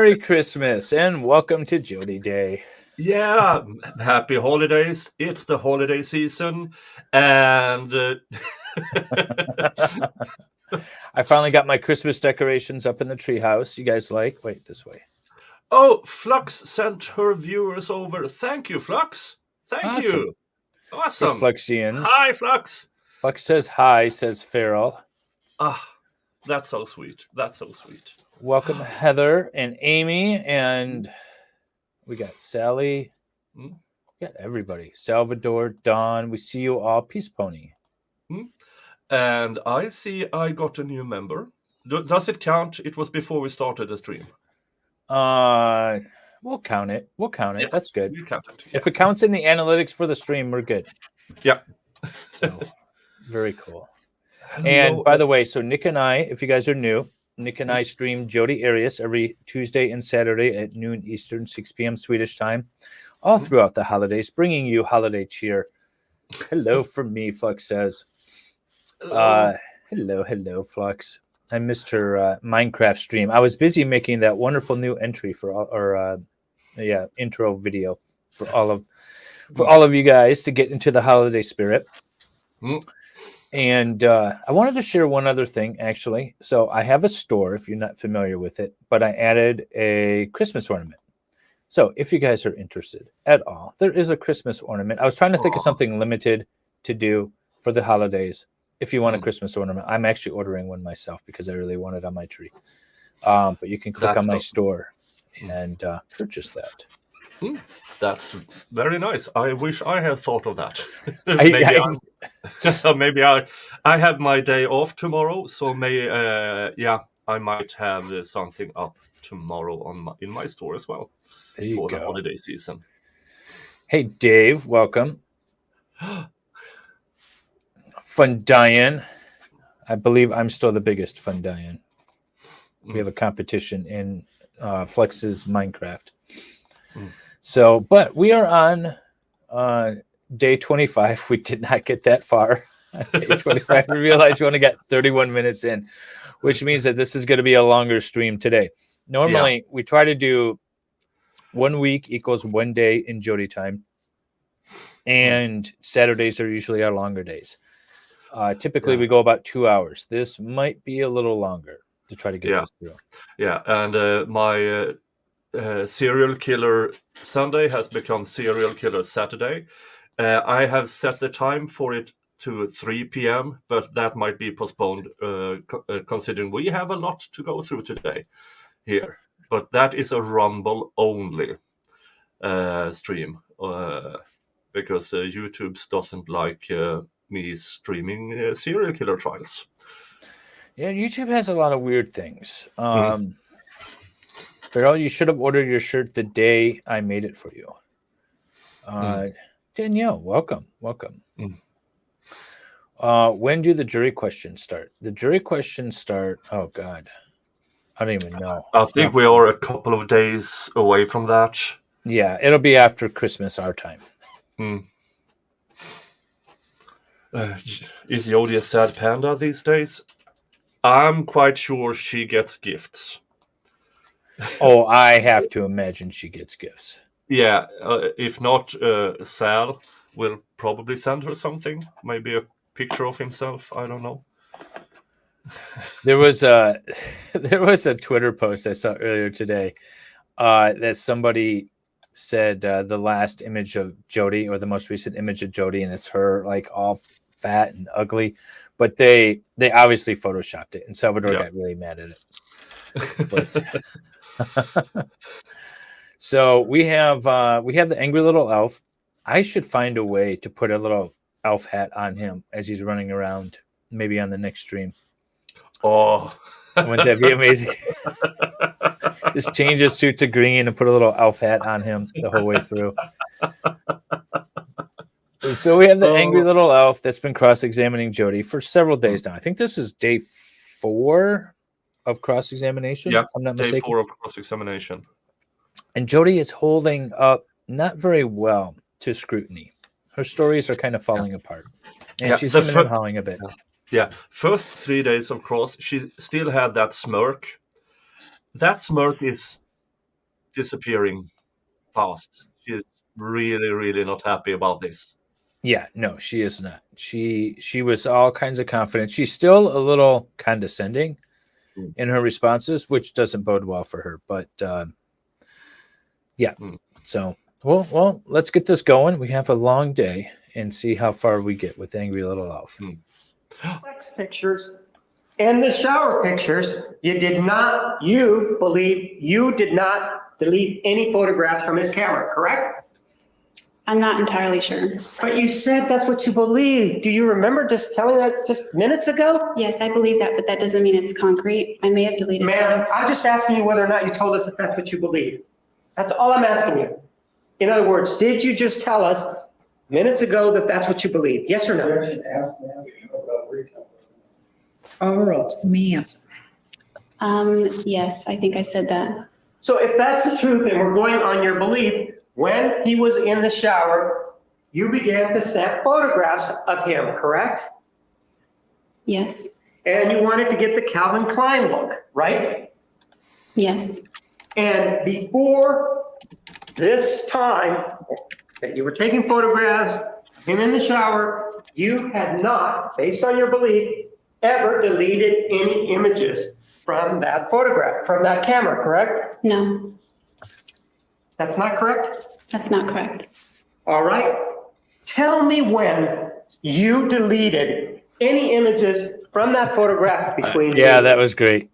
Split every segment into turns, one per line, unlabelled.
Merry Christmas and welcome to Jodi Day.
Yeah, happy holidays. It's the holiday season. And
I finally got my Christmas decorations up in the treehouse. You guys like? Wait, this way.
oh, Flux sent her viewers over. Thank you, Flux. Thank
Awesome.
you.
Hey,
Awesome.
Fluxians.
Hi, Flux.
Flux says hi, says Farrell.
That's so sweet. That's so sweet.
Welcome, Heather and Amy. And we got Sally. We got everybody. Salvador, Don. We see you all. Peace Pony.
And I see I got a new member. Does it count? It was before we started the stream.
We'll count it.
Yeah,
That's good.
we count it.
If it counts in the analytics for the stream, we're good.
Yeah.
So, very cool.
Hello.
And by the way, so Nick and I, if you guys are new, Nick and I stream Jodi Arias every Tuesday and Saturday at noon Eastern, 6 p.m. Swedish time, all throughout the holidays, bringing you holiday cheer. Hello from me, Flux says. Hello, Flux. I missed her Minecraft stream. I was busy making that wonderful new entry for our intro video for all of you guys to get into the holiday spirit. And I wanted to share one other thing, actually. So I have a store, if you're not familiar with it, but I added a Christmas ornament. So if you guys are interested at all, there is a Christmas ornament. I was trying to think of something limited to do for the holidays. If you want a Christmas ornament, I'm actually ordering one myself because I really want it on my tree. But you can click on my store and purchase that.
That's very nice. I wish I had thought of that. Maybe I have my day off tomorrow, so I might have something up tomorrow in my store as well for the holiday season.
Hey, Dave, welcome. Fundian. I believe I'm still the biggest Fundian. We have a competition in Flex's Minecraft. So, but we are on day 25. We did not get that far. Day 25. We realized we only got 31 minutes in, which means that this is going to be a longer stream today. Normally, we try to do 1 week equals 1 day in Jodi time. And Saturdays are usually our longer days. Typically, we go about 2 hours. This might be a little longer to try to get this through.
Yeah, and my serial killer Sunday has become serial killer Saturday. I have set the time for it to 3 p.m., but that might be postponed considering we have a lot to go through today here. But that is a Rumble only stream because YouTube doesn't like me streaming serial killer trials.
Yeah, YouTube has a lot of weird things. Farrell, you should have ordered your shirt the day I made it for you. Danielle, welcome. When do the jury questions start? The jury questions start, oh God, I don't even know.
I think we are a couple of days away from that.
Yeah, it'll be after Christmas, our time.
Is Jodi a sad panda these days? I'm quite sure she gets gifts.
Oh, I have to imagine she gets gifts.
Yeah, if not, Sal will probably send her something. Maybe a picture of himself. I don't know.
There was a Twitter post I saw earlier today that somebody said the last image of Jodi, or the most recent image of Jodi, and it's her like all fat and ugly, but they obviously photoshopped it, and Salvador got really mad at it. But, so we have the angry little elf. I should find a way to put a little elf hat on him as he's running around, maybe on the next stream.
Oh,
wouldn't that be amazing? Just change his suit to green and put a little elf hat on him the whole way through. So we have the angry little elf that's been cross-examining Jodi for several days now. I think this is day 4 of cross-examination.
Yeah,
if I'm not
day
mistaken.
4 of cross-examination.
And Jodi is holding up not very well to scrutiny. Her stories are kind of falling apart. And she's hemming and hawing a bit.
Yeah, first 3 days of cross, she still had that smirk. That smirk is disappearing fast. She is really, really not happy about this.
Yeah, no, she is not. She was all kinds of confident. She's still a little condescending in her responses, which doesn't bode well for her. But yeah, so well, let's get this going. We have a long day and see how far we get with Angry Little Elf.
Sex pictures and the shower pictures. You believe you did not delete any photographs from his camera, correct?
I'm not entirely sure.
But you said that's what you believe. Do you remember just telling that just minutes ago?
Yes, I believe that, but that doesn't mean it's concrete. I may have deleted
Ma'am,
photos.
I'm just asking you whether or not you told us that that's what you believe. That's all I'm asking you. In other words, did you just tell us minutes ago that that's what you believe? Yes or no?
All right, let me answer.
Yes, I think I said that.
So if that's the truth and we're going on your belief, when he was in the shower, you began to snap photographs of him, correct?
Yes.
And you wanted to get the Calvin Klein look, right?
Yes.
And before this time that you were taking photographs of him in the shower, you had not, based on your belief, ever deleted any images from that photograph, from that camera, correct?
No,
That's not correct?
that's not correct.
All right. Tell me when you deleted any images from that photograph between
Yeah,
the
that was great.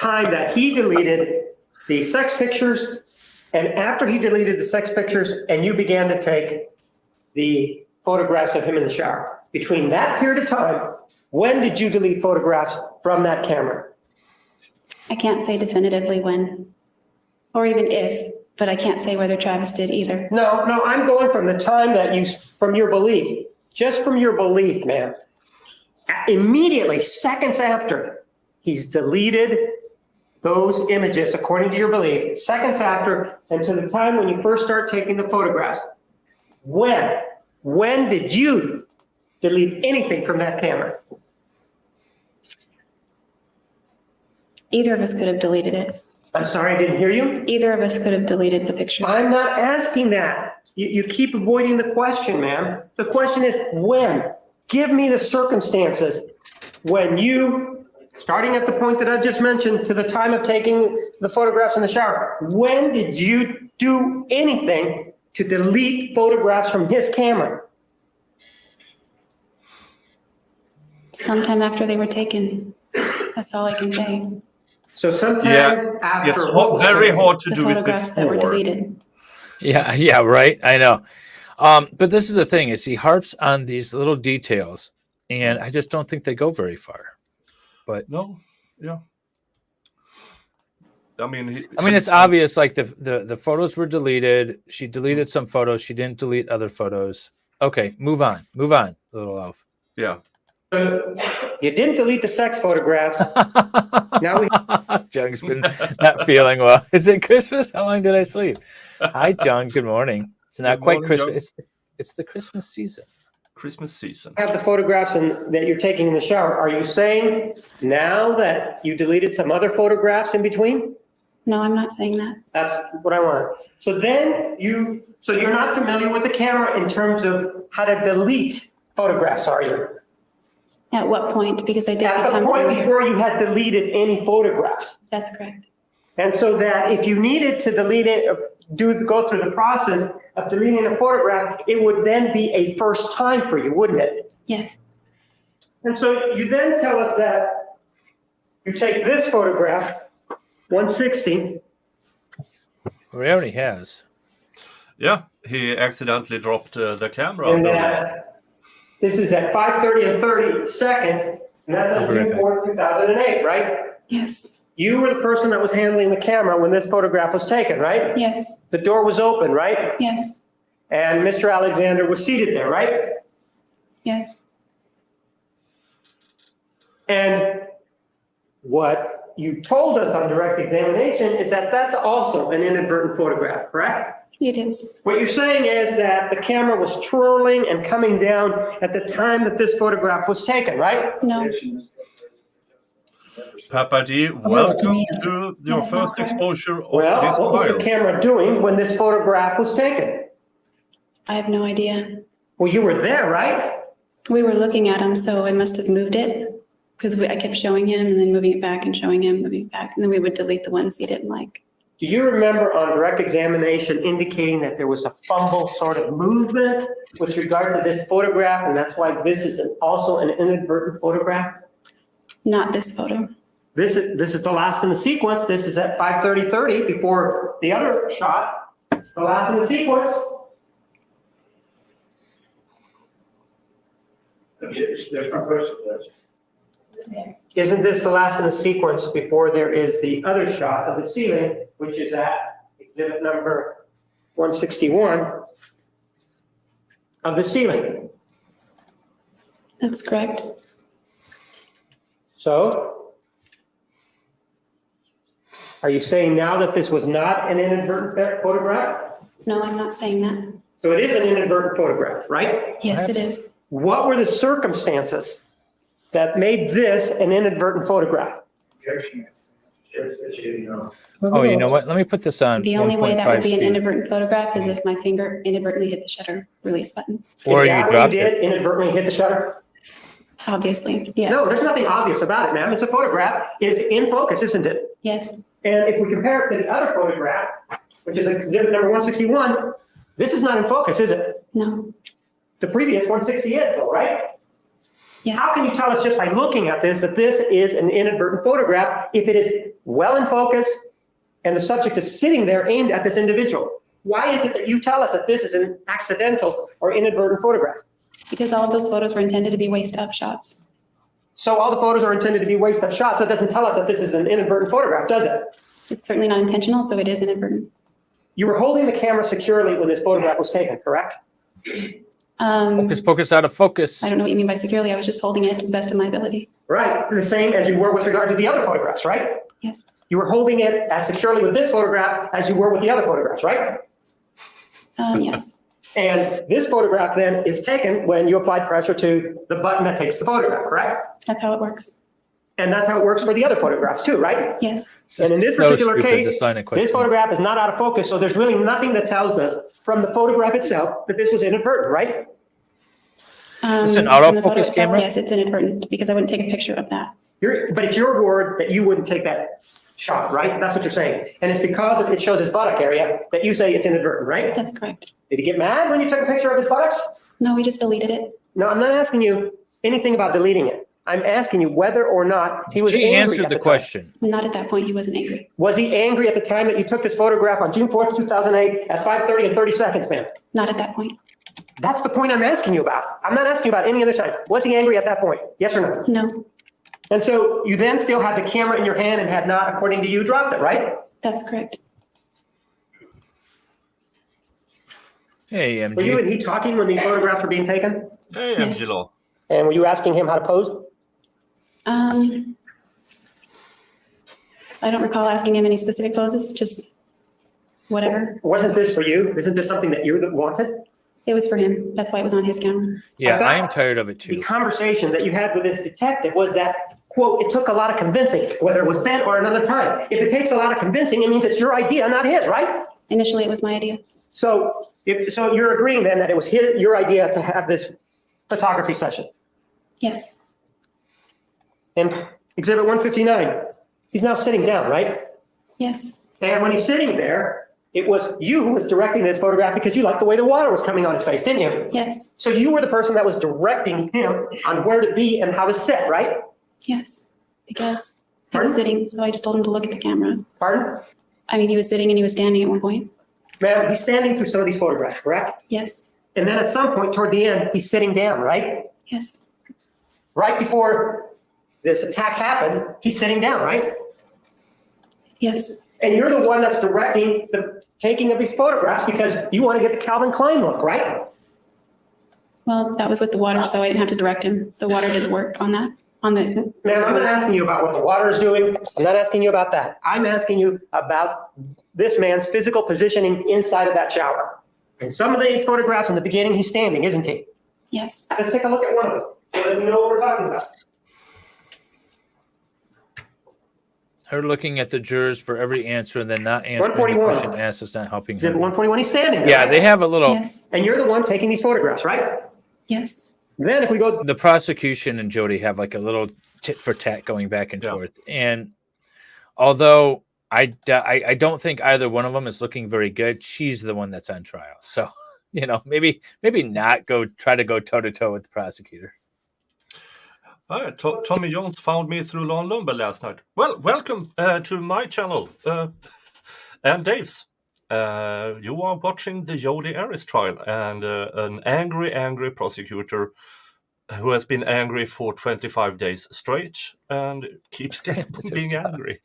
time that he deleted the sex pictures and after he deleted the sex pictures and you began to take the photographs of him in the shower. Between that period of time, when did you delete photographs from that camera?
I can't say definitively when, or even if, but I can't say whether Travis did either.
No, I'm going from the time that from your belief, just from your belief, ma'am. Immediately, seconds after, he's deleted those images, according to your belief, seconds after, and to the time when you first start taking the photographs. When did you delete anything from that camera?
Either of us could have deleted it.
I'm sorry, I didn't hear you.
Either of us could have deleted the picture.
I'm not asking that. You keep avoiding the question, ma'am. The question is when. Give me the circumstances when you, starting at the point that I just mentioned to the time of taking the photographs in the shower, when did you do anything to delete photographs from his camera?
Sometime after they were taken. That's all I can say.
So sometime after.
It's
what was
very
taken?
hard to
The
do it
photographs that were
before.
deleted.
Yeah, right. I know. But this is the thing: is he harps on these little details, and I just don't think they go very far. But
No, yeah. I mean,
it's obvious. Like the photos were deleted. She deleted some photos. She didn't delete other photos. Okay, move on, little elf.
Yeah.
You didn't delete the sex photographs. Now we.
Jung's been not feeling well. Is it Christmas? How long did I sleep? Hi, Jung. Good morning. It's not
Good
quite
morning,
Christmas. It's the Christmas season.
Christmas season.
Have the photographs that you're taking in the shower. Are you saying now that you deleted some other photographs in between?
No, I'm not saying that.
That's what I want. So then you're not familiar with the camera in terms of how to delete photographs, are you?
At what point? Because I did
At the
become
point
familiar.
before you had deleted any photographs.
That's correct.
And so that if you needed to delete it, go through the process of deleting a photograph, it would then be a first time for you, wouldn't it?
Yes.
And so you then tell us that you take this photograph, 160.
Well, he already has.
Yeah, he accidentally dropped the camera.
And this is at 5:30 and 30 seconds, and that's on June 4th, 2008, right?
Yes.
You were the person that was handling the camera when this photograph was taken, right?
Yes.
The door was open, right?
Yes.
And Mr. Alexander was seated there, right?
Yes.
And what you told us on direct examination is that that's also an inadvertent photograph, correct?
It is.
What you're saying is that the camera was twirling and coming down at the time that this photograph was taken, right?
No.
Papa G,
Overall,
welcome
me answer.
to your
Yes,
first
correct.
exposure of
Well,
this
what was the
file.
camera doing when this photograph was taken?
I have no idea.
Well, you were there, right?
We were looking at him, so I must have moved it because I kept showing him and then moving it back and showing him, moving it back. And then we would delete the ones he didn't like.
Do you remember on direct examination indicating that there was a fumble sort of movement with regard to this photograph, and that's why this is also an inadvertent photograph?
Not this photo.
This is the last in the sequence. This is at 5:30 before the other shot. It's the last in the sequence.
There's no question,
Isn't this the last in the sequence before there is the other shot of the ceiling, which is at exhibit number 161 of the ceiling?
That's correct.
So, are you saying now that this was not an inadvertent photograph?
No, I'm not saying that.
So it is an inadvertent photograph, right?
Yes, it is.
What were the circumstances that made this an inadvertent photograph?
objection. Sheriff said she didn't know.
Oh, you know what? Let me put this on.
The only way that would be an
1.5 speed.
inadvertent photograph is if my finger inadvertently hit the shutter release button.
Or
Is
you
that what
dropped
you
it.
did, inadvertently hit the shutter?
Obviously, yes.
No, there's nothing obvious about it, ma'am. It's a photograph. It's in focus, isn't it?
Yes,
And if we compare it to the other photograph, which is exhibit number 161, this is not in focus, is it?
no,
The previous 160 is though, right? How
yes.
can you tell us just by looking at this that this is an inadvertent photograph if it is well in focus and the subject is sitting there aimed at this individual? Why is it that you tell us that this is an accidental or inadvertent photograph?
Because all of those photos were intended to be waist-up shots.
So all the photos are intended to be waist-up shots. That doesn't tell us that this is an inadvertent photograph, does it?
It's certainly not intentional, so it is inadvertent.
You were holding the camera securely when this photograph was taken, correct?
Focus out of focus.
I don't know what you mean by securely. I was just holding it to the best of my ability.
Right, the same as you were with regard to the other photographs, right?
Yes,
You were holding it as securely with this photograph as you were with the other photographs, right?
yes,
And this photograph then is taken when you applied pressure to the button that takes the photograph, correct?
that's how it works.
And that's how it works for the other photographs too, right?
Yes,
And in this
So
particular
stupid
case,
to sign a question.
this photograph is not out of focus, so there's really nothing that tells us from the photograph itself that this was inadvertent, right?
Is it an
from the
autofocus
photo itself,
camera?
Yes, it's inadvertent because I wouldn't take a picture of that.
But it's your word that you wouldn't take that shot, right? That's what you're saying. And it's because it shows his buttock area that you say it's inadvertent, right?
That's correct.
Did he get mad when you took a picture of his buttocks?
No, we just deleted it.
No, I'm not asking you anything about deleting it. I'm asking you whether or not he was
She
angry
answered
at
the
time.
question.
Not at that point, he wasn't angry.
Was he angry at the time that you took this photograph on June 4th, 2008 at 5:30 and 30 seconds, ma'am?
Not at that point.
That's the point I'm asking you about. I'm not asking you about any other time. Was he angry at that point? Yes or no?
No,
And so you then still had the camera in your hand and had not, according to you, dropped it, right?
that's correct.
Hey,
Were you and
MG.
he talking when these photographs were being taken?
Hey,
Yes.
Angelo.
And were you asking him how to pose?
I don't recall asking him any specific poses, just whatever.
Wasn't this for you? Isn't this something that you wanted?
It was for him. That's why it was on his camera.
Yeah,
I thought
I am tired of it
The
too.
conversation that you had with this detective was that, quote, it took a lot of convincing, whether it was then or another time. If it takes a lot of convincing, it means it's your idea, not his, right?
Initially, it was my idea.
So, so you're agreeing then that it was your idea to have this photography session.
Yes,
And exhibit 159, he's now sitting down, right?
yes,
And when he's sitting there, it was you who was directing this photograph because you liked the way the water was coming on his face, didn't you?
yes,
So you were the person that was directing him on where to be and how to sit, right?
yes. Because he
Pardon?
was sitting, so I just told him to look at the camera.
Pardon?
I mean, he was sitting and he was standing at one point.
Ma'am, he's standing through some of these photographs, correct?
Yes,
And then at some point toward the end, he's sitting down, right?
yes,
Right before this attack happened, he's sitting down, right?
yes,
And you're the one that's directing the taking of these photographs because you want to get the Calvin Klein look, right?
well, that was with the water, so I didn't have to direct him. The water did the work on that, on the,
Ma'am, I'm not asking you about what the water is doing. I'm not asking you about that. I'm asking you about this man's physical positioning inside of that shower. In some of these photographs in the beginning, he's standing, isn't he?
yes.
Let's take a look at one of them. So that we know what we're talking about.
Her looking at the jurors for every answer and then not answering the
141.
question asked is not helping
Exhibit
her.
141, he's standing there.
Yeah,
right?
they have a little.
Yes,
And you're the one taking these photographs, right?
yes.
Then if we go,
The prosecution and Jodi have like a little tit for tat going back and
Yeah.
forth. And although I don't think either one of them is looking very good, she's the one that's on trial. So, maybe not try to go toe to toe with the prosecutor.
Hi, Tommy Jones found me through Lon Lumber last night. Well, welcome to my channel and Dave's. You are watching the Jodi Arias trial, and an angry prosecutor who has been angry for 25 days straight and keeps being angry.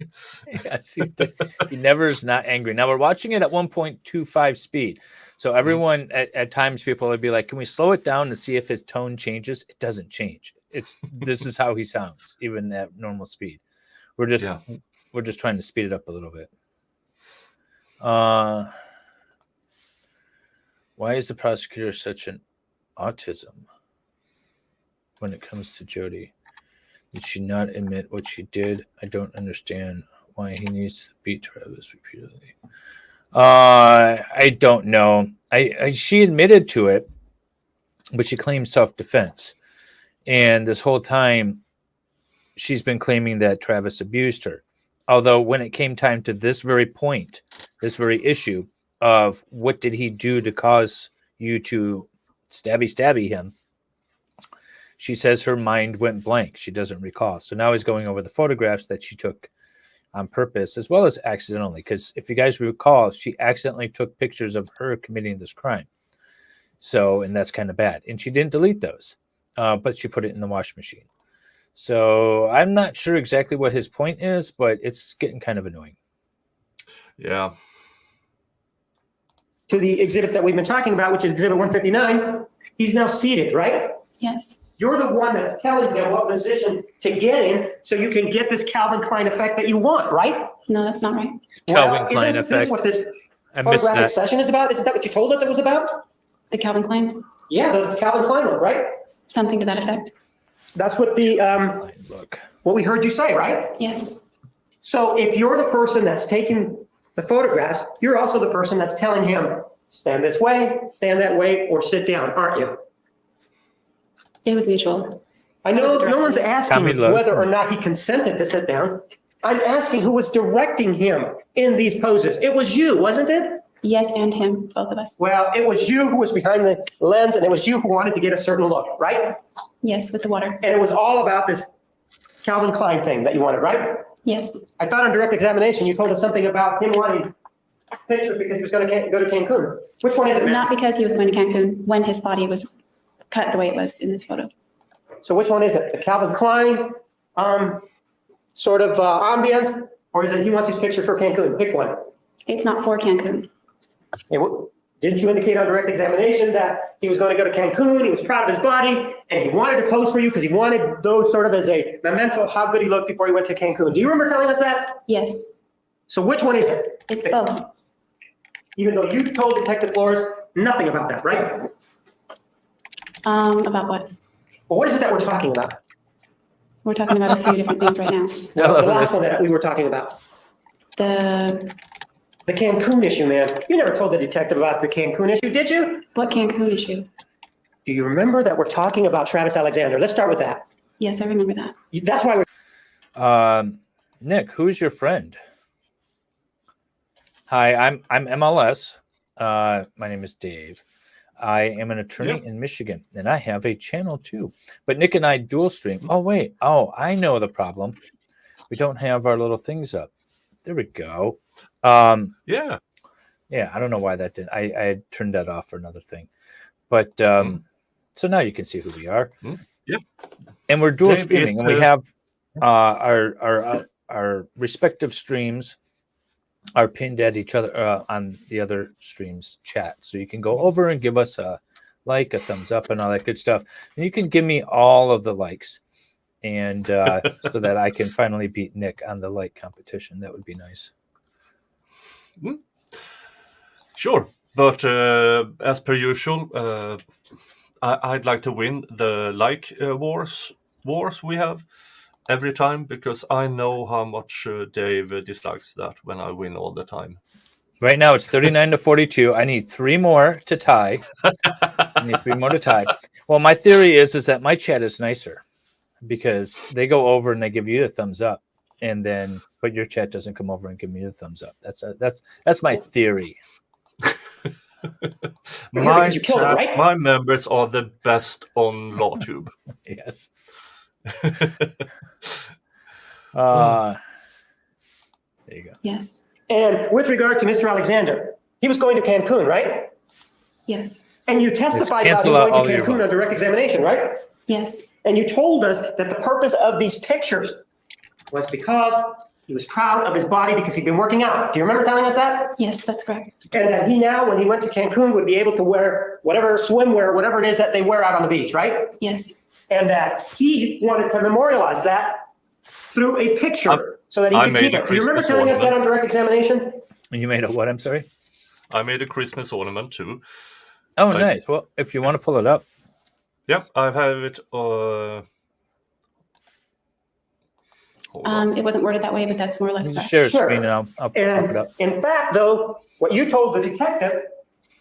Yes, he never is not angry. Now we're watching it at 1.25 speed. So everyone at times people would be like, can we slow it down to see if his tone changes? It doesn't change. This is how he sounds, even at normal speed. We're just trying to speed it up a little bit. Why is the prosecutor such an autism when it comes to Jodi? Did she not admit what she did? I don't understand why he needs to beat Travis repeatedly. I don't know. She admitted to it, but she claimed self-defense. And this whole time, she's been claiming that Travis abused her. Although when it came time to this very point, this very issue of what did he do to cause you to stabby him, she says her mind went blank. She doesn't recall. So now he's going over the photographs that she took on purpose as well as accidentally. Because if you guys recall, she accidentally took pictures of her committing this crime. So, and that's kind of bad. And she didn't delete those, but she put it in the wash machine. So I'm not sure exactly what his point is, but it's getting kind of annoying.
Yeah.
to the exhibit that we've been talking about, which is exhibit 159, he's now seated, right?
Yes,
You're the one that's telling him what position to get in so you can get this Calvin Klein effect that you want, right?
no, that's not right.
Calvin Klein
isn't
effect.
this what this
I missed
photographic
that.
session is about? Isn't that what you told us it was about?
The Calvin Klein,
Yeah, the Calvin Klein one, right?
something to that effect.
That's what
Look.
what we heard you say, right?
Yes,
So if you're the person that's taking the photographs, you're also the person that's telling him, stand this way, stand that way, or sit down, aren't you?
it was mutual.
I know
Who was
no one's
directing?
asking
Tommy loves
whether or
him.
not he consented to sit down. I'm asking who was directing him in these poses. It was you, wasn't it?
Yes, and him, both of us.
Well, it was you who was behind the lens, and it was you who wanted to get a certain look, right?
Yes, with the water.
And it was all about this Calvin Klein thing that you wanted, right?
Yes,
I thought on direct examination, you told us something about him wanting pictures because he was going to go to Cancun. Which one is it, man?
not because he was going to Cancun when his body was cut the way it was in this photo.
So which one is it? The Calvin Klein sort of ambience, or is it he wants these pictures for Cancun? Pick one.
It's not for Cancun.
Didn't you indicate on direct examination that he was going to go to Cancun, he was proud of his body, and he wanted to pose for you because he wanted those sort of as a memento of how good he looked before he went to Cancun? Do you remember telling us that?
Yes,
So which one is it?
it's both.
Even though you told Detective Flores nothing about that, right?
About what?
Well, what is it that we're talking about?
We're talking about a few different things right now.
The last one that we were talking about.
The,
The Cancun issue, man. You never told the detective about the Cancun issue, did you?
what Cancun issue?
Do you remember that we're talking about Travis Alexander? Let's start with that.
Yes, I remember that.
That's why we're
Nick, who's your friend? Hi, I'm MLS. My name is Dave. I am an attorney in Michigan, and I have a channel too. But Nick and I dual stream. Oh, wait. Oh, I know the problem. We don't have our little things up. There we go.
Yeah.
Yeah, I don't know why that didn't. I had turned that off for another thing. But so now you can see who we are.
Yep.
And we're dual
Dave
streaming,
is,
and we have our respective streams are pinned at each other on the other stream's chat. So you can go over and give us a like, a thumbs up, and all that good stuff. And you can give me all of the likes, and so that I can finally beat Nick on the like competition. That would be nice.
Sure, but as per usual, I'd like to win the like wars we have, every time because I know how much Dave dislikes that when I win all the time.
Right now it's 39-42. I need 3 more to tie. I need 3 more to tie. Well, my theory is that my chat is nicer because they go over and they give you the thumbs up, and then but your chat doesn't come over and give me the thumbs up. That's my theory.
My
because you killed it,
chat,
right?
my members are the best on LawTube.
Yes. There you go.
Yes,
And with regard to Mr. Alexander, he was going to Cancun, right?
yes,
And you testified about him
cancel out
going to
all your
Cancun on direct examination, right?
yes,
And you told us that the purpose of these pictures was because he was proud of his body because he'd been working out. Do you remember telling us that?
yes, that's correct.
And that he now, when he went to Cancun, would be able to wear whatever swimwear, whatever it is that they wear out on the beach, right?
Yes,
And that he wanted to memorialize that through a picture so that he
I
could
made
keep
a
it. Do you remember
Christmas
telling us that
ornament.
on direct examination?
You made a what? I'm sorry.
I made a Christmas ornament too.
Oh, nice. Well, if you want to pull it up.
Yep, I have it. Hold on.
it wasn't worded that way, but that's more or less
Just
correct.
share a
Sure.
screen and I'll pop it
And
up.
in fact, though, what you told the detective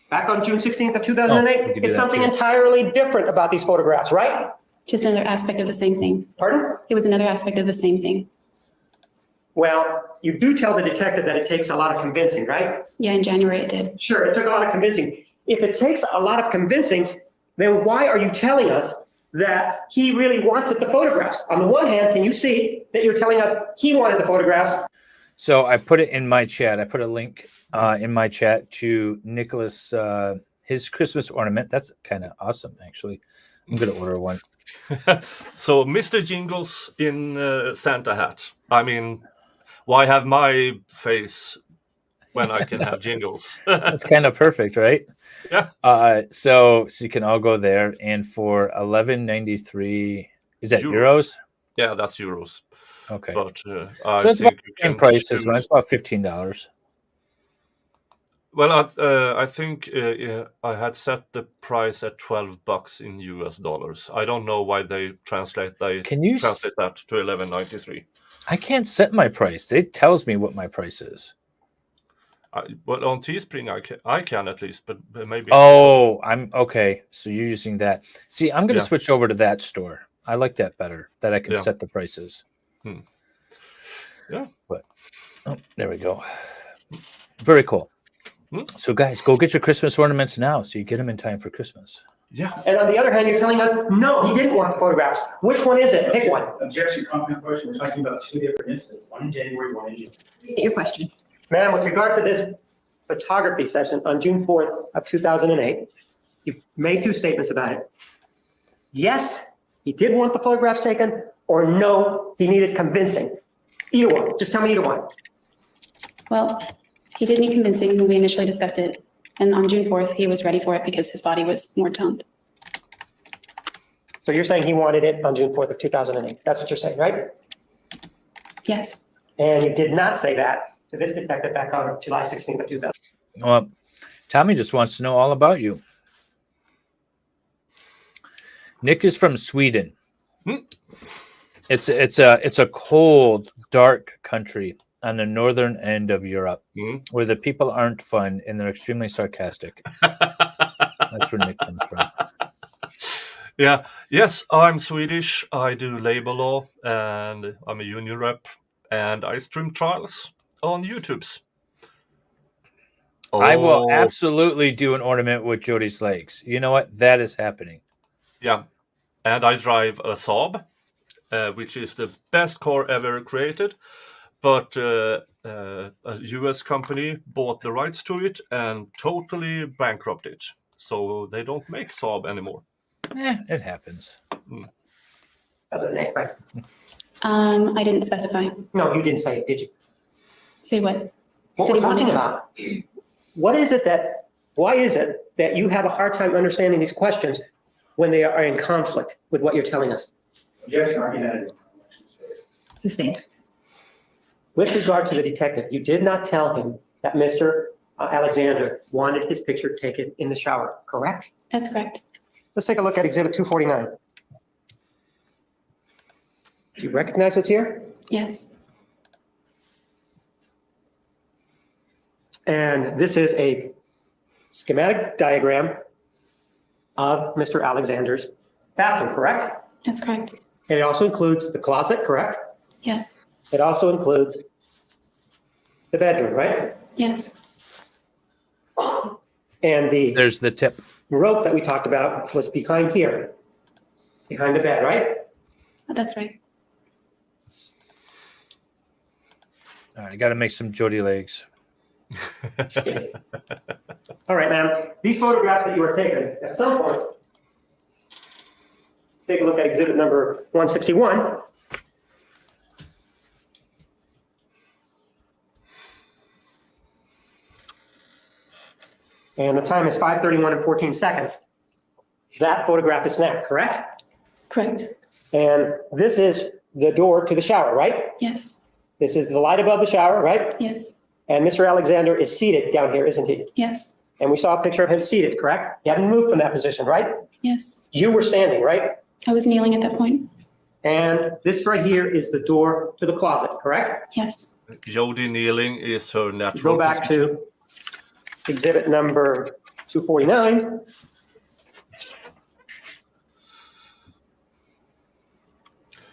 back on June 16th of
Oh,
2008
we can do
is
that
something
too.
entirely different about these photographs, right?
Just another aspect of the same thing.
Pardon?
It was another aspect of the same thing.
Well, you do tell the detective that it takes a lot of convincing, right?
Yeah, in January it did.
Sure, it took a lot of convincing. If it takes a lot of convincing, then why are you telling us that he really wanted the photographs? On the one hand, can you see that you're telling us he wanted the photographs?
So I put it in my chat. I put a link in my chat to Nicholas, his Christmas ornament. That's kind of awesome, actually. I'm going to order one.
So, Mr. Jingles in Santa hat. I mean, why have my face when I can have Jingles?
That's kind of perfect, right?
Yeah.
So you can all go there, and for $11.93, is that euros?
Yeah, that's euros.
Okay.
But
So it's about the same price as mine. It's about $15.
Well, I think I had set the price at $12 in US dollars. I don't know why they translate that to $11.93.
I can't set my price. It tells me what my price is.
Well, on Teespring, I can at least, but maybe.
Oh, I'm okay. So you're using that. See, I'm going to
Yeah.
switch over to that store. I like that better, that I can
Yeah.
set the prices.
Yeah.
But, there we go. Very cool. So, guys, go get your Christmas ornaments now so you get them in time for Christmas.
Yeah.
And on the other hand, you're telling us, no, he didn't want the photographs. Which one is it? Pick one.
Objection, comment, question. We're talking about 2 different incidents, one in January, one in June.
State your question.
Ma'am, with regard to this photography session on June 4th of 2008, you've made 2 statements about it. Yes, he did want the photographs taken, or no, he needed convincing. Either one. Just tell me either one.
Well, he did need convincing when we initially discussed it. And on June 4th, he was ready for it because his body was more toned.
So you're saying he wanted it on June 4th of 2008. That's what you're saying, right?
Yes,
And you did not say that to this detective back on July 16th of 2000.
Well, Tommy just wants to know all about you. Nick is from Sweden. It's a cold, dark country on the northern end of Europe where the people aren't fun and they're extremely sarcastic. That's where Nick comes from.
Yeah. Yes, I'm Swedish. I do labor law, and I'm a union rep, and I stream trials on YouTube's.
I will absolutely do an ornament with Jodi's legs. You know what? That is happening.
Yeah, and I drive a Saab, which is the best car ever created. But a US company bought the rights to it and totally bankrupted it. So they don't make Saab anymore.
It happens.
Other name, right?
I didn't specify.
No, you didn't say it, did you?
Say what?
What
Did
we're
he want
talking
it?
about. Why is it that you have a hard time understanding these questions when they are in conflict with what you're telling us?
Objection, argumentative.
Sustained.
With regard to the detective, you did not tell him that Mr. Alexander wanted his picture taken in the shower, correct?
That's correct.
Let's take a look at Exhibit 249. Do you recognize what's here?
Yes.
And this is a schematic diagram of Mr. Alexander's bathroom, correct?
That's correct.
And it also includes the closet, correct?
Yes.
It also includes the bedroom, right?
Yes.
And the
There's the tip.
rope that we talked about was behind here, behind the bed, right?
That's right.
All right, I got to make some Jodi legs.
All right, ma'am. These photographs that you were taken at some point, take a look at exhibit number 161. And the time is 5:31 and 14 seconds. That photograph is snapped, correct?
Correct.
And this is the door to the shower, right?
Yes.
This is the light above the shower, right?
Yes.
And Mr. Alexander is seated down here, isn't he?
Yes.
And we saw a picture of him seated, correct? He hadn't moved from that position, right?
Yes.
You were standing, right?
I was kneeling at that point.
And this right here is the door to the closet, correct?
Yes.
Jodi kneeling is her natural
Go back
position.
to exhibit number 249.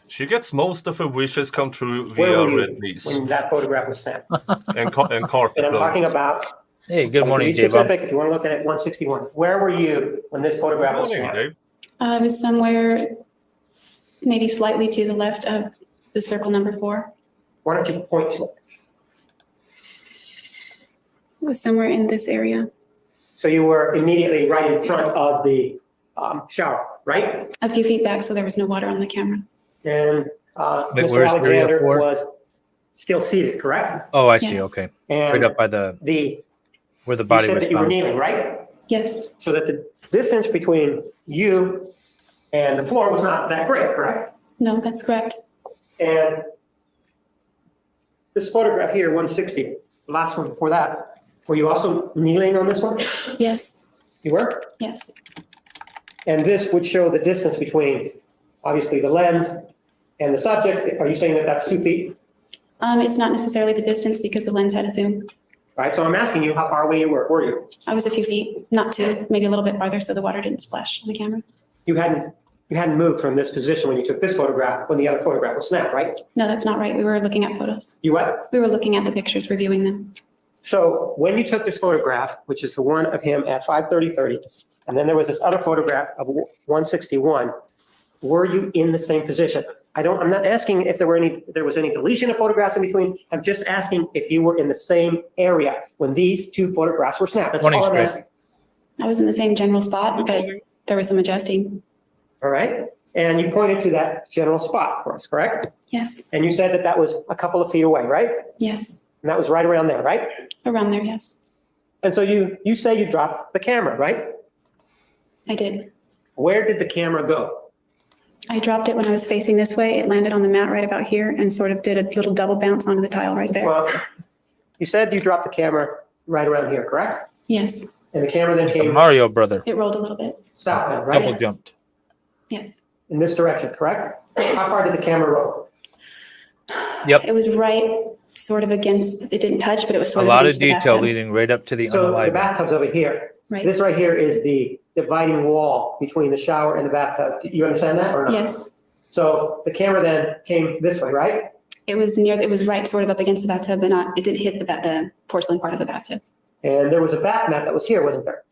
She gets most of her wishes come true
Where
via
were
red
you
knees
when that photograph was snapped?
and carpet
And I'm
burn.
talking about,
Hey, good
to
morning,
be
Dave.
specific, if you want to look at it, 161. Where were you when this photograph was
Morning,
snapped?
Dave.
I was somewhere maybe slightly to the left of the circle number 4.
Why don't you point to it?
It was somewhere in this area.
So you were immediately right in front of the shower, right?
A few feet back, so there was no water on the camera.
And
Wait,
Mr.
where's area
Alexander
4?
was still seated, correct?
Oh, I see.
Yes.
Okay.
And
Right up by the where the
you
body
said
was
that you were
found.
kneeling, right?
Yes.
So that the distance between you and the floor was not that great, correct?
No, that's correct.
And this photograph here, 160, the last one before that, were you also kneeling on this one?
Yes.
You were?
Yes.
And this would show the distance between, obviously, the lens and the subject. Are you saying that that's 2 feet?
It's not necessarily the distance because the lens had a zoom.
Right, so I'm asking you how far away you were you?
I was a few feet, not 2, maybe a little bit farther, so the water didn't splash on the camera.
You hadn't moved from this position when you took this photograph, when the other photograph was snapped, right?
No, that's not right. We were looking at photos.
You what?
We were looking at the pictures, reviewing them.
So when you took this photograph, which is the one of him at 5:30, and then there was this other photograph of 161, were you in the same position? I'm not asking if there was any deletion of photographs in between. I'm just asking if you were in the same area when these 2 photographs were snapped. That's
Morning,
all I'm
Chris.
asking.
I was in the same general spot, but there was some adjusting.
All right? And you pointed to that general spot for us, correct?
Yes.
And you said that that was a couple of feet away, right?
Yes.
And that was right around there, right?
Around there, yes.
And so you say you dropped the camera, right?
I did.
Where did the camera go?
I dropped it when I was facing this way. It landed on the mat right about here and sort of did a little double bounce onto the tile right there.
Well, you said you dropped the camera right around here, correct?
Yes.
And the camera then
The
came
Mario brother
It rolled a little bit.
southbound,
double
right?
jumped.
Yes.
In this direction, correct? How far did the camera roll?
Yep.
It was right sort of against, it didn't touch, but it was
A
sort of
lot of
against the
detail
bathtub.
leading right up to the
So the
unalive.
bathtub's over here.
Right.
This right here is the dividing wall between the shower and the bathtub. Do you understand that or not?
Yes.
So the camera then came this way, right?
It was right sort of up against the bathtub, but it didn't hit the porcelain part of the bathtub.
And there was a bath mat that was here, wasn't there?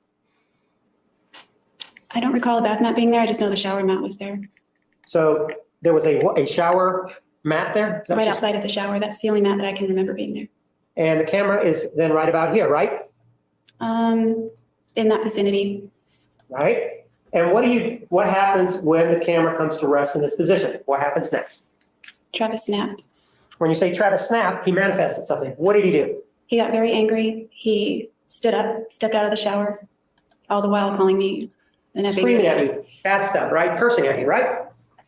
I don't recall a bath mat being there. I just know the shower mat was there.
So there was a shower mat there? Is that what
Right
you-
outside of the shower. That's the only mat that I can remember being there.
And the camera is then right about here, right?
In that vicinity.
Right? And what happens when the camera comes to rest in this position? What happens next?
Travis snapped.
When you say Travis snapped, he manifested something. What did he do?
He got very angry. He stood up, stepped out of the shower, all the while calling me an F
Screaming at
word.
you, bad stuff, right? Cursing at you, right?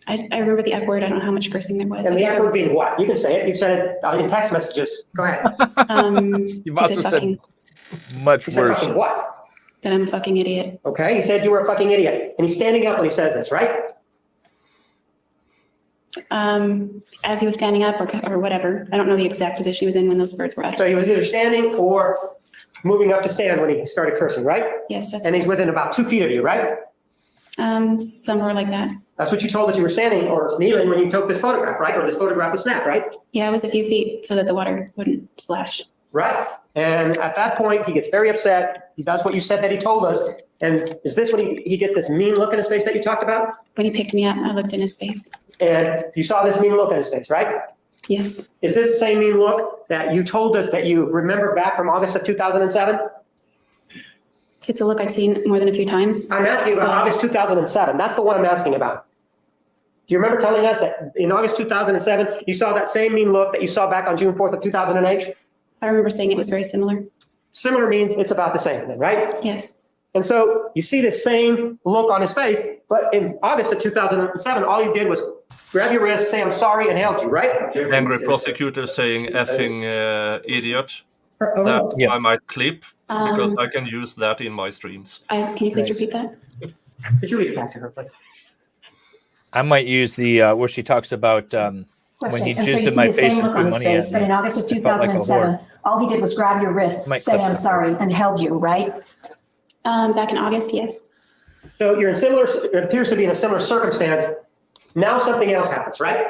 I remember the F word. I don't know how much cursing there was.
And
I
the
think
F
it
word
was,
being what? You can say it. You've said it in text messages. Go ahead.
You've
he
also
said
said
fucking,
much
He said
worse.
fucking what?
that I'm a fucking idiot.
Okay, he said you were a fucking idiot. And he's standing up when he says this, right?
As he was standing up or whatever. I don't know the exact position he was in when those birds were
So
uttered.
he was either standing or moving up to stand when he started cursing, right?
Yes, that's
And he's within about 2 feet of you, right?
somewhere like that.
That's what you told us you were standing or kneeling when you took this photograph, right? Or this photograph was snapped, right?
Yeah, it was a few feet so that the water wouldn't splash.
Right. And at that point, he gets very upset. He does what you said that he told us. And is this when he gets this mean look in his face that you talked about?
When he picked me up, I looked in his face.
And you saw this mean look in his face, right?
Yes.
Is this the same mean look that you told us that you remember back from August of 2007?
It's a look I've seen more than a few times.
I'm asking about
So-
August 2007. That's the one I'm asking about. Do you remember telling us that in August 2007, you saw that same mean look that you saw back on June 4th of 2008?
I remember saying it was very similar.
Similar means it's about the same then, right?
Yes.
And so you see the same look on his face, but in August of 2007, all he did was grab your wrist, say, I'm sorry, and held you, right?
Angry prosecutor saying effing idiot.
Oh,
That
Yeah.
I might clip because I can use that in my streams.
Can you please
Nice.
repeat that?
Could you read it back to her, please?
I might use the where she talks about when he
And so
jizzed
you
in
see
my
the
face
same
and
look
threw
on his
money
face,
at
but
me.
in August of
I felt like a
2007, all he did was grab your wrist,
Might
say,
clip
I'm
that
sorry, and held you, right?
Back in August, yes.
So you're in similar, it appears to be in a similar circumstance. Now something else happens, right?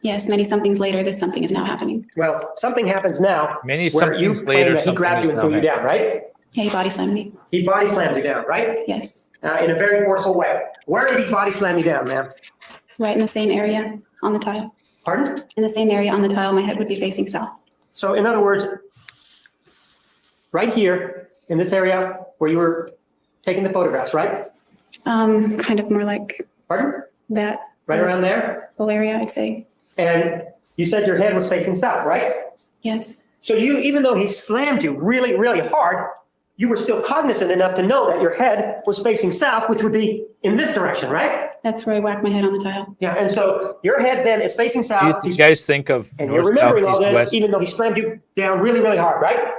Yes, many somethings later, this something is now happening.
Well, something happens now
Many
where you
somethings
claim
later,
that he
something
grabbed you
is
and threw
now
you down, right?
Yeah, he body slammed me.
He body slammed you down, right?
Yes.
In a very forceful way. Where did he body slam you down, ma'am?
Right in the same area on the tile.
Pardon?
In the same area on the tile, my head would be facing south.
So in other words, right here in this area where you were taking the photographs, right?
Kind of more like
Pardon?
that.
Right around there?
Whole area, I'd say.
And you said your head was facing south, right?
Yes.
So you, even though he slammed you really, really hard, you were still cognizant enough to know that your head was facing south, which would be in this direction, right?
That's where I whacked my head on the tile.
Yeah, and so your head then is facing south.
Do you guys think of
And you're
north, south,
remembering all
east,
this,
west?
even though he slammed you down really, really hard, right?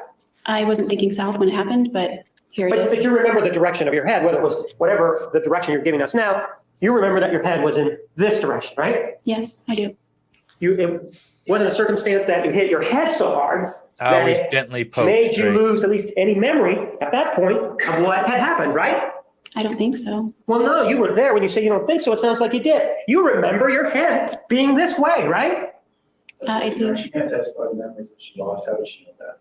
I wasn't thinking south when it happened, but here it
But
is.
you remember the direction of your head, whether it was whatever the direction you're giving us now, you remember that your head was in this direction, right?
Yes, I do.
It wasn't a circumstance that you hit your head so hard
I
that
always
it
gently poke
made you
straight.
lose at least any memory at that point of what had happened, right?
I don't think so.
Well, no, you were there when you say you don't think so. It sounds like you did. You remember your head being this way, right?
I do.
She can't testify to memories that she lost. How would she know that?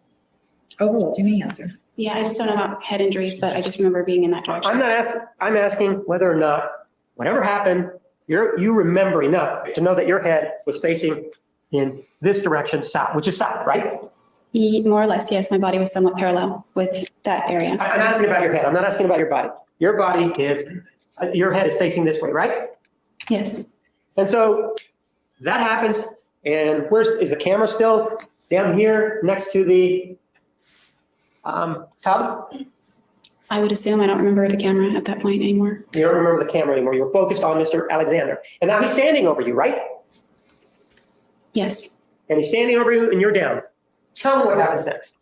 Oh, well, do me answer.
Yeah, I just don't know about head injuries, but I just remember being in that direction.
I'm asking whether or not whatever happened, you remember enough to know that your head was facing in this direction, south, which is south, right?
More or less, yes, my body was somewhat parallel with that area.
I'm asking about your head. I'm not asking about your body. Your body is, your head is facing this way, right?
Yes,
And so that happens. And is the camera still down here next to the tub?
I would assume. I don't remember the camera at that point anymore.
You don't remember the camera anymore. You were focused on Mr. Alexander. And now he's standing over you, right?
Yes,
And he's standing over you and you're down. Tell me what happens next.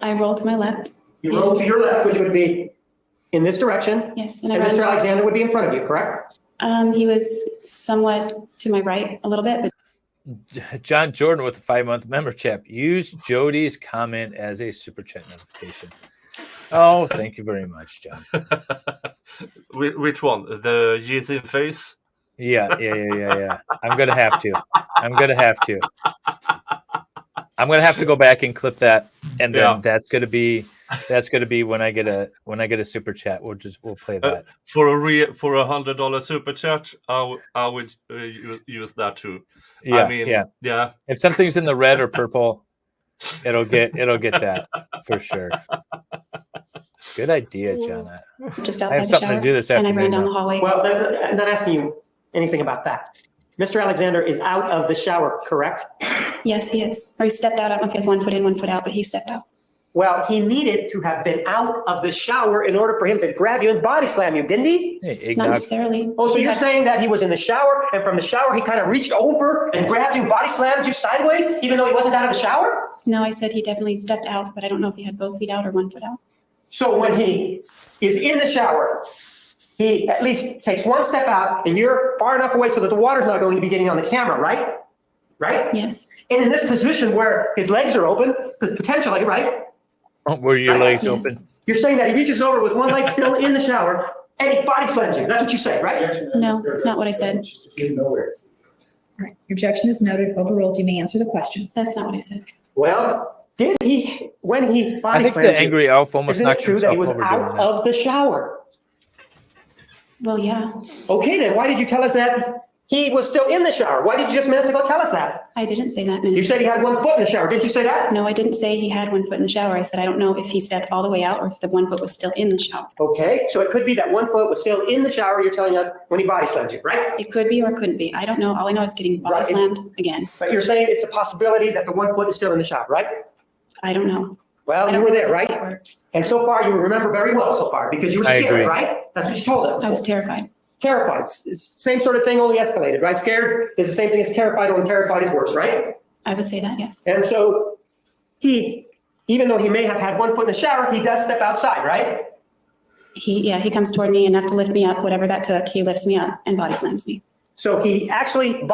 I rolled to my left.
You roll to your left, which would be in this direction.
Yes, and I
And Mr.
ran.
Alexander would be in front of you, correct?
He was somewhat to my right a little bit, but
John Jordan with a 5-month membership. Use Jodi's comment as a super chat notification. Oh, thank you very much, John.
Which one? The Yeezin face?
Yeah. I'm gonna have to. I'm gonna have to go back and clip that, and then
Yeah.
that's gonna be when I get a super chat. We'll play that.
For $100 super chat, I would use that too.
Yeah,
I mean,
yeah.
yeah.
If something's in the red or purple, it'll get that for sure. Good idea, John.
just
I
outside
have
the
something
shower.
to do this
And I
afternoon.
ran down the
now.
hallway.
Well, I'm not asking you anything about that. Mr. Alexander is out of the shower, correct?
Yes, he is. Or he stepped out. I don't know if he has 1 foot in, 1 foot out, but he stepped out.
Well, he needed to have been out of the shower in order for him to grab you and body slam you, didn't he?
Hey,
Not
eggnog.
necessarily.
Oh, so
He
you're
had-
saying that he was in the shower and from the shower he kind of reached over and grabbed you, body slammed you sideways, even though he wasn't out of the shower?
No, I said he definitely stepped out, but I don't know if he had both feet out or 1 foot out.
So when he is in the shower he at least takes one step out and you're far enough away so that the water's not going to be getting on the camera, right? Right?
Yes.
And in this position where his legs are open, potentially, right?
Were your legs
Yes.
open?
You're saying that he reaches over with one leg still in the shower and he body slams you. That's what you say, right?
No, it's not what I said.
Nowhere.
All right, your objection is noted, overruled. You may answer the question.
That's not what I said.
Well, did he, when he
I
body
think
slammed
the angry elf
you,
almost
isn't it
knocked
true that
himself
he was
over doing
out
that.
of the shower?
Well, yeah,
Okay, then why did you tell us that he was still in the shower? Why did you just minutes ago tell us that?
I didn't say that.
You
Minute.
said he had 1 foot in the shower. Didn't you say that?
No, I didn't say he had 1 foot in the shower. I said, I don't know if he stepped all the way out or if the 1 foot was still in the shower.
Okay, so it could be that 1 foot was still in the shower, you're telling us, when he body slammed you, right?
It could be or it couldn't be. I don't know. All I know is getting body
Right.
slammed again.
But you're saying it's a possibility that the 1 foot is still in the shower, right?
I don't know. I
Well,
don't
you were
know
there,
how
right?
that worked.
And so far, you remember very well so far, because you were
I
scared,
agree.
right? That's what you told us.
I was terrified.
Terrified. It's the same sort of thing, only escalated, right? Scared is the same thing as terrified, only terrified is worse, right?
I would say that, yes.
And so he, even though he may have had 1 foot in the shower, he does step outside, right?
He comes toward me enough to lift me up, whatever that took. He lifts me up and body slams me.
So he actually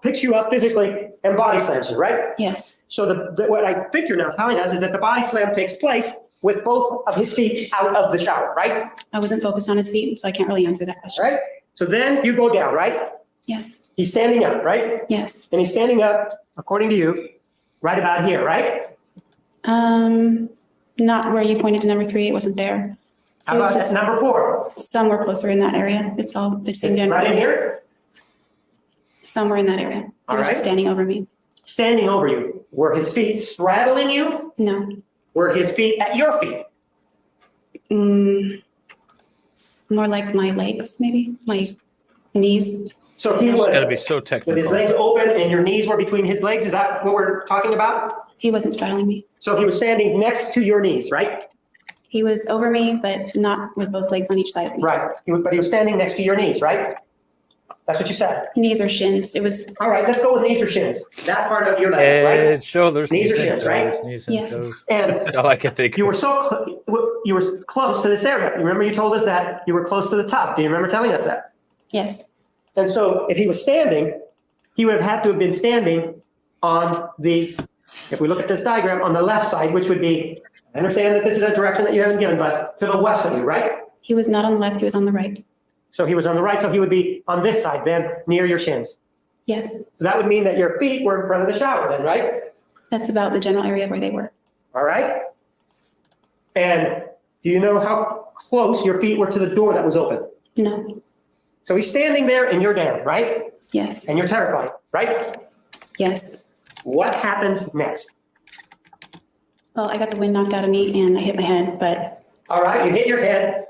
picks you up physically and body slams you, right?
Yes.
So what I think you're now telling us is that the body slam takes place with both of his feet out of the shower, right?
I wasn't focused on his feet, so I can't really answer that
All
question.
right? So then you go down, right?
Yes.
He's standing up, right?
Yes.
And he's standing up, according to you, right about here, right?
Not where you pointed to number 3. It wasn't there.
How
It was
about
just
number 4?
somewhere closer in that area. It's all the same general.
Right in here?
Somewhere in that area. He
All
was just
right.
standing over me.
Standing over you. Were his feet straddling you?
No.
Were his feet at your feet?
More like my legs, maybe my knees.
So he
It's
was
got to be so
with his
technical.
legs open and your knees were between his legs. Is that what we're talking about?
He wasn't straddling me.
So he was standing next to your knees, right?
He was over me, but not with both legs on each side of me.
Right. But he was standing next to your knees, right? That's what you said.
Knees or shins. It was,
All right, let's go with knees or shins. That part of your leg, right?
Head, shoulders,
Knees or
and
shins, right?
toes, knees and
Yes.
toes.
And
That's all I can think
you
of.
were you were close to this area. You remember you told us that you were close to the top. Do you remember telling us that?
yes.
And so if he was standing, he would have had to have been standing on the, if we look at this diagram, on the left side, which would be, I understand that this is a direction that you haven't given, but to the west of you, right?
He was not on the left. He was on the right.
So he was on the right, so he would be on this side then, near your shins.
Yes.
So that would mean that your feet were in front of the shower then, right?
That's about the general area where they were.
All right? And do you know how close your feet were to the door that was open?
No.
So he's standing there and you're down, right?
Yes.
And you're terrified, right?
Yes.
What happens next?
Well, I got the wind knocked out of me and I hit my head, but
All right, you hit your head,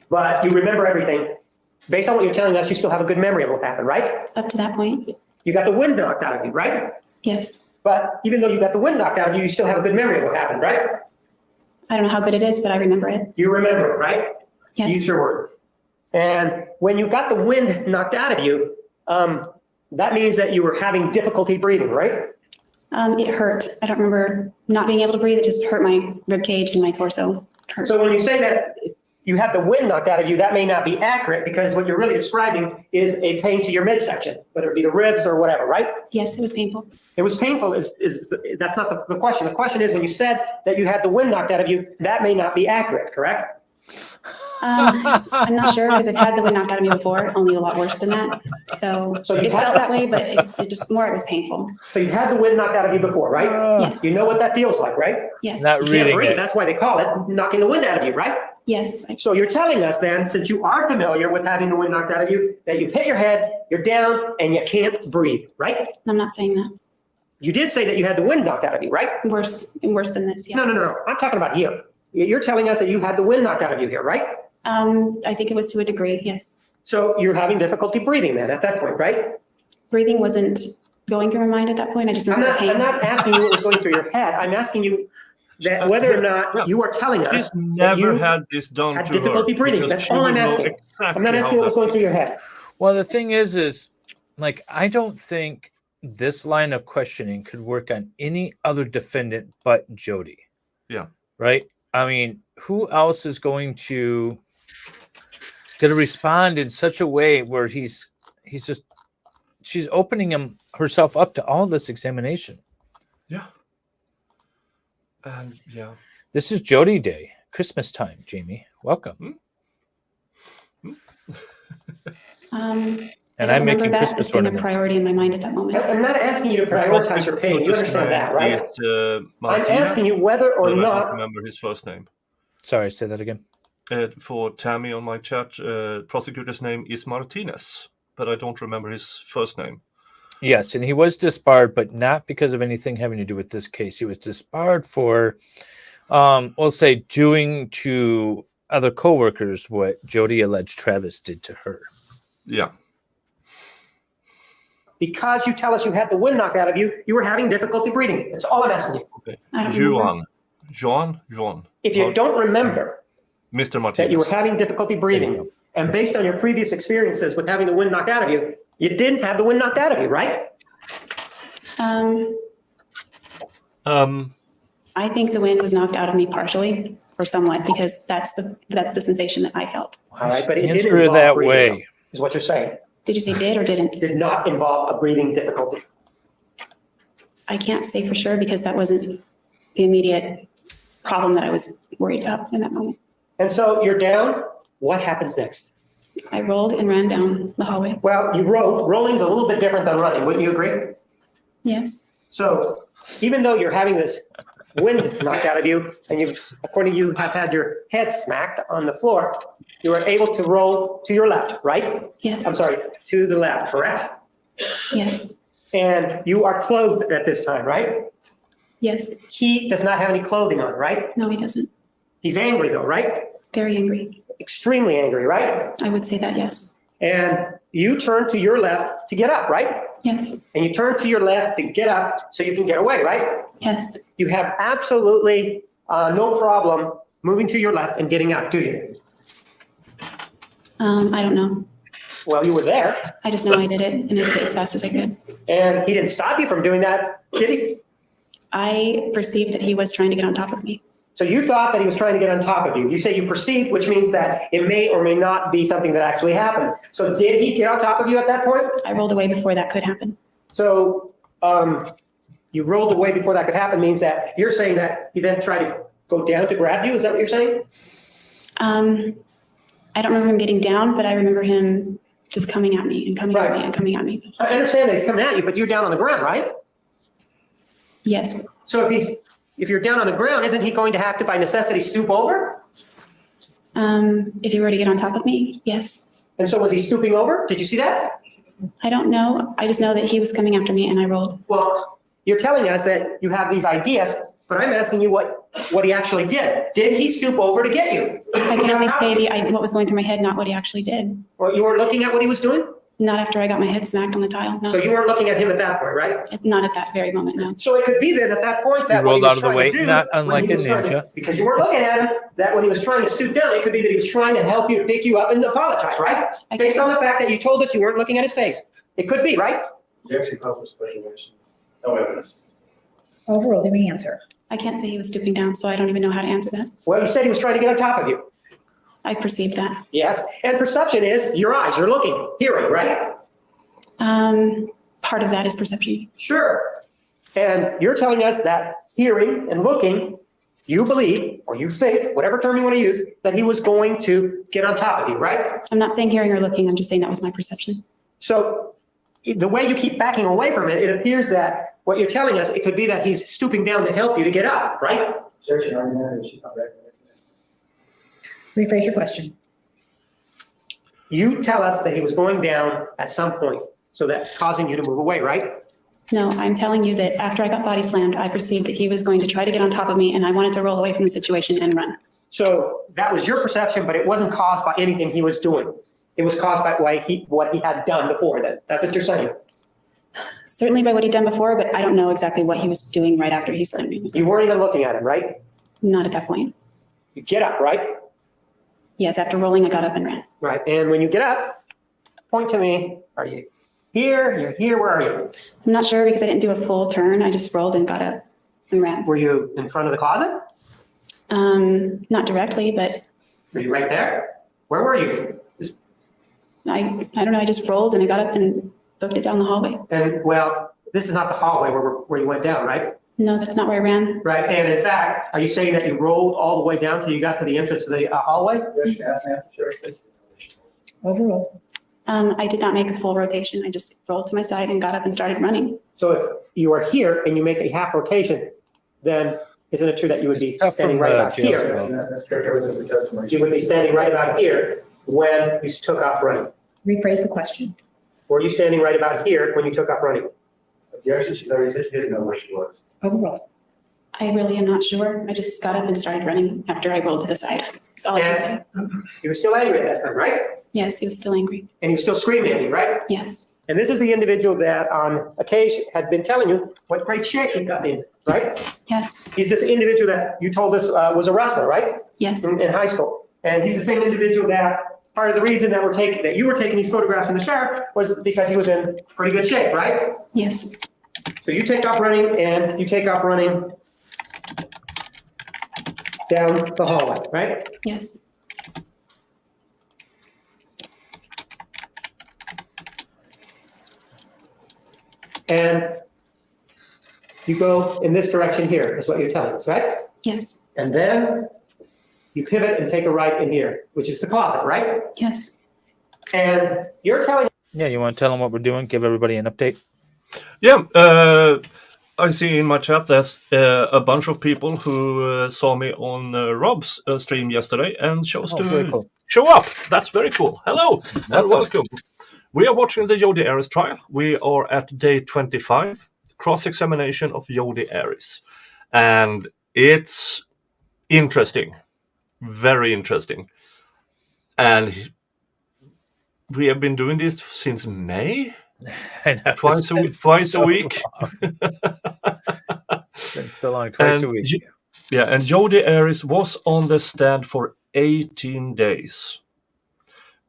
but you remember everything. Based on what you're telling us, you still have a good memory of what happened, right?
up to that point,
You got the wind knocked out of you, right?
yes.
But even though you got the wind knocked out of you, you still have a good memory of what happened, right?
I don't know how good it is, but I remember it.
You remember it, right? Use
Yes.
your word. And when you got the wind knocked out of you, that means that you were having difficulty breathing, right?
It hurt. I don't remember not being able to breathe. It just hurt my rib cage and my torso. It hurt.
So when you say that you had the wind knocked out of you, that may not be accurate because what you're really describing is a pain to your midsection, whether it be the ribs or whatever, right?
Yes, it was painful.
It was painful. That's not the question. The question is when you said that you had the wind knocked out of you, that may not be accurate, correct?
I'm not sure because I've had the wind knocked out of me before, only a lot worse than that. So
So you
it
had-
felt that way, but it just more, it was painful.
So you've had the wind knocked out of you before, right?
Yes.
You know what that feels like, right?
Yes.
Not
You can't
reading
breathe.
it.
That's why they call it knocking the wind out of you, right?
Yes.
So you're telling us then, since you are familiar with having the wind knocked out of you, that you hit your head, you're down, and you can't breathe, right?
I'm not saying that.
You did say that you had the wind knocked out of you, right?
Worse than this. Yeah.
No. I'm talking about here. You're telling us that you had the wind knocked out of you here, right?
I think it was to a degree. Yes.
So you're having difficulty breathing then at that point, right?
Breathing wasn't going through my mind at that point. I just
I'm
remember the
not,
pain.
I'm not asking you what was going through your head. I'm asking you that whether or not you are telling us
He's
that
never
you
had this done
had
to
difficulty
her.
breathing.
because
That's
she
all I'm
would know
asking.
exactly
I'm not
how
asking what was
that
going through your
feels.
head.
Well, the thing is like, I don't think this line of questioning could work on any other defendant but Jodi.
Yeah.
Right? I mean, who else is going to going to respond in such a way where she's opening herself up to all this examination.
Yeah. And yeah.
This is Jodi Day, Christmas time, Jamie. Welcome. And I'm making
that
Christmas
as being a
ornaments.
priority in my mind at that moment.
I'm not asking you to prioritize your pain. You understand that, right? I'm asking you whether or
I don't
not.
remember his first name.
Sorry, say that again.
For Tammy on my chat, prosecutor's name is Martinez, but I don't remember his first name.
Yes, and he was disbarred, but not because of anything having to do with this case. He was disbarred for, we'll say, doing to other coworkers what Jodi alleged Travis did to her.
Yeah.
Because you tell us you had the wind knocked out of you, you were having difficulty breathing. That's all I'm asking you.
Okay.
I don't remember.
John.
If you don't remember
Mr. Martinez.
that you were having difficulty breathing, and based on your previous experiences with having the wind knocked out of you, you didn't have the wind knocked out of you, right?
I think the wind was knocked out of me partially or somewhat because that's the sensation that I felt.
All right, but it didn't
Answer it
involve
that
breathing,
way.
is what you're saying.
Did you say did or didn't?
Did not involve a breathing difficulty.
I can't say for sure because that wasn't the immediate problem that I was worried about in that moment.
And so you're down. What happens next?
I rolled and ran down the hallway.
Well, you rolled. Rolling's a little bit different than running. Wouldn't you agree?
Yes.
So even though you're having this wind knocked out of you, and you, according to you, have had your head smacked on the floor, you were able to roll to your left, right?
Yes.
I'm sorry, to the left, correct?
Yes.
And you are clothed at this time, right?
Yes.
He does not have any clothing on, right?
No, he doesn't.
He's angry though, right?
Very angry.
Extremely angry, right?
I would say that, yes.
And you turn to your left to get up, right?
Yes.
And you turn to your left to get up so you can get away, right?
Yes.
You have absolutely no problem moving to your left and getting up, do you?
I don't know.
Well, you were there,
I just know I did it and I did it as fast as I could.
and he didn't stop you from doing that, did he?
I perceived that he was trying to get on top of me.
So you thought that he was trying to get on top of you. You say you perceived, which means that it may or may not be something that actually happened. So did he get on top of you at that point?
I rolled away before that could happen.
So you rolled away before that could happen means that you're saying that he then tried to go down to grab you. Is that what you're saying?
I don't remember him getting down, but I remember him just coming at me and coming at me and coming at me.
I understand that he's coming at you, but you're down on the ground, right?
Yes.
So if you're down on the ground, isn't he going to have to, by necessity, stoop over?
If he were to get on top of me, yes.
And so was he stooping over? Did you see that?
I don't know. I just know that he was coming after me and I rolled.
Well, you're telling us that you have these ideas, but I'm asking you what he actually did. Did he stoop over to get you?
I can only say what was going through my head, not what he actually did.
Well, you weren't looking at what he was doing?
Not after I got my head smacked on the tile, no.
So you weren't looking at him at that point, right?
Not at that very moment, no.
So it could be then at that point that
You
what he
rolled
was
out of the
trying
way,
to do,
not
when
unlike
he
a
was trying to-
ninja.
because you weren't looking at him, that when he was trying to stoop down, it could be that he was trying to help you, pick you up and apologize, right? Based on the fact that you told us you weren't looking at his face. It could be, right?
You actually called for speculation. No evidence.
Overruled, answer.
I can't say he was stooping down, so I don't even know how to answer that.
Well, you said he was trying to get on top of you.
I perceived that.
Yes. And perception is your eyes, you're looking, hearing, right?
Part of that is perception.
Sure. And you're telling us that hearing and looking, you believe, or you think, whatever term you want to use, that he was going to get on top of you, right?
I'm not saying hearing or looking, I'm just saying that was my perception.
So the way you keep backing away from it, it appears that what you're telling us, it could be that he's stooping down to help you to get up, right?
Objection, argument, she not recommended.
Rephrase your question.
You tell us that he was going down at some point, so that causing you to move away, right?
No, I'm telling you that after I got body slammed, I perceived that he was going to try to get on top of me and I wanted to roll away from the situation and run.
So that was your perception, but it wasn't caused by anything he was doing. It was caused by what he had done before then. That's what you're saying.
Certainly by what he'd done before, but I don't know exactly what he was doing right after he slammed me.
You weren't even looking at him, right?
Not at that point.
You get up, right?
Yes, after rolling, I got up and ran.
Right. And when you get up, point to me. Are you here? You're here. Where are you?
I'm not sure because I didn't do a full turn. I just rolled and got up and ran.
Were you in front of the closet?
Not directly, but
Were you right there? Where were you? Just
I don't know, I just rolled and I got up and booked it down the hallway.
And well, this is not the hallway where you went down, right?
No, that's not where I ran.
Right, and in fact, are you saying that you rolled all the way down till you got to the entrance of the hallway?
Overruled.
I did not make a full rotation. I just rolled to my side and got up and started running.
So if you are here and you make a half rotation, then isn't it true that you would be
It's tough
standing
from
right
the
about
jail
here?
cell.
That's characteristic of the testimony.
You would be standing right about here when you took off running.
Rephrase the question.
Were you standing right about here when you took off running?
Objection, she's already said she didn't know where she was.
Overruled.
I really am not sure. I just got up and started running after I rolled to the side. That's all I can say.
And you were still angry at that time, right?
Yes, he was still angry.
And you still screamed at me, right?
Yes,
And this is the individual that on occasion had been telling you what great shape he got in, right?
yes,
He's this individual that you told us was a wrestler, right?
yes,
In high school. And he's the same individual that part of the reason that you were taking these photographs in the shower was because he was in pretty good shape, right?
yes,
So you take off running and you take off running down the hallway, right?
yes,
And you go in this direction here, is what you're telling us, right?
yes,
And then you pivot and take a right in here, which is the closet, right?
yes.
And you're telling
Yeah, you want to tell them what we're doing? Give everybody an update?
Yeah, I see in my chat there's a bunch of people who saw me on Rob's stream yesterday and chose
very
to
cool.
show up. That's very cool. Hello and welcome. We are watching the Jodi Arias trial. We are at day 25, cross-examination of Jodi Arias. And it's interesting, very interesting. And we have been doing this since May.
I know,
Twice a week.
It's been so long, twice a week.
And Jodi Arias was on the stand for 18 days.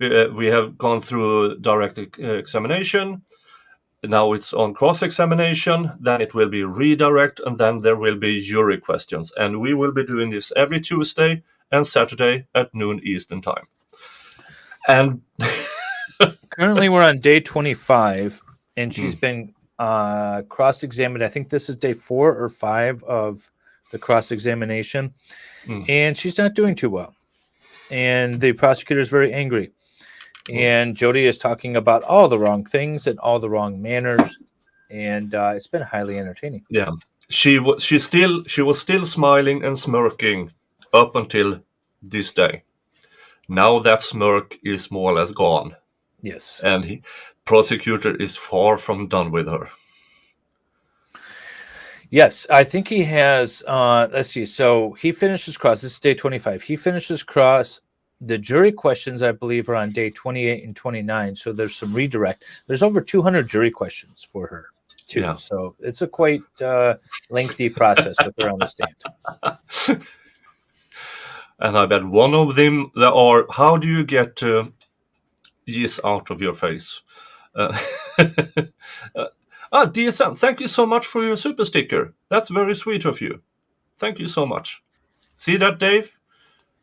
We have gone through direct examination. Now it's on cross-examination. Then it will be redirect, and then there will be jury questions. And we will be doing this every Tuesday and Saturday at noon Eastern time. And
Currently, we're on day 25, and she's been cross-examined. I think this is day 4 or 5 of the cross-examination, and she's not doing too well. And the prosecutor is very angry. And Jodi is talking about all the wrong things and all the wrong manners, and it's been highly entertaining.
yeah, she was still smiling and smirking up until this day. Now that smirk is more or less gone.
Yes.
And the prosecutor is far from done with her.
Yes, I think he has, let's see, so he finishes cross, this is day 25. He finishes cross. The jury questions, I believe, are on day 28 and 29, so there's some redirect. There's over 200 jury questions for her, too.
Yeah.
So it's a quite lengthy process with her on the stand.
And I bet one of them there are, how do you get yes out of your face? DSM, thank you so much for your super sticker. That's very sweet of you. Thank you so much. See that, Dave?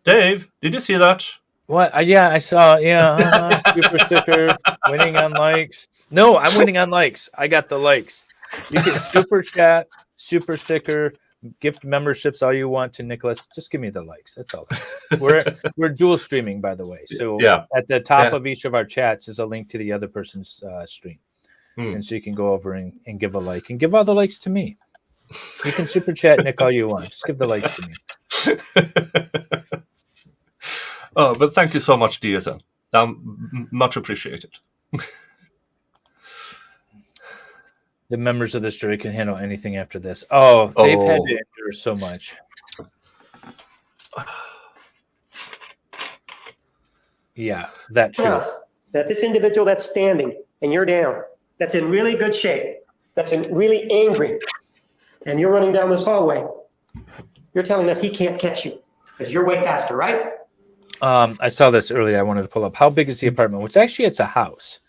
Dave, did you see that?
What? Yeah, I saw. Yeah, super sticker, winning on likes. No, I'm winning on likes. I got the likes. You can super chat, super sticker, gift memberships, all you want to Nicholas. Just give me the likes. That's all. We're dual streaming, by the way. So at the top of each of our chats is a link to the other person's stream, and so you can go over and give a like and give all the likes to me. You can super chat Nick all you want. Just give the likes to me.
Oh, but thank you so much, DSM. Much appreciated.
The members of this jury can handle anything after this. Oh, they've had to endure so much. Yeah, that true.
that this individual that's standing and you're down, that's in really good shape, that's in really angry, and you're running down this hallway, you're telling us he can't catch you because you're way faster, right?
I saw this earlier. I wanted to pull up. How big is the apartment? Which actually it's a house,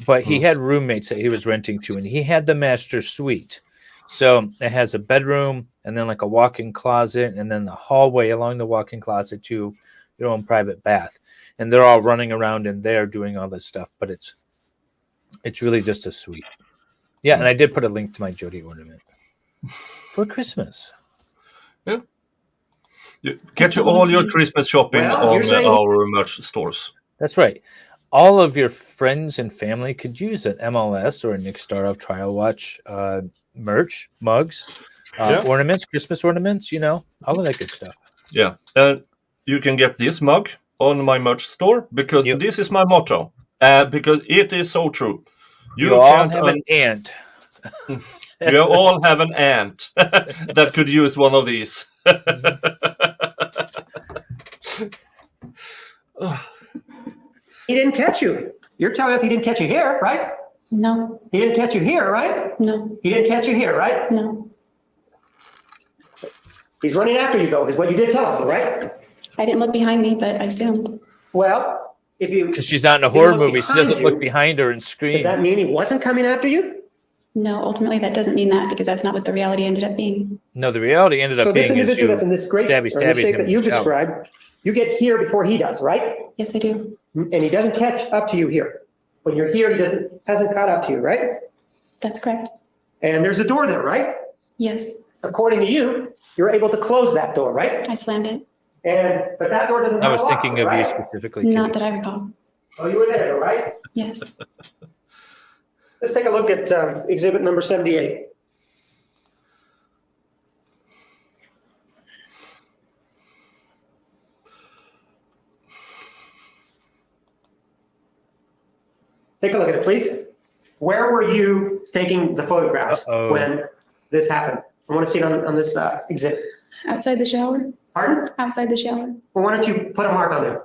but he had roommates that he was renting to, and he had the master suite. So it has a bedroom and then like a walk-in closet, and then the hallway along the walk-in closet to their own private bath, and they're all running around in there doing all this stuff. But it's really just a suite. Yeah, and I did put a link to my Jodi ornament for Christmas.
Yeah. Get you all your Christmas shopping
Well, you're
on
saying-
our merch stores.
That's right. All of your friends and family could use an MLS or a Nick Staroff Trial Watch merch, mugs, ornaments, Christmas ornaments, all of that good stuff.
Yeah. And you can get this mug on my merch store because this is my motto. Because it is so true.
You all have an aunt.
You all have an aunt that could use one of these.
He didn't catch you. You're telling us he didn't catch you here, right?
No,
He didn't catch you here, right?
no,
He didn't catch you here, right?
no.
He's running after you, though, is what you did tell us, right?
I didn't look behind me, but I assumed.
Well, if you,
Because she's not in a
If you
horror
look
movie, she
behind
doesn't
you,
look behind her and scream.
does that mean he wasn't coming after you?
No, ultimately that doesn't mean that because that's not what the reality ended up being.
No, the reality ended
So
up
this
being is
individual
you
that's in this great
stabby
shape
him
that
in
you've
the shower.
described, you get here before he does, right?
Yes, I do.
And he doesn't catch up to you here. When you're here, he hasn't caught up to you, right?
That's correct.
And there's a door there, right?
Yes,
According to you, you're able to close that door, right?
I slammed it.
But that door doesn't
I
have
was
a lock,
thinking of you
right?
specifically.
Not
Kitty.
that I recall.
Oh, you were there, right?
Yes.
Let's take a look at exhibit number 78. Take a look at it, please. Where were you taking the photographs
Uh-oh.
when this happened? I want to see it on this exhibit.
Outside the shower?
Pardon?
Outside the shower.
Well, why don't you put a mark on there?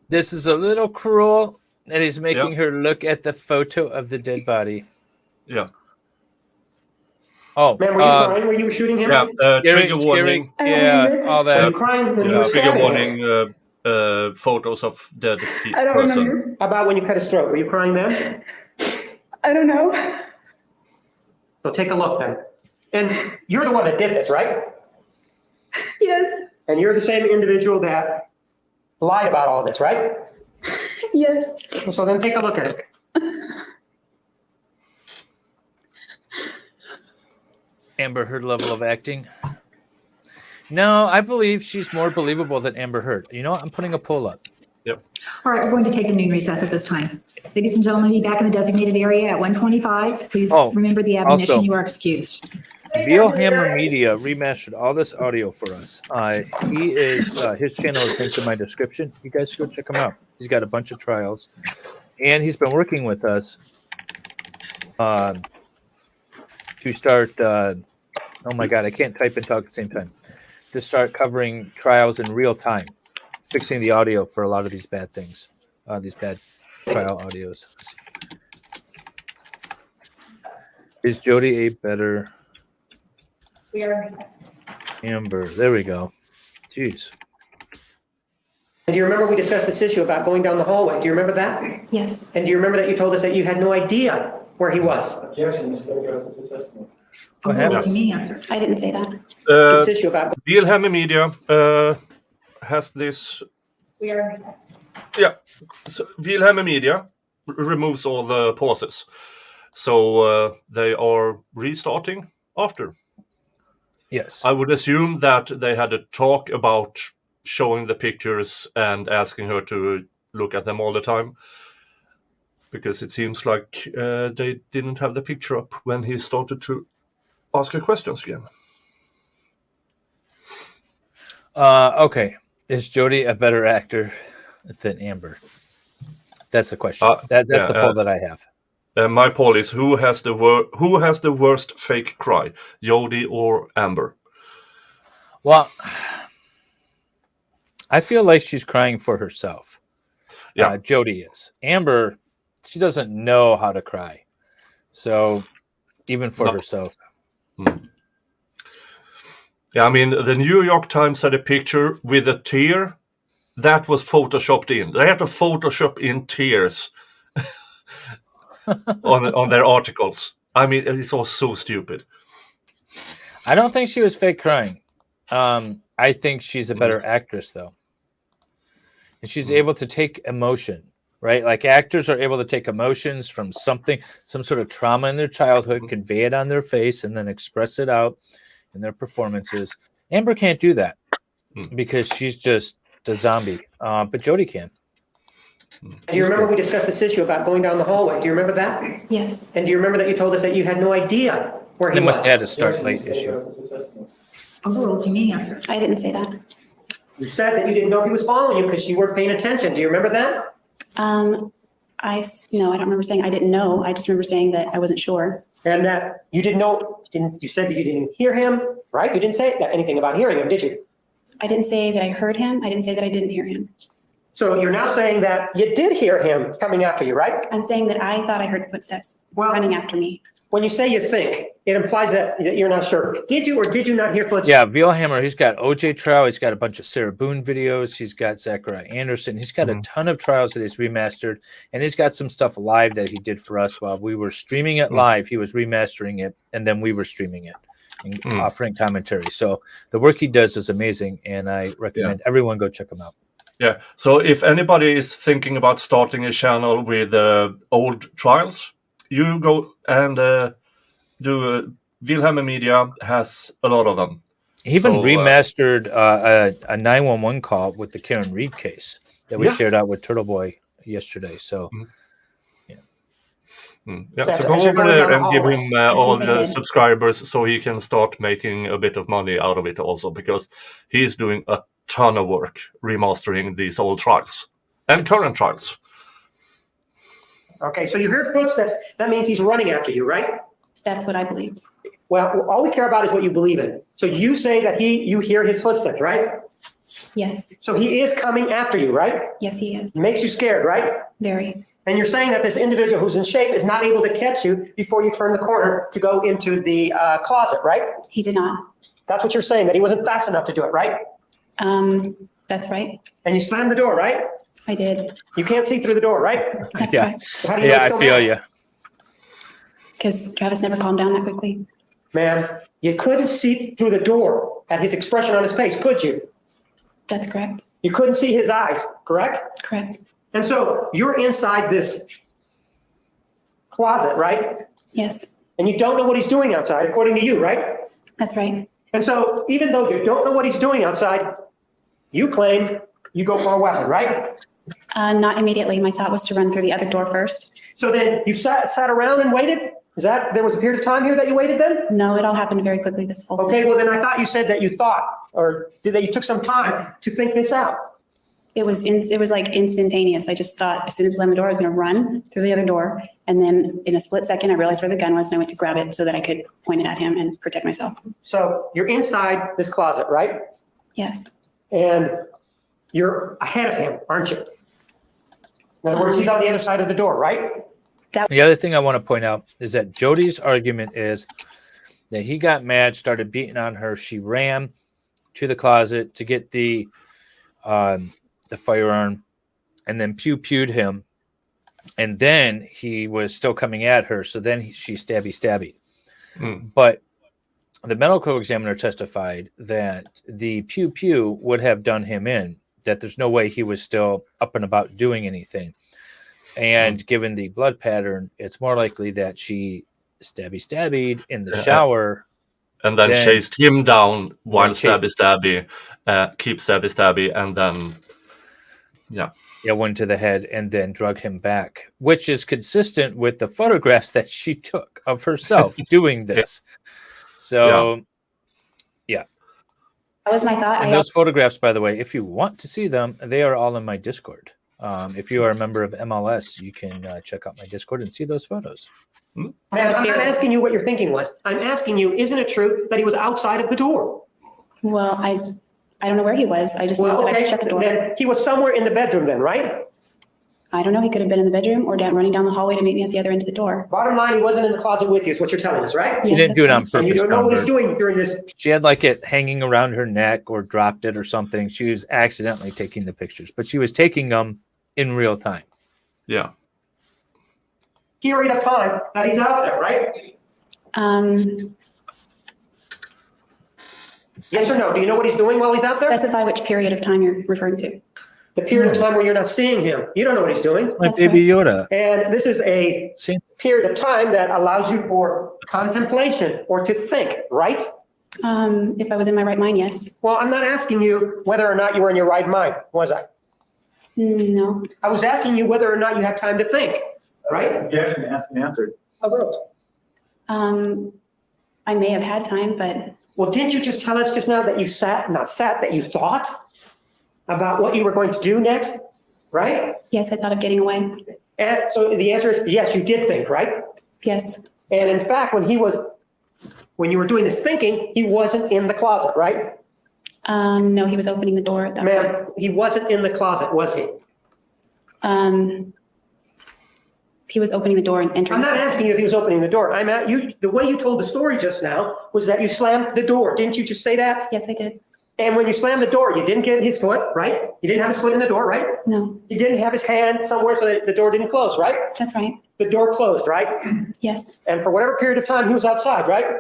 This is a little cruel that he's making
Yeah.
her look at the photo of the dead body.
Yeah.
Oh,
Man, were you crying when you were shooting him?
Yeah.
scary-
Trigger warning.
I
Yeah,
remember.
all
Were you
that.
crying when you
Yeah,
were
trigger
stabbing him?
warning. Photos of dead
I don't
person.
remember.
About when you cut his throat? Were you crying then?
I don't know.
So take a look then. And you're the one that did this, right?
Yes,
And you're the same individual that lied about all this, right?
yes.
So then take a look at it.
Amber Heard level of acting. No, I believe she's more believable than Amber Heard. You know what? I'm putting a poll up.
All right, we're going to take a noon recess at this time. Ladies and gentlemen, be back in the designated area at 1:25. Please
Oh,
remember the admonition,
also-
you are excused.
Vielhammer Media remastered all this audio for us. His channel is linked in my description. You guys go check him out. He's got a bunch of trials, and he's been working with us to start. Oh my God, I can't type and talk at the same time. To start covering trials in real time, fixing the audio for a lot of these bad things, these bad trial audios. Is Jodi a better
We are in recess.
Amber? There we go. Jeez.
And do you remember we discussed this issue about going down the hallway? Do you remember that?
Yes.
And do you remember that you told us that you had no idea where he was?
Objection, this goes to the testimony.
What
Overruled,
happened?
you may answer.
I didn't say that.
This issue about
Vielhammer Media has this.
We are in recess.
Yeah, so Vielhammer Media removes all the pauses, so they are restarting after.
Yes.
I would assume that they had a talk about showing the pictures and asking her to look at them all the time, because it seems like they didn't have the picture up when he started to ask her questions again.
Okay. Is Jodi a better actor than Amber? That's the question. That's
yeah,
the poll that I have.
My poll is who has the worst fake cry, Jodi or Amber?
Well, I feel like she's crying for herself.
Yeah.
Jodi is. Amber, she doesn't know how to cry. So even for
No.
herself.
Yeah, I mean, the New York Times had a picture with a tear that was photoshopped in. They had to Photoshop in tears on their articles. I mean, it's all so stupid.
I don't think she was fake crying. I think she's a better actress, though. And she's able to take emotion, right? Like actors are able to take emotions from something, some sort of trauma in their childhood, convey it on their face, and then express it out in their performances. Amber can't do that because she's just a zombie. But Jodi can.
Do you remember we discussed this issue about going down the hallway? Do you remember that?
Yes.
And do you remember that you told us that you had no idea where he
They
was?
must have had a start late issue.
Overruled, you may answer.
I didn't say that.
You said that you didn't know if he was following you because you weren't paying attention. Do you remember that?
No, I don't remember saying I didn't know. I just remember saying that I wasn't sure.
And that you didn't know, you said that you didn't hear him, right? You didn't say anything about hearing him, did you?
I didn't say that I heard him. I didn't say that I didn't hear him.
So you're now saying that you did hear him coming after you, right?
I'm saying that I thought I heard footsteps
Well-
running after me.
When you say you think, it implies that you're not sure. Did you or did you not hear footsteps?
Yeah, Vielhammer, he's got OJ trial. He's got a bunch of Sarah Boone videos. He's got Zachariah Anderson. He's got a ton of trials that he's remastered. And he's got some stuff live that he did for us while we were streaming it live. He was remastering it, and then we were streaming it and offering commentary. So the work he does is amazing, and I recommend everyone go check him out.
Yeah. So if anybody is thinking about starting a channel with old trials, you go and do. Vielhammer Media has a lot of them.
He even
So,
remastered a 911 call with the Karen Reed case that we shared out with Turtle Boy yesterday. So,
Yeah,
That's
so go
actually
over
going
there
down
and
the
give
hallway.
him all
I
the
did.
subscribers so he can start making a bit of money out of it also, because he's doing a ton of work remastering these old trials and current trials.
Okay, so you heard footsteps. That means he's running after you, right?
That's what I believed.
Well, all we care about is what you believe in. So you say that you hear his footsteps, right?
Yes.
So he is coming after you, right?
Yes, he is.
Makes you scared, right?
Very.
And you're saying that this individual who's in shape is not able to catch you before you turn the corner to go into the closet, right?
He did not.
That's what you're saying, that he wasn't fast enough to do it, right?
That's right.
And you slammed the door, right?
I did.
You can't see through the door, right?
That's
yeah,
correct.
So how do you know
yeah,
it's
I
still
feel
there?
you.
Because Travis never calmed down that quickly.
Man, you couldn't see through the door at his expression on his face, could you?
That's correct.
You couldn't see his eyes, correct?
Correct.
And so you're inside this closet, right?
Yes,
And you don't know what he's doing outside, according to you, right?
that's right.
And so even though you don't know what he's doing outside, you claim you go for a weapon, right?
Not immediately. My thought was to run through the other door first.
So then you sat around and waited? There was a period of time here that you waited then?
No, it all happened very quickly, this whole thing.
Okay, well then I thought you said that you thought, or that you took some time to think this out.
It was like instantaneous. I just thought as soon as I slammed the door, I was going to run through the other door. And then in a split second, I realized where the gun was and I went to grab it so that I could point it at him and protect myself.
So you're inside this closet, right?
Yes,
And you're ahead of him, aren't you? In other words, he's on the other side of the door, right?
The other thing I want to point out is that Jodi's argument is that he got mad, started beating on her. She ran to the closet to get the firearm, and then pew-pewed him. And then he was still coming at her. So then she stabby. But the medical examiner testified that the pew-pew would have done him in, that there's no way he was still up and about doing anything. And given the blood pattern, it's more likely that she stabbied in the shower.
And then chased him down while keep stabby, and then,
went to the head and then drug him back, which is consistent with the photographs that she took of herself doing this. So,
that was my thought.
And those photographs, by the way, if you want to see them, they are all in my Discord. If you are a member of MLS, you can check out my Discord and see those photos.
Man, I'm not asking you what your thinking was. I'm asking you, isn't it true that he was outside of the door?
Well, I don't know where he was. I just know that I shut the door.
Then he was somewhere in the bedroom then, right?
I don't know. He could have been in the bedroom or running down the hallway to meet me at the other end of the door.
Bottom line, he wasn't in the closet with you, is what you're telling us, right?
She
Yes,
didn't do it on
that's
purpose.
And you don't know what he's
Amber.
doing during this.
She had like it hanging around her neck or dropped it or something. She was accidentally taking the pictures, but she was taking them in real time.
yeah.
Period of time that he's out there, right? Yes or no? Do you know what he's doing while he's out there?
Specify which period of time you're referring to.
The period of time where you're not seeing him. You don't know what he's doing.
My
That's
baby Yoda.
And this is a
See?
period of time that allows you for contemplation or to think, right?
If I was in my right mind, yes.
Well, I'm not asking you whether or not you were in your right mind, was I?
No.
I was asking you whether or not you had time to think, right?
Objection, asked and answered.
I may have had time, but
Well, didn't you just tell us just now that you that you thought about what you were going to do next, right?
yes, I thought of getting away.
And so the answer is yes, you did think, right?
Yes.
And in fact, when you were doing this thinking, he wasn't in the closet, right?
No, he was opening the door at that point.
Ma'am, he wasn't in the closet, was he?
He was opening the door and entering.
I'm not asking you if he was opening the door. I'm at you. The way you told the story just now was that you slammed the door. Didn't you just say that?
Yes, I did.
And when you slammed the door, you didn't get his foot, right? You didn't have his foot in the door, right?
No,
You didn't have his hand somewhere so that the door didn't close, right?
that's right.
The door closed, right?
Yes,
And for whatever period of time, he was outside, right?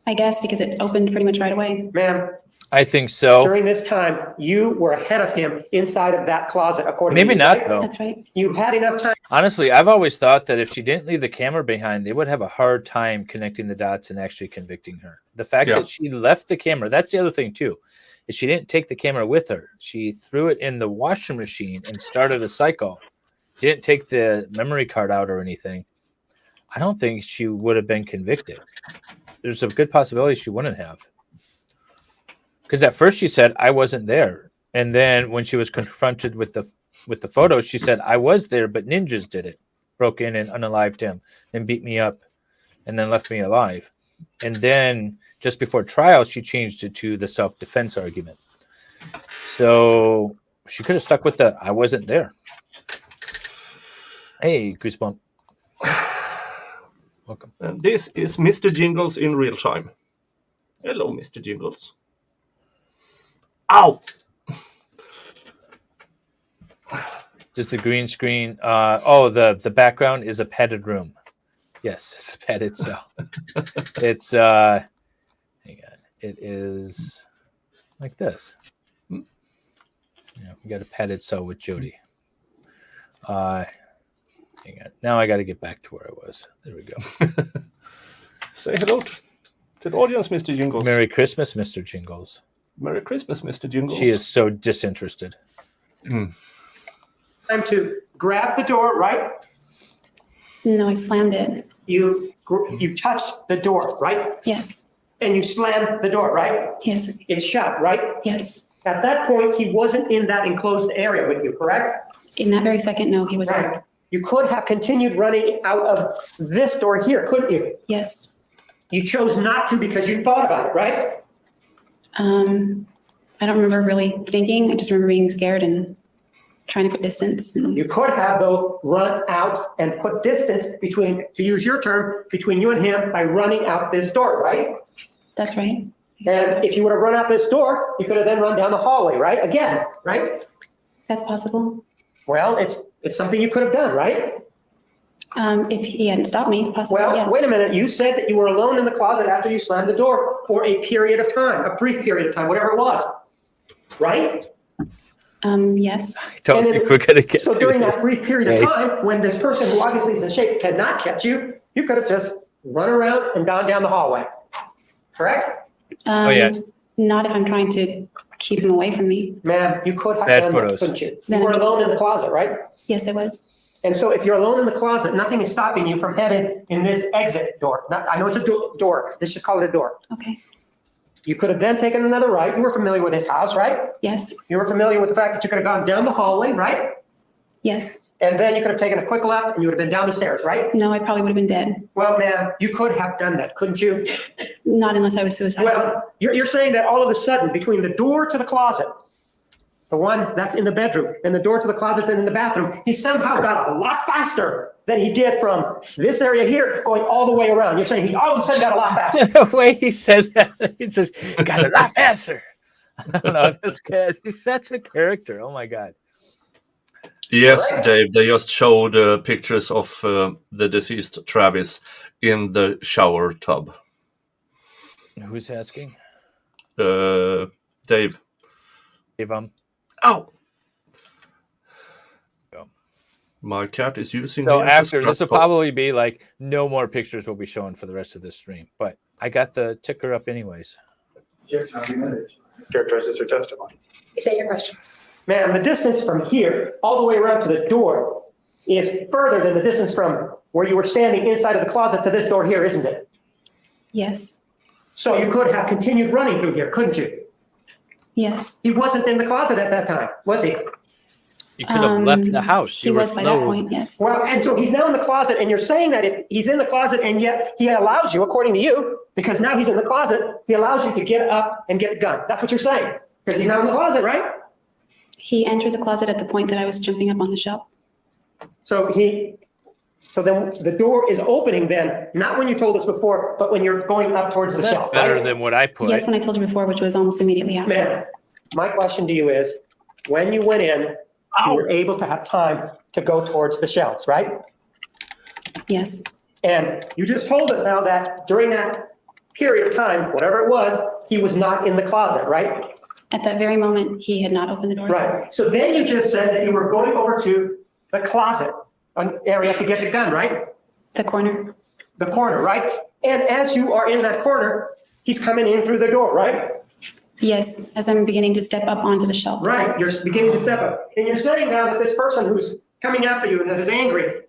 I guess because it opened pretty much right away.
Ma'am,
I think so.
during this time, you were ahead of him inside of that closet, according to
Maybe
you,
not,
right?
though.
That's right.
You had enough time.
Honestly, I've always thought that if she didn't leave the camera behind, they would have a hard time connecting the dots and actually convicting her. The fact
Yeah.
that she left the camera, that's the other thing, too, is she didn't take the camera with her. She threw it in the washing machine and started a cycle. Didn't take the memory card out or anything. I don't think she would have been convicted. There's a good possibility she wouldn't have. Because at first she said, I wasn't there. And then when she was confronted with the photos, she said, I was there, but ninjas did it. Broke in and unalived him and beat me up and then left me alive. And then just before trial, she changed it to the self-defense argument. So she could have stuck with the I wasn't there. Hey, Goosebump. Welcome.
And this is Mr. Jingles in real time. Hello, Mr. Jingles. Ow!
Just the green screen. The background is a padded room. Yes, it's a padded cell. It's hang on. It is like this. Yeah, we got a padded cell with Jodi. Hang on. Now I got to get back to where I was. There we go.
Say hello to the audience, Mr. Jingles.
Merry Christmas, Mr. Jingles.
Merry Christmas, Mr. Jingles.
She is so disinterested.
Time to grab the door, right?
No, I slammed it.
You touched the door, right?
Yes,
And you slammed the door, right?
yes,
It shut, right?
yes.
At that point, he wasn't in that enclosed area with you, correct?
In that very second, no, he was
Right.
out.
You could have continued running out of this door here, couldn't you?
Yes.
You chose not to because you thought about it, right?
I don't remember really thinking. I just remember being scared and trying to put distance. And
You could have, though, run out and put distance between, to use your term, between you and him by running out this door, right?
that's right.
And if you would have run out this door, you could have then run down the hallway, right? Again, right?
That's possible.
Well, it's something you could have done, right?
If he hadn't stopped me, possibly,
Well,
yes.
wait a minute. You said that you were alone in the closet after you slammed the door for a period of time, a brief period of time, whatever it was, right?
Yes.
I don't
And then-
think we're going to get
So
through
during
this.
that brief period of
Right.
time, when this person who obviously is in shape cannot catch you, you could have just run around and gone down the hallway, correct?
yeah.
Not if I'm trying to keep him away from me.
Ma'am, you could have
Bad
done
photos.
that, couldn't you? You
Then
were
I-
alone in the closet, right?
Yes, I was.
And so if you're alone in the closet, nothing is stopping you from heading in this exit door. I know it's a door. Let's just call it a door.
Okay.
You could have then taken another right. You were familiar with his house, right?
Yes.
You were familiar with the fact that you could have gone down the hallway, right?
Yes.
And then you could have taken a quick left and you would have been down the stairs, right?
No, I probably would have been dead.
Well, ma'am, you could have done that, couldn't you?
Not unless I was suicidal.
Well, you're saying that all of a sudden, between the door to the closet, the one that's in the bedroom, and the door to the closet that's in the bathroom, he somehow got a lot faster than he did from this area here going all the way around. You're saying he all of a sudden got a lot faster.
The way he said that, he just got a lot faster. I don't know. This guy, he's such a character. Oh my God.
Yes, Dave, they just showed pictures of the deceased Travis in the shower tub.
Who's asking?
Dave.
Oh.
My cat is using
So
me as a
after this will
scrap
probably be like no more pictures will be shown for the rest of this stream. But I got the ticker up anyways.
Characterizes her testimony.
Say your question.
Ma'am, the distance from here all the way around to the door is further than the distance from where you were standing inside of the closet to this door here, isn't it?
Yes,
So you could have continued running through here, couldn't you?
yes.
He wasn't in the closet at that time, was he?
You could have left the house.
He
You were
was by that
slow.
point, yes.
Well, and so he's now in the closet, and you're saying that if he's in the closet and yet he allows you, according to you, because now he's in the closet, he allows you to get up and get the gun. That's what you're saying, because he's now in the closet, right?
He entered the closet at the point that I was jumping up on the shelf.
So then the door is opening then, not when you told us before, but when you're going up towards the
That's
shelf,
better
right?
than what I put.
Yes, when I told you before, which was almost immediately after.
Ma'am, my question to you is, when you went in, you were able to have time to go towards the shelves, right?
Yes,
And you just told us now that during that period of time, whatever it was, he was not in the closet, right?
at that very moment, he had not opened the door.
Right. So then you just said that you were going over to the closet area to get the gun, right?
The corner.
The corner, right? And as you are in that corner, he's coming in through the door, right?
Yes, as I'm beginning to step up onto the shelf.
Right. You're beginning to step up. And you're saying now that this person who's coming after you and that is angry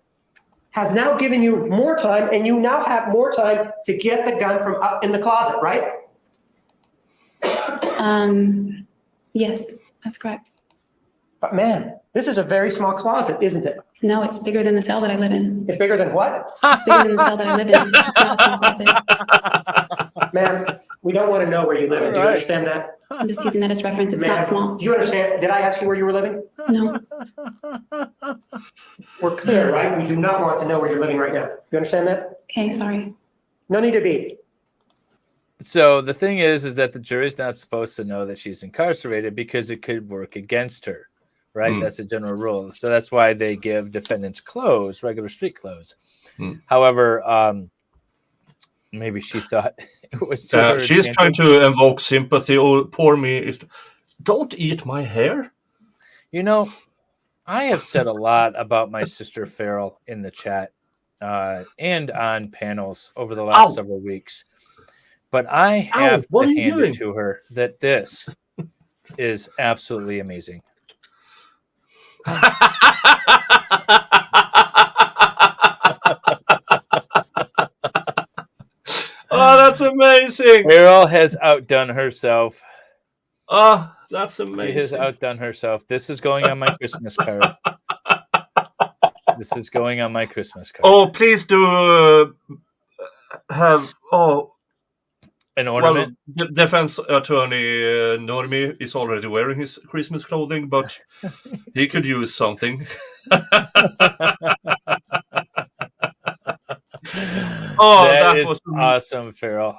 has now given you more time, and you now have more time to get the gun from up in the closet, right?
Yes, that's correct.
But man, this is a very small closet, isn't it?
No, it's bigger than the cell that I live in.
It's bigger than what?
It's bigger than the cell that I live in. Not a small closet.
Ma'am, we don't want to know where you live in. Do you understand that?
I'm just using that as reference. It's
Ma'am,
not small.
do you understand? Did I ask you where you were living?
No,
We're clear, right? We do not want to know where you're living right now. You understand that?
okay, sorry.
No need to be.
So the thing is that the jury's not supposed to know that she's incarcerated because it could work against her, right?
Mm.
That's a general rule. So that's why they give defendants clothes, regular street clothes.
Mm.
However, maybe she thought it was to her
She's
advantage.
trying to invoke sympathy. Oh, poor me. Don't eat my hair.
You know, I have said a lot about my sister Farrell in the chat and on panels over the last several weeks. But I have
what
to
are you
hand
doing?
it to her that this is absolutely amazing.
Oh, that's amazing.
Farrell has outdone herself.
Oh, that's
She has
amazing.
outdone herself. This is going on my Christmas card. This is going on my Christmas card.
Oh, please do have. Oh,
An ornament.
well, the defense attorney Normi is already wearing his Christmas clothing, but he could use something. Oh,
that
that
is
was
awesome, Farrell.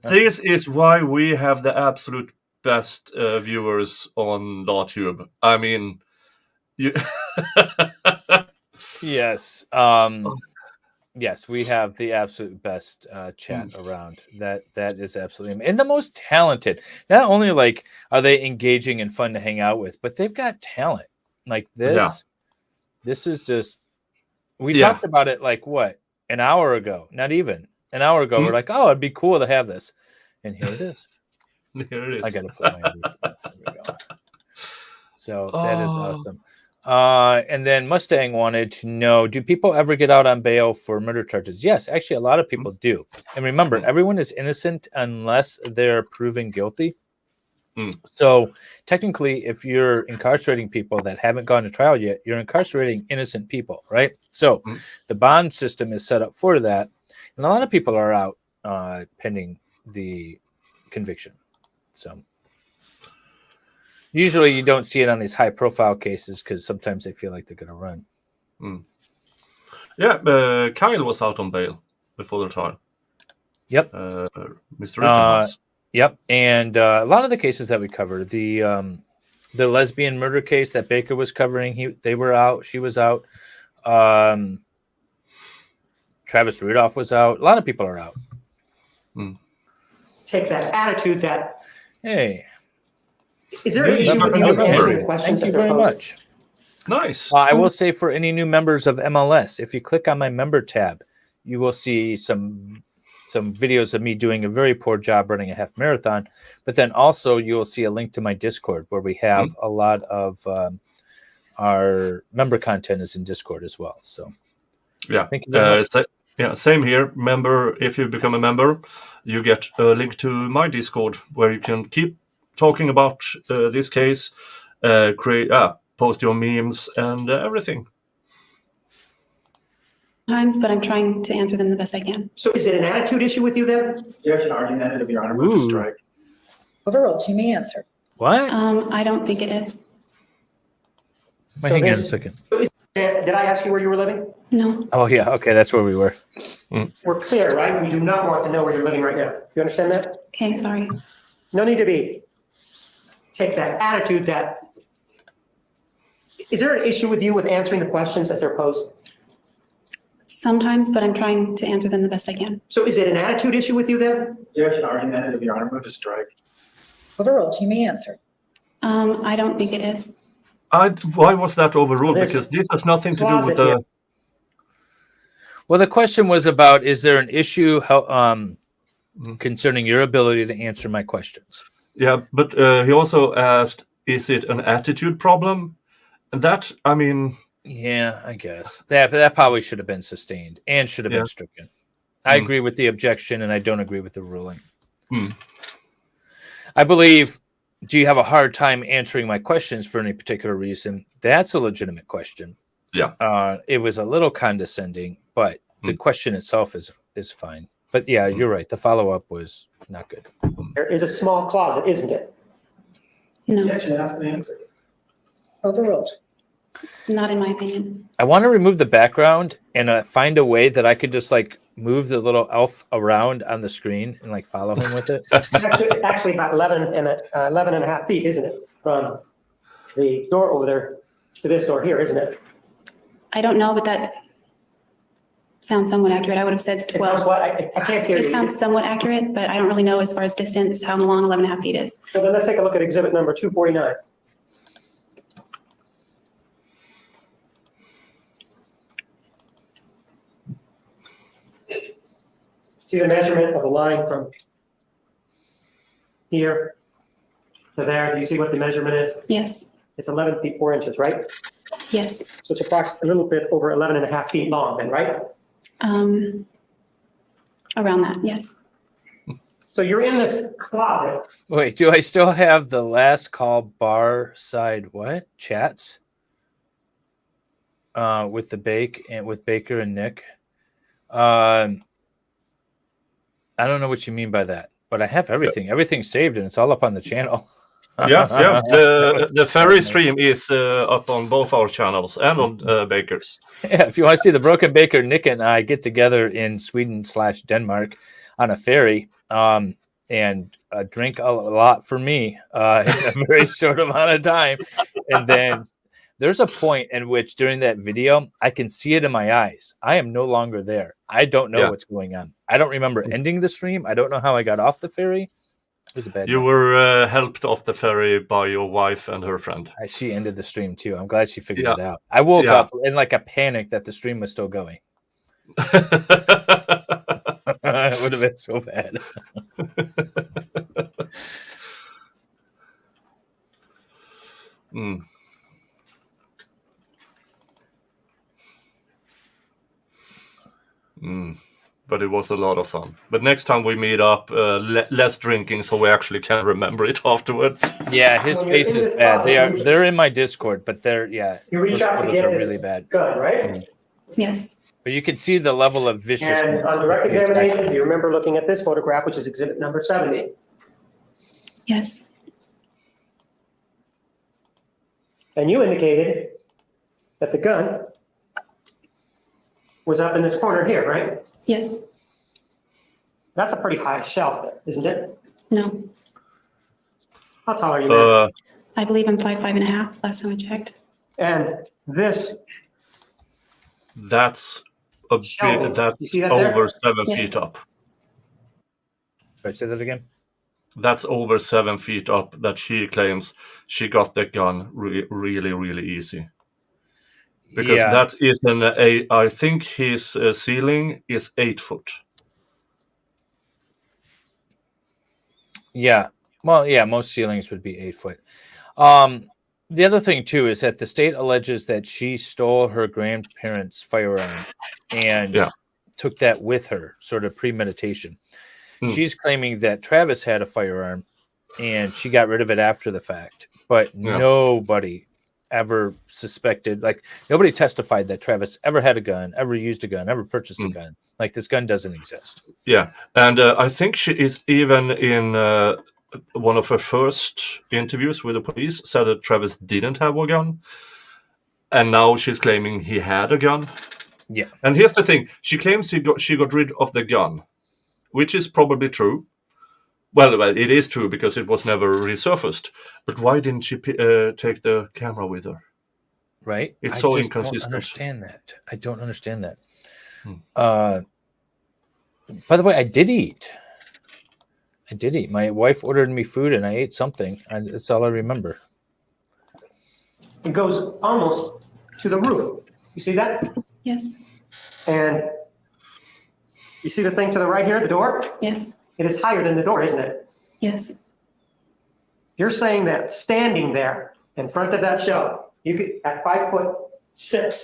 This is why we have the absolute best viewers on LawTube. I mean, you.
Yes. Yes, we have the absolute best chat around. That is absolutely amazing. And the most talented. Not only like are they engaging and fun to hang out with, but they've got talent. Like this.
Yeah.
This is just we talked about it like what? An hour ago. Not even. An hour ago. We're like, oh, it'd be cool to have this. And here it is.
Here it is.
I gotta put my there we go. So that is awesome. And then Mustang wanted to know, do people ever get out on bail for murder charges? Yes, actually a lot of people do. And remember, everyone is innocent unless they're proven guilty. So technically, if you're incarcerating people that haven't gone to trial yet, you're incarcerating innocent people, right? So the bond system is set up for that. And a lot of people are out pending the conviction. So usually you don't see it on these high profile cases because sometimes they feel like they're going to run.
Yeah, Kyle was out on bail before the trial.
Yep.
Mr. Rittenhouse.
Yep. And a lot of the cases that we cover, the lesbian murder case that Baker was covering, they were out. She was out. Travis Rudolph was out. A lot of people are out.
take that attitude that,
Hey,
is there an issue with you with answering the questions
thank you
as they're
very
posed?
much.
Nice.
I will say for any new members of MLS, if you click on my member tab, you will see some videos of me doing a very poor job running a half marathon. But then also you will see a link to my Discord where we have a lot of our member content is in Discord as well. So
Yeah.
thank you very much.
Same here. Member, if you become a member, you get a link to my Discord where you can keep talking about this case, post your memes and everything.
Times, but I'm trying to answer them the best I can.
So is it an attitude issue with you then?
Objection, argumentative, Your Honor, move to
Ooh.
strike.
Overruled. You may answer.
What?
I don't think it is.
Hang on a
this-
second.
Did I ask you where you were living?
No.
Oh, yeah. Okay, that's where we were.
We're clear, right? We do not want to know where you're living right now. You understand that?
Okay, sorry.
No need to be. Take that attitude that, is there an issue with you with answering the questions as they're posed?
Sometimes, but I'm trying to answer them the best I can.
So is it an attitude issue with you then?
Objection, argumentative, Your Honor, move to strike.
Overruled. You may answer.
I don't think it is.
Why was that overruled?
This
Because this has nothing to do
closet
with the.
here.
Well, the question was about, is there an issue concerning your ability to answer my questions?
Yeah, but he also asked, is it an attitude problem? And that, I mean,
Yeah, I guess. That probably should have been sustained and should have
Yeah.
been stricken. I agree with the objection and I don't agree with the ruling. I believe, do you have a hard time answering my questions for any particular reason? That's a legitimate question.
Yeah.
It was a little condescending, but the question itself is fine. But yeah, you're right. The follow-up was not good.
There is a small closet, isn't it?
No,
Objection, ask and answer.
Overruled.
not in my opinion.
I want to remove the background and find a way that I could just like move the little elf around on the screen and like follow him with it.
It's actually about 11 and a half feet, isn't it? From the door over there to this door here, isn't it?
I don't know, but that sounds somewhat accurate. I would have said
It sounds
12.
what, I can't hear you.
It sounds somewhat accurate, but I don't really know as far as distance, how long 11 and a half feet is.
So then let's take a look at exhibit number 249. See the measurement of the line from here to there? Do you see what the measurement is?
Yes,
It's 11 feet 4 inches, right?
yes.
So it's approximately a little bit over 11 and a half feet long then, right?
Around that, yes.
So you're in this closet.
Wait, do I still have the last call bar side chats? With the Baker and Nick. I don't know what you mean by that, but I have everything. Everything's saved and it's all up on the channel.
yeah. The ferry stream is up on both our channels and on Baker's.
Yeah, if you want to see the Broken Baker, Nick and I get together in Sweden/Denmark on a ferry and drink a lot for me in a very short amount of time. And then there's a point in which during that video, I can see it in my eyes. I am no longer there. I don't know what's going on. I don't remember ending the stream. I don't know how I got off the ferry. It was a bad
You
night.
were helped off the ferry by your wife and her friend.
She ended the stream too. I'm glad she figured it out. I woke up in like a panic that the stream was still going. It would have been so bad.
But it was a lot of fun. But next time we meet up, less drinking, so we actually can remember it afterwards.
Yeah, his
When you're
face
in
is
this
bad.
closet,
They're in my Discord, but they're
You reach
those
out to
photos
get
are
this
really bad.
gun, right?
Yes,
But you can see the level of viciousness.
And on direct examination, do you remember looking at this photograph, which is exhibit number 70?
yes,
And you indicated that the gun was up in this corner here, right?
yes,
That's a pretty high shelf, isn't it?
no.
How tall are you, man?
I believe I'm 5'5.5" last time I checked.
And this,
That's a
Shelving.
bit. That's
You see that there?
over 7
Yes.
feet up.
Sorry, say that again.
that's over 7 feet up that she claims she got the gun really, really easy. Because
Yeah.
that is I think his ceiling is 8 foot.
Yeah. Well, yeah, most ceilings would be 8 foot. The other thing too is that the state alleges that she stole her grandparents' firearm and took that with her, sort of premeditation. She's claiming that Travis had a firearm and she got rid of it after the fact, but nobody ever suspected, like nobody testified that Travis ever had a gun, ever used a gun, ever purchased a gun. Like this gun doesn't exist.
Yeah, and I think she is even in one of her first interviews with the police said that Travis didn't have a gun, and now she's claiming he had a gun.
Yeah,
and here's the thing: she claims she got rid of the gun, which is probably true. Well, it is true because it was never resurfaced. But why didn't she take the camera with her?
Right?
It's
I
so
just
inconsistent.
Don't understand that. I don't understand that. By the way, I did eat. My wife ordered me food and I ate something. That's all I remember.
It goes almost to the roof. You see that?
Yes.
And you see the thing to the right here, the door?
Yes.
It is higher than the door, isn't it?
Yes.
You're saying that standing there in front of that shelf, you could, at 5'6",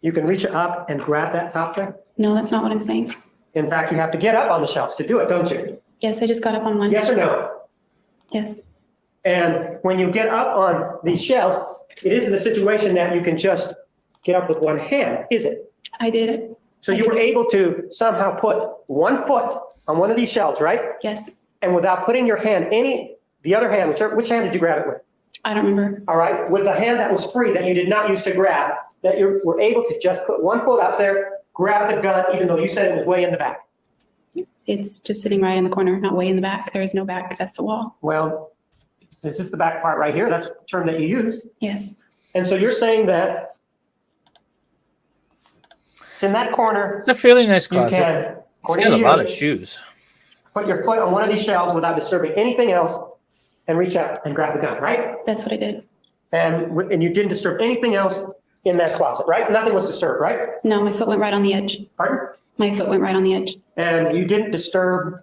you can reach up and grab that top thing?
No, that's not what I'm saying.
In fact, you have to get up on the shelves to do it, don't you?
Yes, I just got up on one.
Yes or no?
Yes.
And when you get up on these shelves, it isn't a situation that you can just get up with one hand, is it?
I did it.
So you were able to somehow put 1 foot on one of these shelves, right?
Yes.
And without putting your hand, the other hand, which hand did you grab it with?
I don't remember.
All right, with the hand that was free that you did not use to grab, that you were able to just put 1 foot up there, grab the gun, even though you said it was way in the back.
It's just sitting right in the corner, not way in the back. There is no back because that's the wall.
Well, this is the back part right here. That's the term that you used.
Yes.
And so you're saying that it's in that corner.
It's a fairly nice
You
closet.
can,
It's
according
got
to
a
you,
lot of shoes.
put your foot on one of these shelves without disturbing anything else and reach out and grab the gun, right?
That's what I did.
And you didn't disturb anything else in that closet, right? Nothing was disturbed, right?
No, my foot went right on the edge.
Pardon?
My foot went right on the edge.
And you didn't disturb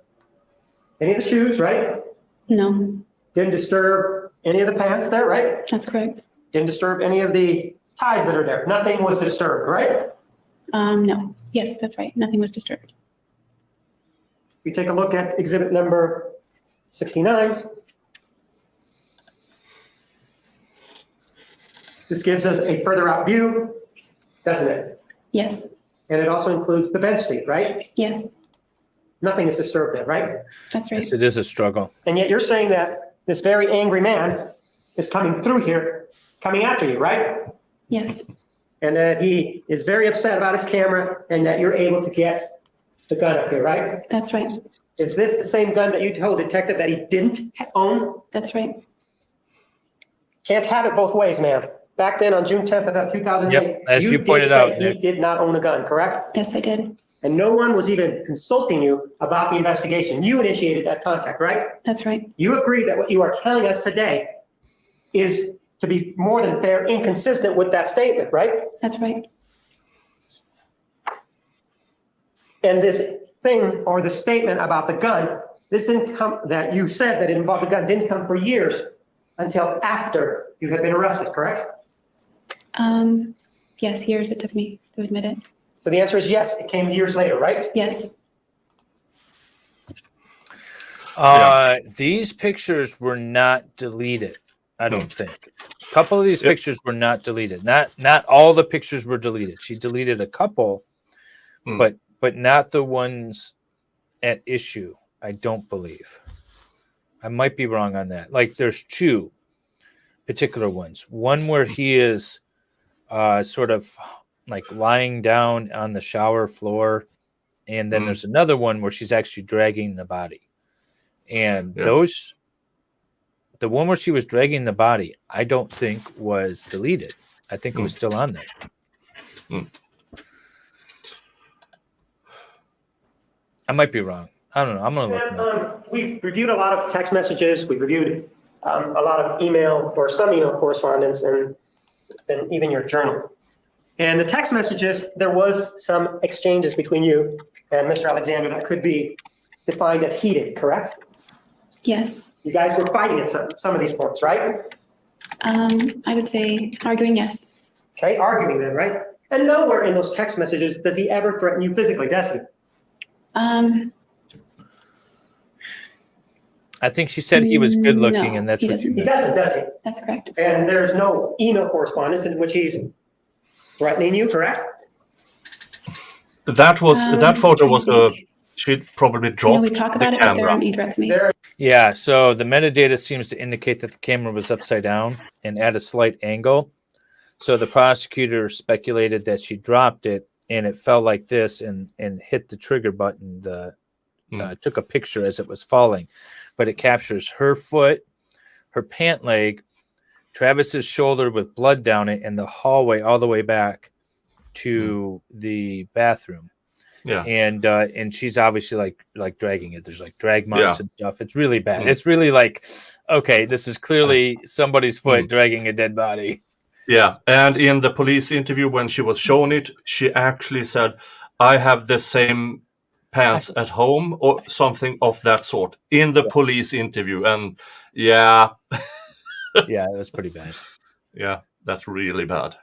any of the shoes, right?
No,
Didn't disturb any of the pants there, right?
that's correct.
Didn't disturb any of the ties that are there. Nothing was disturbed, right?
No. Yes, that's right. Nothing was disturbed.
We take a look at exhibit number 69. This gives us a further out view, doesn't it?
Yes.
And it also includes the bench seat, right?
Yes,
Nothing is disturbed there, right?
that's right.
Yes, it is a struggle.
And yet you're saying that this very angry man is coming through here, coming after you, right?
Yes.
And that he is very upset about his camera and that you're able to get the gun up here, right?
That's right.
Is this the same gun that you told the detective that he didn't own?
That's right.
Can't have it both ways, ma'am. Back then on June 10th of 2008.
Yep, as you
did
pointed
say
out,
He
Nick.
did not own a gun, correct?
Yes, I did.
And no one was even consulting you about the investigation. You initiated that contact, right?
That's right.
You agree that what you are telling us today is, to be more than fair, inconsistent with that statement, right?
That's right.
And this thing, or the statement about the gun, this didn't come, that you said that it involved the gun, didn't come for years until after you had been arrested, correct?
Yes, years it took me to admit it.
So the answer is yes, it came years later, right?
Yes.
These pictures were not deleted, I don't think. A couple of these pictures were not deleted. Not all the pictures were deleted. She deleted a couple, but not the ones at issue, I don't believe. I might be wrong on that. Like there's two particular ones. One where he is sort of like lying down on the shower floor, and then there's another one where she's actually dragging the body. And the one where she was dragging the body, I don't think was deleted. I think it was still on there. I might be wrong. I don't know. I'm gonna look. Now.
We've reviewed a lot of text messages. We've reviewed a lot of email or some email correspondence and even your journal. And the text messages, there was some exchanges between you and Mr. Alexander that could be defined as heated, correct?
Yes.
You guys were fighting at some of these points, right?
I would say arguing, yes.
Okay, arguing then, right? And nowhere in those text messages does he ever threaten you physically, does he?
I think she said he was good looking,
No,
and that's
he
what you
doesn't.
He
meant.
doesn't, does he?
That's correct.
And there's no email correspondence in which he's threatening you, correct?
That photo was she probably
You know,
dropped
we talk
the
about it, but
camera.
he threats me.
There,
Yeah. So the metadata seems to indicate that the camera was upside down and at a slight angle. So the prosecutor speculated that she dropped it and it fell like this and hit the trigger button. Took a picture as it was falling, but it captures her foot, her pant leg, Travis's shoulder with blood down it, and the hallway all the way back to the bathroom.
Yeah.
And she's obviously like dragging it. There's like drag marks and stuff. It's really bad.
Mm.
It's really like, okay, this is clearly somebody's foot dragging a dead body.
Yeah, and in the police interview when she was shown it, she actually said, "I have the same pants at home," or something of that sort in the police interview. And yeah,
Yeah, it was pretty bad.
yeah, that's really bad.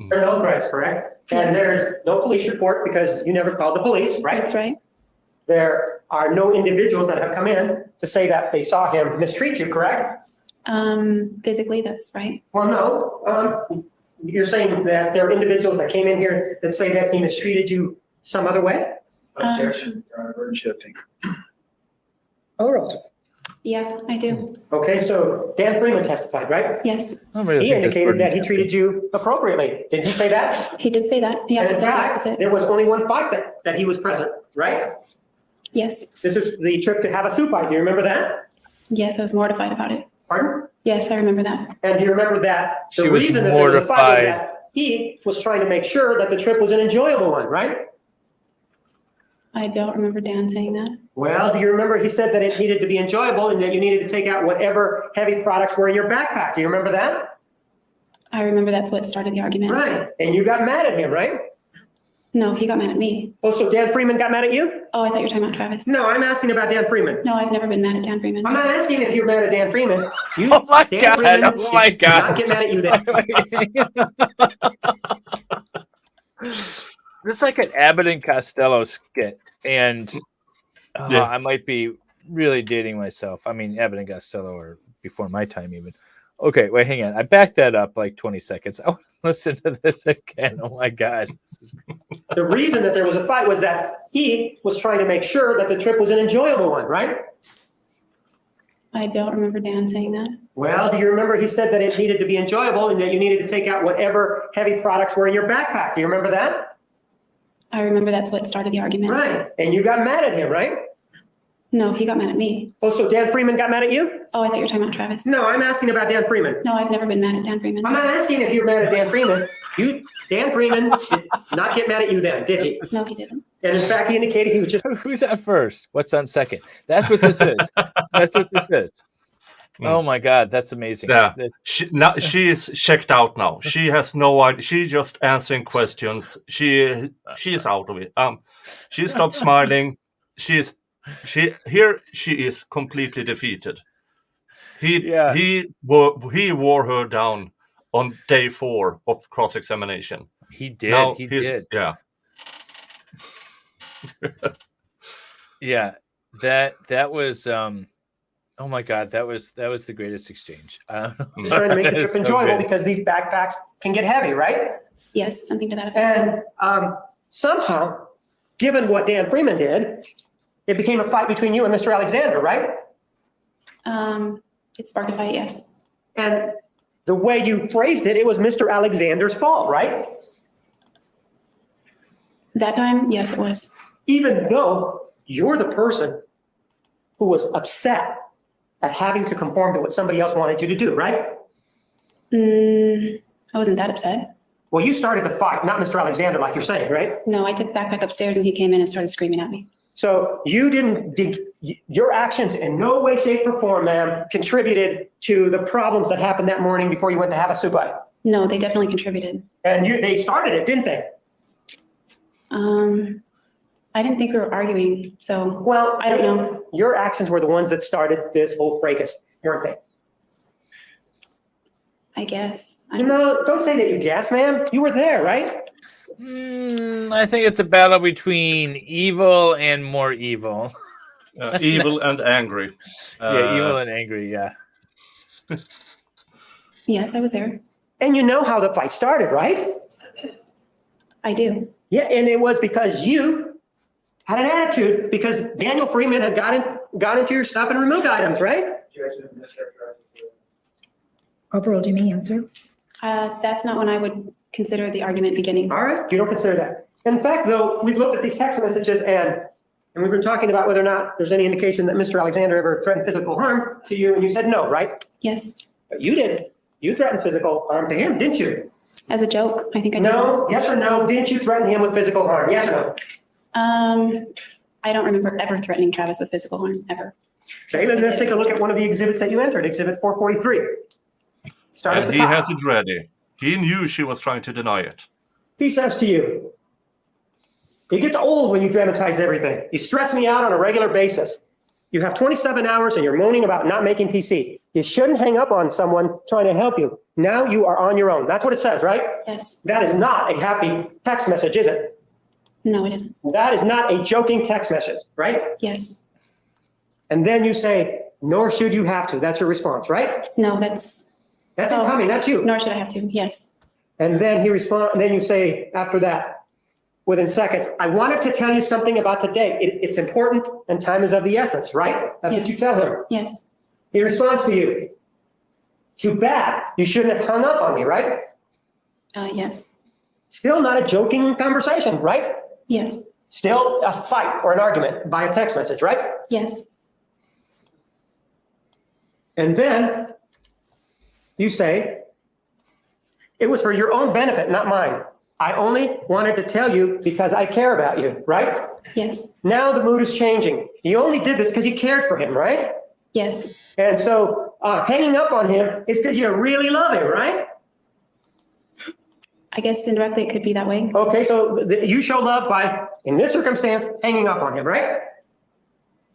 there are no threats, correct? And
Yes.
there's no police report because you never called the police, right?
That's right.
There are no individuals that have come in to say that they saw him mistreat you, correct?
Physically, that's right.
Well, no. You're saying that there are individuals that came in here that say that he mistreated you some other way?
Objection, Your Honor, burden shifting.
Oh,
Yeah, I do.
okay, so Dan Freeman testified, right?
Yes,
I don't really
He
think this
indicated that he
burden-
treated you appropriately. Didn't he say that?
he did say that. He
And
also
in
said the
fact,
opposite.
there was only one fight that he was present, right?
Yes,
This is the trip to Havasupai. Do you remember that?
yes, I was mortified about it.
Pardon?
Yes, I remember that.
And do you remember that
She
the
was
reason that there was a fight was
mortified.
that he was trying to make sure that the trip was an enjoyable one, right?
I don't remember Dan saying that.
Well, do you remember he said that it needed to be enjoyable and that you needed to take out whatever heavy products were in your backpack? Do you remember that?
I remember that's what started the argument.
Right. And you got mad at him, right?
No, he got mad at me.
Oh, so Dan Freeman got mad at you?
Oh, I thought you were talking about Travis.
No, I'm asking about Dan Freeman.
No, I've never been mad at Dan Freeman.
I'm not asking if you're mad at Dan Freeman. You,
Oh my
Dan
God,
Freeman
oh my
did
God.
not get mad at you then.
It's like an Abbott and Costello skit, and
Yeah.
I might be really dating myself. I mean, Abbott and Costello are before my time even. Okay, wait, hang on. I backed that up like 20 seconds. I want to listen to this again. Oh my God. This is...
The reason that there was a fight was that he was trying to make sure that the trip was an enjoyable one, right?
I don't remember Dan saying that.
Well, do you remember he said that it needed to be enjoyable and that you needed to take out whatever heavy products were in your backpack? Do you remember that?
I remember that's what started the argument.
Right. And you got mad at him, right?
No, he got mad at me.
Oh, so Dan Freeman got mad at you?
Oh, I thought you were talking about Travis.
No, I'm asking about Dan Freeman.
No, I've never been mad at Dan Freeman.
I'm not asking if you're mad at Dan Freeman. Dan Freeman did not get mad at you then, did he?
No, he didn't.
And in fact, he indicated he was just
Who's on first? What's on second? That's what this is. That's what this is. Oh my God, that's amazing.
Yeah. She is checked out now. She has no idea. She's just answering questions. She is out of it. She stopped smiling. She is completely defeated. He wore her down on day 4 of cross-examination.
He did.
Now
He
he's-
did.
Yeah.
Yeah. That was oh my God, that was the greatest exchange. I don't know.
trying to make the
That
trip
is so
enjoyable
good.
because these backpacks can get heavy, right?
Yes, something to that effect.
And somehow, given what Dan Freeman did, it became a fight between you and Mr. Alexander, right?
It sparked a fight, yes.
And the way you phrased it, it was Mr. Alexander's fault, right?
That time, yes, it was.
Even though you're the person who was upset at having to conform to what somebody else wanted you to do, right?
I wasn't that upset.
Well, you started the fight, not Mr. Alexander, like you're saying, right?
No, I took the backpack upstairs and he came in and started screaming at me.
So your actions in no way, shape, or form, ma'am, contributed to the problems that happened that morning before you went to have a soup bite.
No, they definitely contributed.
And they started it, didn't they?
I didn't think we were arguing, so
Well,
I don't know.
Your actions were the ones that started this whole fracas, weren't they?
I guess.
No, don't say that you guessed, ma'am. You were there, right?
I think it's a battle between evil and more evil.
Evil and angry.
Yeah, evil and angry, yeah.
Yes, I was there.
And you know how the fight started, right?
I do.
Yeah, and it was because you had an attitude because Daniel Freeman had got into your stuff and removed items, right?
Overruled, you may answer.
That's not when I would consider the argument beginning.
All right, you don't consider that. In fact, though, we've looked at these text messages and we've been talking about whether or not there's any indication that Mr. Alexander ever threatened physical harm to you, and you said no, right?
Yes.
But you did. You threatened physical harm to him, didn't you?
As a joke, I think I did.
No, yes or no? Didn't you threaten him with physical harm? Yes or no?
I don't remember ever threatening Travis with physical harm, ever.
Okay, then let's take a look at one of the exhibits that you entered, exhibit 443. Start at
And
the
he
top.
has it ready. He knew she was trying to deny it.
He says to you, it gets old when you dramatize everything. You stress me out on a regular basis. You have 27 hours and you're moaning about not making PC. You shouldn't hang up on someone trying to help you. Now you are on your own. That's what it says, right?
Yes.
That is not a happy text message, is it?
No, it isn't.
That is not a joking text message, right?
Yes.
And then you say, nor should you have to. That's your response, right?
No, that's,
That's incoming, that's you.
nor should I have to. Yes.
And then then you say after that, within seconds, I wanted to tell you something about today. It's important and time is of the essence, right? That's what you
Yes.
tell him.
Yes.
He responds to you, too bad. You shouldn't have hung up on me, right?
Yes.
Still not a joking conversation, right?
Yes.
Still a fight or an argument via text message, right?
Yes.
And then you say, it was for your own benefit, not mine. I only wanted to tell you because I care about you, right?
Yes.
Now the mood is changing. You only did this because you cared for him, right?
Yes.
And so hanging up on him is because you really love him, right?
I guess indirectly it could be that way.
Okay, so you show love by, in this circumstance, hanging up on him, right?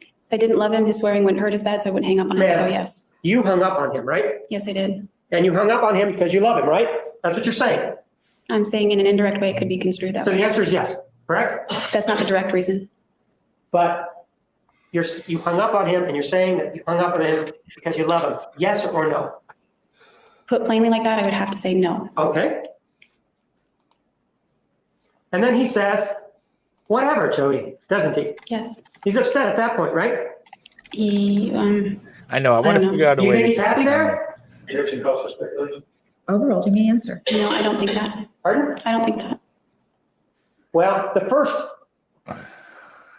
If I didn't love him, his swearing wouldn't hurt as bad, so I wouldn't hang up on him.
Ma'am.
So yes.
You hung up on him, right?
Yes, I did.
And you hung up on him because you love him, right? That's what you're saying.
I'm saying in an indirect way it could be construed that
So
way.
the answer is yes, correct?
That's not the direct reason.
But you hung up on him and you're saying that you hung up on him because you love him. Yes or no?
Put plainly like that, I would have to say no.
Okay. And then he says, whatever, Jodi, doesn't he?
Yes.
He's upset at that point, right?
He,
I know. I want
don't
to
know.
figure out a
You
way.
think
to
he's happy there?
Objection calls for speculation.
Overruled, you may answer.
no, I don't think that.
Pardon?
I don't think that.
Well, the first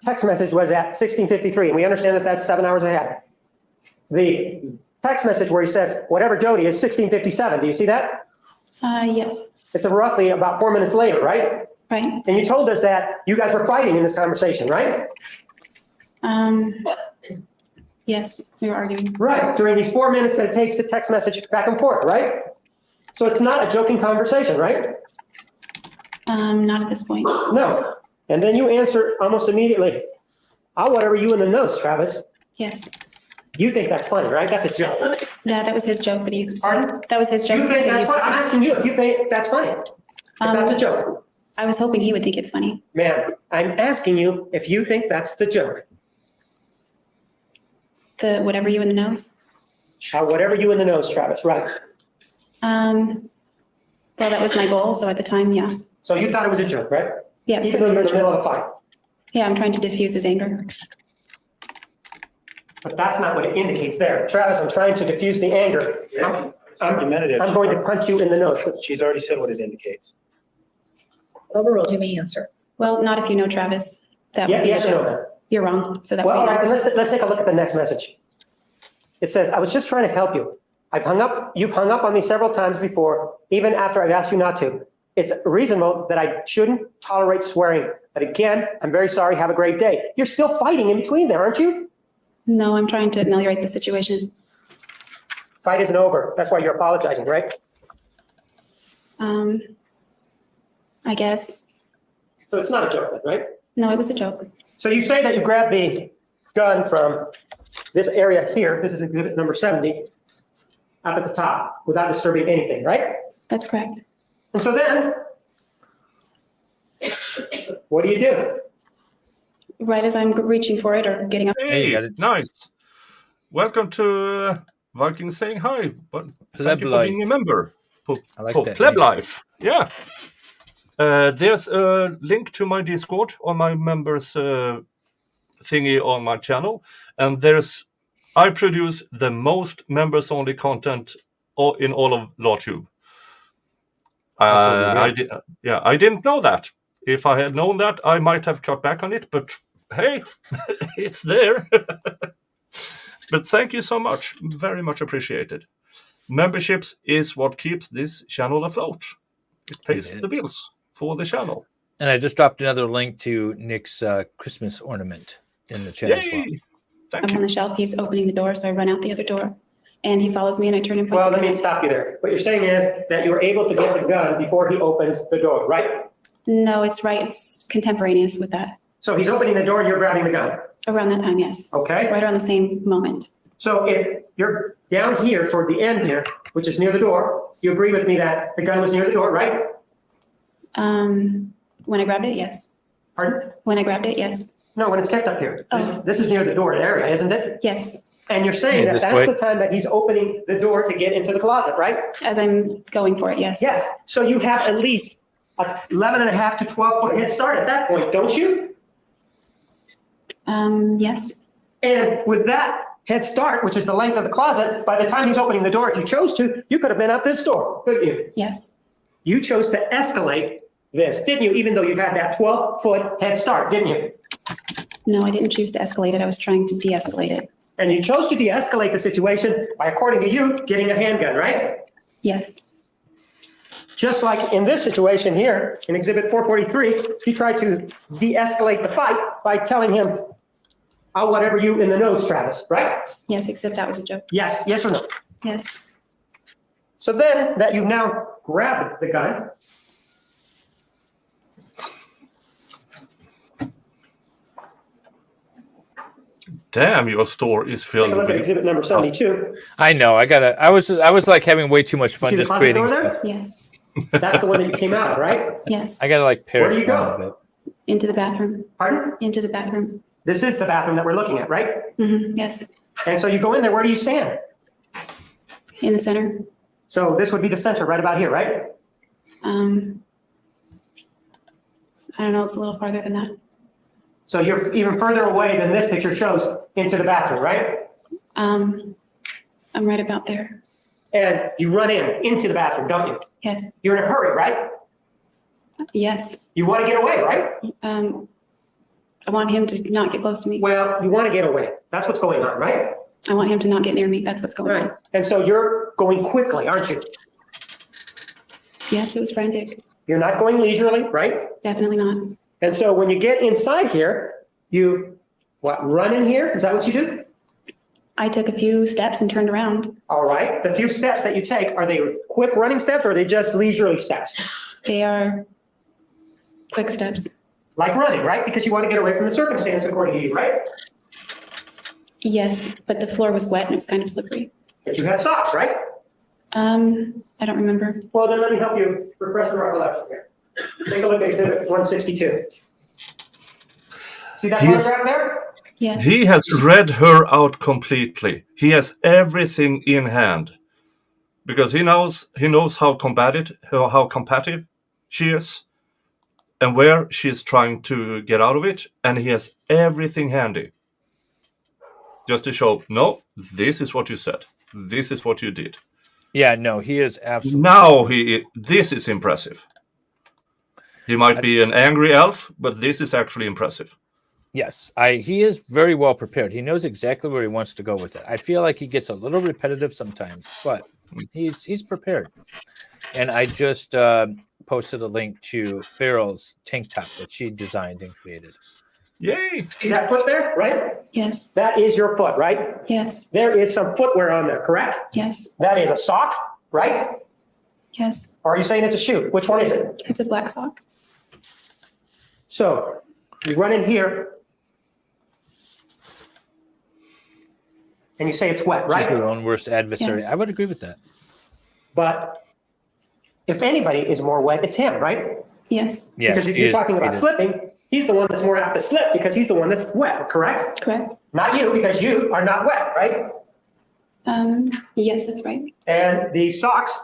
text message was at 16:53, and we understand that that's 7 hours ahead. The text message where he says, whatever, Jodi, is 16:57. Do you see that?
Yes.
It's roughly about 4 minutes later, right?
Right.
And you told us that you guys were fighting in this conversation, right?
Yes, we were arguing.
Right, during these 4 minutes that it takes to text message back and forth, right? So it's not a joking conversation, right?
Not at this point.
No. And then you answer almost immediately, I'll whatever you in the nose, Travis.
Yes.
You think that's funny, right? That's a joke.
Yeah, that was his joke that he used to say.
Pardon?
That was his joke
You
that
think
he
that's
used to
funny? I'm
say.
asking you if you think that's funny. If that's a joke.
I was hoping he would think it's funny.
Ma'am, I'm asking you if you think that's the joke.
The whatever you in the nose.
Whatever you in the nose, Travis, right?
Well, that was my goal. So at the time, yeah.
So you thought it was a joke, right?
Yes.
Even though you're in the middle of a fight.
Yeah, I'm trying to diffuse his anger.
But that's not what it indicates there. Travis, I'm trying to diffuse the anger.
It's argumentative.
I'm going to punch you in the nose.
She's already said what it indicates.
Overruled, you may answer.
Well, not if you know Travis. That would
Yeah,
be
yes
a
or
joke.
no?
You're wrong. So that
Well, all
would be
right,
wrong.
then let's take a look at the next message. It says, I was just trying to help you. You've hung up on me several times before, even after I've asked you not to. it's reasonable that I shouldn't tolerate swearing. But again, I'm very sorry. Have a great day. You're still fighting in between there, aren't you?
No, I'm trying to ameliorate the situation.
Fight isn't over. That's why you're apologizing, right?
I guess.
So it's not a joke, then, right?
No, it was a joke.
So you say that you grabbed the gun from this area here. This is exhibit number 70, up at the top, without disturbing anything, right?
That's correct.
And so then, what do?
Right as I'm reaching for it or getting up.
Hey, you
Hey,
got it.
nice. Welcome to Viking saying hi. But
Pleb
thank you for being a
life.
member.
I like
For
that
Pleb
name.
Life. Yeah. There's a link to my Discord on my members thingy on my channel, and I produce the most members only content in all of LawTube.
That's what we hear.
I didn't know that. If I had known that, I might have cut back on it. But hey, it's there. But thank you so much. Very much appreciated. Memberships is what keeps this channel afloat. It pays
It
the
is.
bills for the channel.
And I just dropped another link to Nick's Christmas ornament in the chat as well.
Yay! Thank
I'm on
you.
the shelf. He's opening the door, so I run out the other door. And he follows me and I turn and point
Well,
the
let me
gun.
stop you there. What you're saying is that you were able to get the gun before he opens the door, right?
No, it's right. It's contemporaneous with that.
So he's opening the door and you're grabbing the gun,
Around that time, yes.
okay?
Right around the same moment.
So if you're down here toward the end here, which is near the door, you agree with me that the gun was near the door, right?
When I grabbed it, yes.
Pardon?
When I grabbed it, yes.
No, when it's kept up here.
Oh.
This is near the door area, isn't it?
Yes.
And you're saying
Yeah,
that
this
that's
way.
the time that he's opening the door to get into the closet, right?
As I'm going for it, yes.
Yes. So you have at least a 11 and a half to 12 foot head start at that point, don't you?
Yes.
And with that head start, which is the length of the closet, by the time he's opening the door, if you chose to, you could have been out this door, couldn't you?
Yes.
You chose to escalate this, didn't you? Even though you had that 12-foot head start, didn't you?
No, I didn't choose to escalate it. I was trying to de-escalate it.
And you chose to de-escalate the situation by, according to you, getting a handgun, right?
Yes.
Just like in this situation here, in Exhibit 443, you tried to de-escalate the fight by telling him, I'll whatever you in the nose, Travis, right?
Yes, except that was a joke.
Yes, yes or no?
Yes.
So then that you've now grabbed the gun,
Damn, your store is
take
filled
a look at
with.
Exhibit number 72.
I know. I was like having way too much fun
See the
just
closet
creating
door there?
stuff.
Yes.
That's the one that you came out of, right?
Yes.
I gotta like pair
Where do
it
you go?
down a bit.
Into the bathroom.
Pardon?
Into the bathroom.
This is the bathroom that we're looking at, right?
Yes.
And so you go in there, where do you stand?
In the center.
So this would be the center right about here, right?
I don't know. It's a little farther than that.
So you're even further away than this picture shows into the bathroom, right?
I'm right about there.
And you run into the bathroom, don't you?
Yes.
You're in a hurry, right?
Yes.
You want to get away, right?
I want him to not get close to me.
Well, you want to get away. That's what's going on, right?
I want him to not get near me. That's what's going
Right.
on.
And so you're going quickly, aren't you?
Yes, it was frantic.
You're not going leisurely, right?
Definitely not.
And so when you get inside here, you, run in here? Is that what you do?
I took a few steps and turned around.
All right. The few steps that you take, are they quick running steps or are they just leisurely steps?
They are quick steps.
Like running, right? Because you want to get away from the circumstance according to you, right?
Yes, but the floor was wet and it was kind of slippery.
But you had socks, right?
I don't remember.
Well, then let me help you refresh the recollection here. Take a look at Exhibit 162. See that
Yes.
photograph there?
Yes.
He has read her out completely. He has everything in hand, because he knows how combative she is, and where she is trying to get out of it, and he has everything handy. Just to show, no, this is what you said. This is what you did.
Yeah, no, he is absolutely.
Now this is impressive. He might be an angry elf, but this is actually impressive.
Yes, he is very well prepared. He knows exactly where he wants to go with it. I feel like he gets a little repetitive sometimes, but he's prepared. And I just posted a link to Farrell's tank top that she designed and created.
Yay!
See that foot there, right?
Yes,
That is your foot, right?
yes,
There is some footwear on there, correct?
yes,
That is a sock, right?
yes.
Or are you saying it's a shoe? Which one is it?
It's a black sock.
So you run in here and you say it's wet,
She's
right?
her own worst adversary.
Yes.
I would agree with that.
But if anybody is more wet, it's him, right?
Yes,
Yeah,
Because if
he
you're
is
talking about
defeated.
slipping, he's the one that's more apt to slip because he's the one that's wet, correct?
correct.
Not you, because you are not wet, right?
Yes, that's right.
And the socks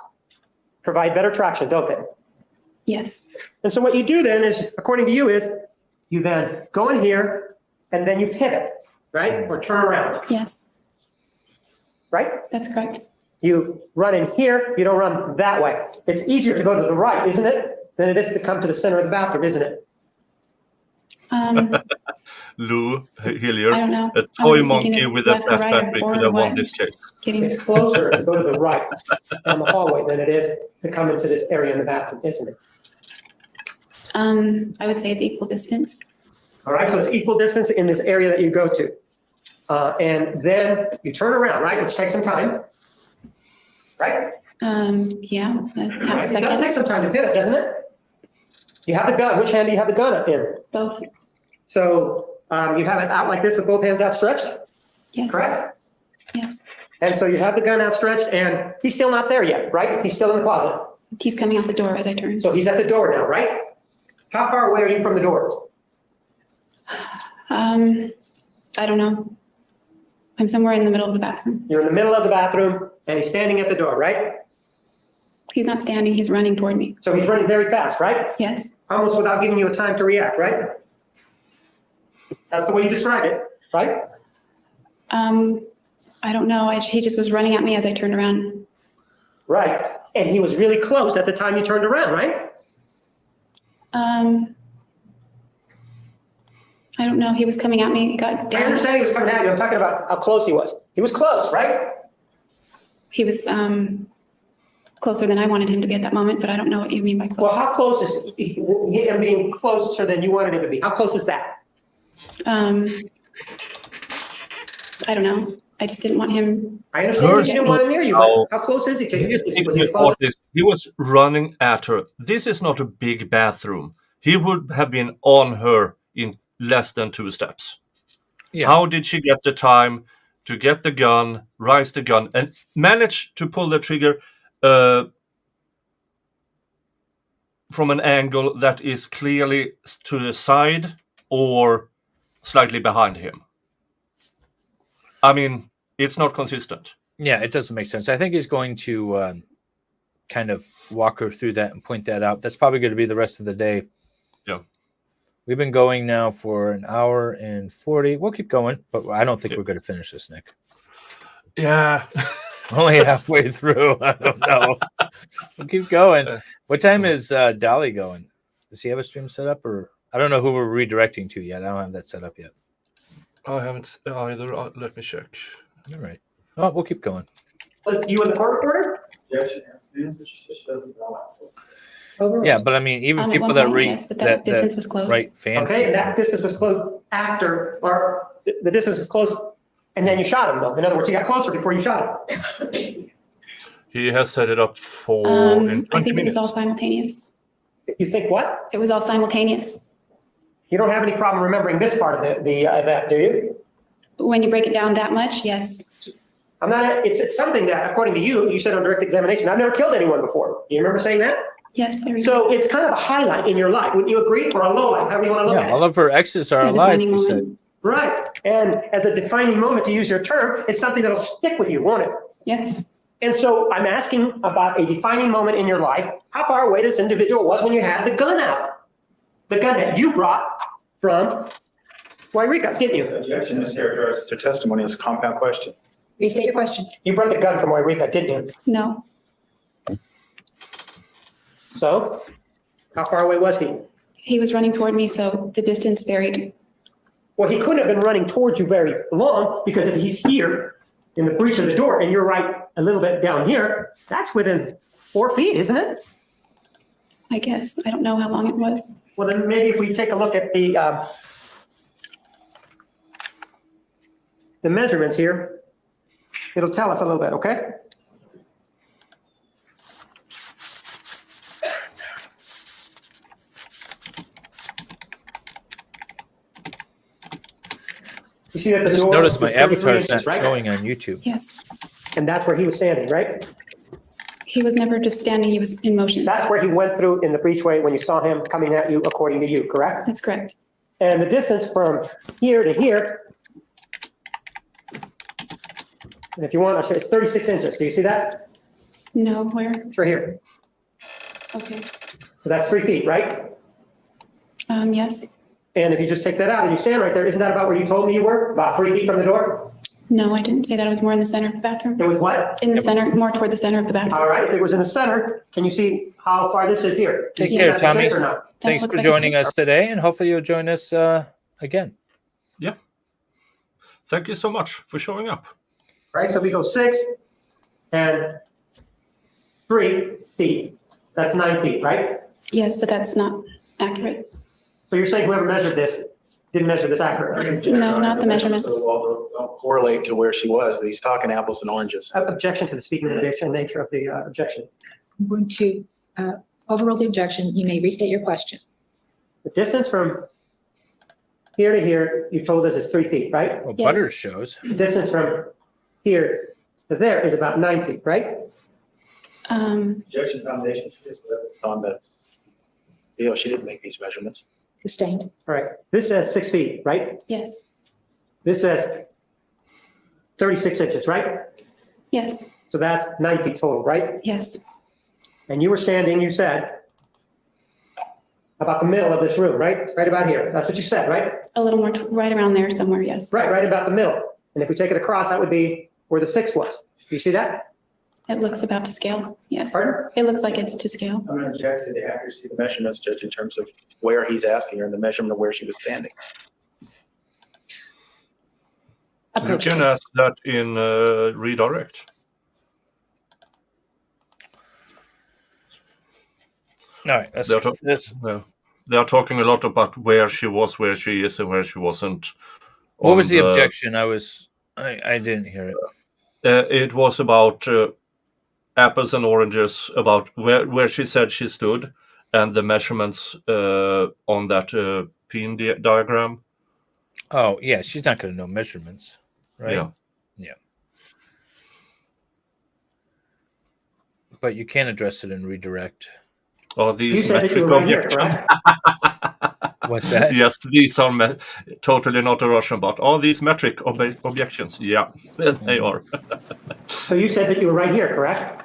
provide better traction, don't they?
Yes,
And so what you do then is, according to you, is you then go in here and then you pivot, right? Or turn around,
yes,
right?
that's correct.
You run in here, you don't run that way. It's easier to go to the right, isn't it? Than it is to come to the center of the bathroom, isn't it?
Lou Hillier,
I don't know.
a
I
toy
wasn't thinking
monkey
of
with a
left or
fat
right
battery
or
could have won
what.
this case.
Just kidding.
It's closer to go to the right down the hallway than it is to come into this area in the bathroom, isn't it?
I would say it's equal distance.
All right, so it's equal distance in this area that you go to. And then you turn around, right, which takes some time, right?
Yeah, half a
It does take
second,
some time to pivot, doesn't it? You have the gun. Which hand do you have the gun up in?
both.
So you have it out like this with both hands outstretched,
Yes.
correct?
Yes.
And so you have the gun outstretched and he's still not there yet, right? He's still in the closet.
He's coming out the door as I turn.
So he's at the door now, right? How far away are you from the door?
I don't know. I'm somewhere in the middle of the bathroom.
You're in the middle of the bathroom and he's standing at the door, right?
He's not standing, he's running toward me.
So he's running very fast, right?
Yes,
Almost without giving you a time to react, right? That's the way you described it, right?
I don't know. He just was running at me as I turned around.
Right. And he was really close at the time you turned around, right?
I don't know. He was coming at me. He got
I
down.
understand he was coming at you. I'm talking about how close he was. He was close, right?
He was closer than I wanted him to be at that moment, but I don't know what you mean by
Well,
close.
how close is him being closer than you wanted him to be? How close is that?
I don't know. I just didn't want him.
I understand that you didn't want him near you,
No.
but how close is he to you?
His
Was he
technique
close?
was he was running at her. This is not a big bathroom. He would have been on her in less than 2 steps.
Yeah.
How did she get the time to get the gun, raise the gun, and manage to pull the trigger from an angle that is clearly to the side or slightly behind him? I mean, it's not consistent.
Yeah, it doesn't make sense. I think he's going to kind of walk her through that and point that out. That's probably going to be the rest of the day.
Yeah.
We've been going now for an hour and 40. We'll keep going, but I don't think
Yeah.
we're going to finish this, Nick.
Yeah.
Only halfway through. I don't know. We'll keep going. What time is Dolly going? Does he have a stream set up, or I don't know who we're redirecting to yet. I don't have that set up yet.
I haven't either. Let me check.
All right. Oh, we'll keep going.
Was you in the court reporter?
Yeah, she answered. She said she doesn't know.
Yeah, but I mean, even
At
people
one
that
point,
read
yes, but that distance was close.
right fan.
Okay, and that distance was close after, or the distance was close, and then you shot him, though. In other words, you got closer before you shot him.
He has set it up for in 20
I think it
minutes.
was all simultaneous.
You think what?
It was all simultaneous.
You don't have any problem remembering this part of the event, do you?
When you break it down that much, yes.
I'm not, it's something that, according to you, you said on direct examination, I've never killed anyone before. Do you remember saying that?
Yes, there we go.
So it's kind of a highlight in your life. Wouldn't you agree? Or a low light, however you want to look
Yeah,
at
all
it.
of her exes are
A
alive.
defining
She said.
moment.
Right. And as a defining moment, to use your term, it's something that'll stick with you, won't it?
Yes.
And so I'm asking about a defining moment in your life. How far away this individual was when you had the gun out? The gun that you brought from Wairika, didn't you?
Objection is characterized as testimony as a compound question.
Restate your question.
You brought the gun from Wairika, didn't you?
No.
So how far away was he?
He was running toward me, so the distance varied.
Well, he couldn't have been running towards you very long, because if he's here in the breach of the door and you're right a little bit down here, that's within 4 feet, isn't it?
I guess. I don't know how long it was.
Well, then maybe if we take a look at the measurements here, it'll tell us a little bit, okay? You see that the
Just
door
noticed my
is 33
avatar is
inches,
not
right?
showing on YouTube.
Yes.
And that's where he was standing, right?
He was never just standing, he was in motion.
That's where he went through in the breachway when you saw him coming at you, according to you, correct?
That's correct.
And the distance from here to here, and if you want, I'll show you, it's 36 inches. Do you see that?
No, where?
It's right here.
Okay.
So that's 3 feet, right?
Yes.
And if you just take that out and you stand right there, isn't that about where you told me you were? About 3 feet from the door?
No, I didn't say that. I was more in the center of the bathroom.
It was what?
In the center, more toward the center of the bathroom.
All right, if it was in the center, can you see how far this is here?
Take
Can you
care,
see if that's a
Tommy.
six or not?
That
Thanks
looks
for
like a
joining
six.
us today, and hopefully you'll join us again.
Yeah. Thank you so much for showing up.
Right, so we go 6 and 3 feet. That's 9 feet, right?
Yes, but that's not accurate.
So you're saying whoever measured this didn't measure this accurately?
No, not the measurements.
So, well, don't correlate to where she was. He's talking apples and oranges.
Objection to the speaking objection, nature of the objection.
I'm going to overrule the objection. You may restate your question.
The distance from here to here, you told us is 3 feet, right?
Well,
Yes.
Butters shows.
The distance from here to there is about 9 feet, right?
Objection foundation is on the deal. She didn't make these measurements.
Sustained.
All right, this says 6 feet, right?
Yes.
This says 36 inches, right?
Yes.
So that's 9 feet total, right?
Yes.
And you were standing, you said, about the middle of this room, right? Right about here. That's what you said, right?
A little more right around there somewhere. Yes.
Right about the middle. And if we take it across, that would be where the 6 was. Do you see that?
It looks about to scale. Yes.
Pardon?
It looks like it's to scale.
I'm going to object to the accuracy of the measurements, Judge, in terms of where he's asking her and the measurement of where she was standing.
You can ask that in redirect.
All right, let's
They're,
this.
they are talking a lot about where she was, where she is, and where she wasn't.
What was the
on
objection? I didn't hear it.
It was about apples and oranges, about where she said she stood, and the measurements on that pin diagram.
Oh, yeah, she's not going to know measurements, right?
Yeah.
But you can address it in redirect.
Are
You
these
said that
metric
you were right here,
objections?
correct?
What's that?
Yes, these are totally not a Russian bot. Are these metric objections? Yeah, they are.
So you said that you were right here, correct?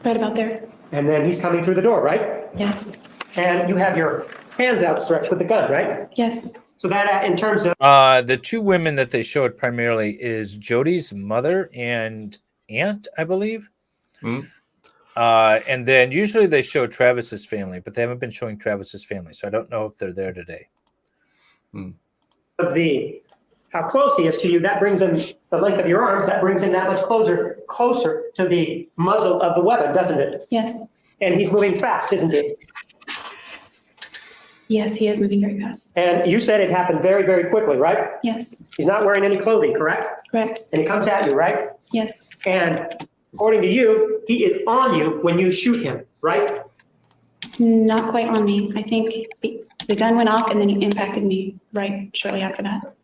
Right about there.
And then he's coming through the door, right?
Yes.
And you have your hands outstretched with the gun, right?
Yes.
So that in terms of,
The two women that they showed primarily is Jodi's mother and aunt, I believe.
Hmm.
And then usually they show Travis's family, but they haven't been showing Travis's family, so I don't know if they're there today.
the how close he is to you, that brings him the length of your arms, that brings him that much closer to the muzzle of the weapon, doesn't it?
Yes.
And he's moving fast, isn't he?
Yes, he is moving very fast.
And you said it happened very, very quickly, right?
Yes.
He's not wearing any clothing, correct?
Correct.
And he comes at you, right?
Yes.
And according to you, he is on you when you shoot him, right?
Not quite on me. I think the gun went off and then he impacted me right shortly after that.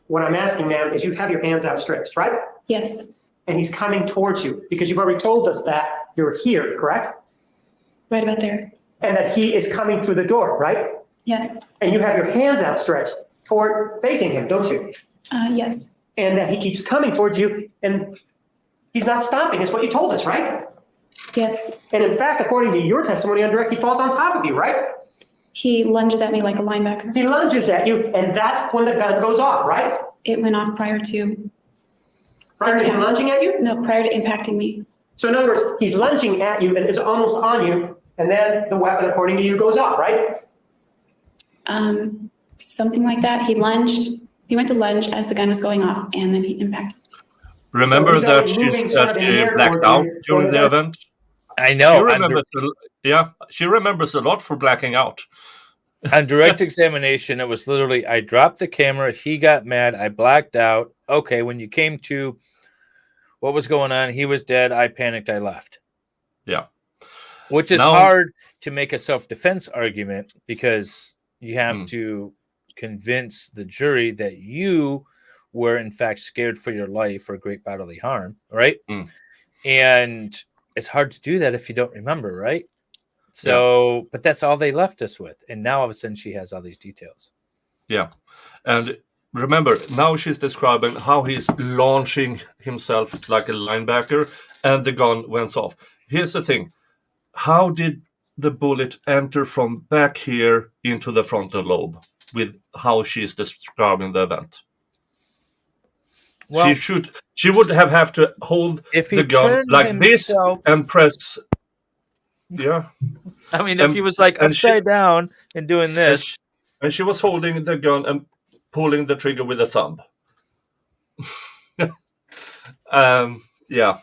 What I'm asking, ma'am, is you have your hands outstretched, right?
Yes.
And he's coming towards you because you've already told us that you're here, correct?
Right about there.
And that he is coming through the door, right?
Yes.
And you have your hands outstretched toward facing him, don't you?
Yes.
And that he keeps coming towards you and he's not stopping, is what you told us, right?
Yes.
And in fact, according to your testimony on direct, he falls on top of you, right?
He lunges at me like a linebacker.
He lunges at you and that's when the gun goes off, right?
It went off prior to
Him lunging at you?
prior to impacting me.
So in other words, he's lunging at you and is almost on you, and then the weapon, according to you, goes off, right?
Something like that. He lunged. He went to lunge as the gun was going off, and then he impacted.
Remember
he's
that
only moving
she
sort of in the air
blacked
towards
out
you,
during
going
the
back.
event?
I know.
You remember Yeah, she remembers a lot for blacking out.
On direct examination, it was literally, I dropped the camera, he got mad, I blacked out. Okay, when you came to what was going on, he was dead, I panicked, I left.
Yeah.
Which is
Now-
hard to make a self-defense argument because you have to convince the jury that you were in fact scared for your life or great bodily harm, right? And it's hard to do that if you don't remember, right? So, but that's all they left us with. And now all of a sudden she has all these details.
Yeah. And remember, now she's describing how he's launching himself like a linebacker and the gun went off. Here's the thing. How did the bullet enter from back here into the frontal lobe with how she's describing the event?
Well,
she would have to hold
if he
the gun
turned
like this
himself-
and press. Yeah.
I mean, if he was like upside down and doing this.
And she was holding the gun and pulling the trigger with a thumb. Yeah.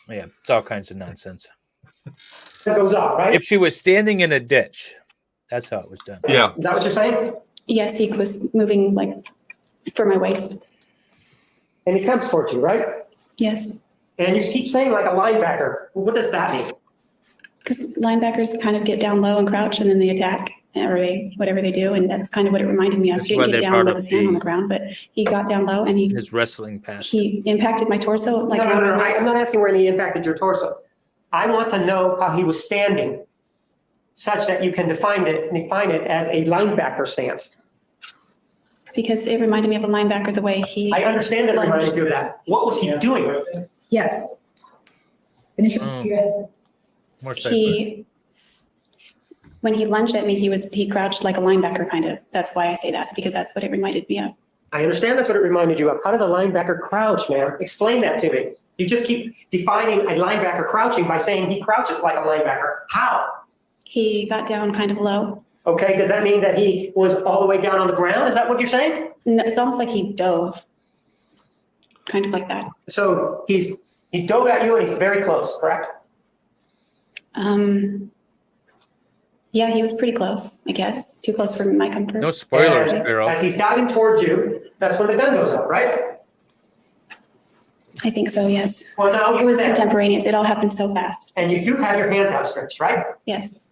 Yeah, it's all kinds of nonsense.
It goes off, right?
If she was standing in a ditch, that's how it was done.
Yeah.
Is that what you're saying?
Yes, he was moving like for my waist.
And he comes towards you, right?
Yes.
And you keep saying like a linebacker. What does that mean?
Because linebackers kind of get down low and crouch and then they attack or they, whatever they do. And that's kind of what it reminded me of.
That's
He
why
didn't get
they
down
brought
with
up
his hand on
the-
the ground, but he got down low and
His wrestling past.
he impacted my torso. Like
No. I'm not asking where he impacted your torso. I want to know how he was standing such that you can define it as a linebacker stance.
Because it reminded me of a linebacker the way he.
I understand that it reminded you of that. What was he doing?
Yes. Finish your answer.
More psycho.
When he lunged at me, he crouched like a linebacker kind of. That's why I say that, because that's what it reminded me of.
I understand that's what it reminded you of. How does a linebacker crouch, man? Explain that to me. You just keep defining a linebacker crouching by saying he crouches like a linebacker. How?
He got down kind of low.
Okay, does that mean that he was all the way down on the ground? Is that what you're saying?
No, it's almost like he dove. Kind of like that.
So he dove at you and he's very close, correct?
Yeah, he was pretty close, I guess. Too close for my comfort.
No spoilers,
And
Carol.
as he's diving towards you, that's when the gun goes off, right?
I think so, yes.
Well, now
It was contemporaneous. It all happened so fast.
and you do have your hands outstretched, right?
Yes.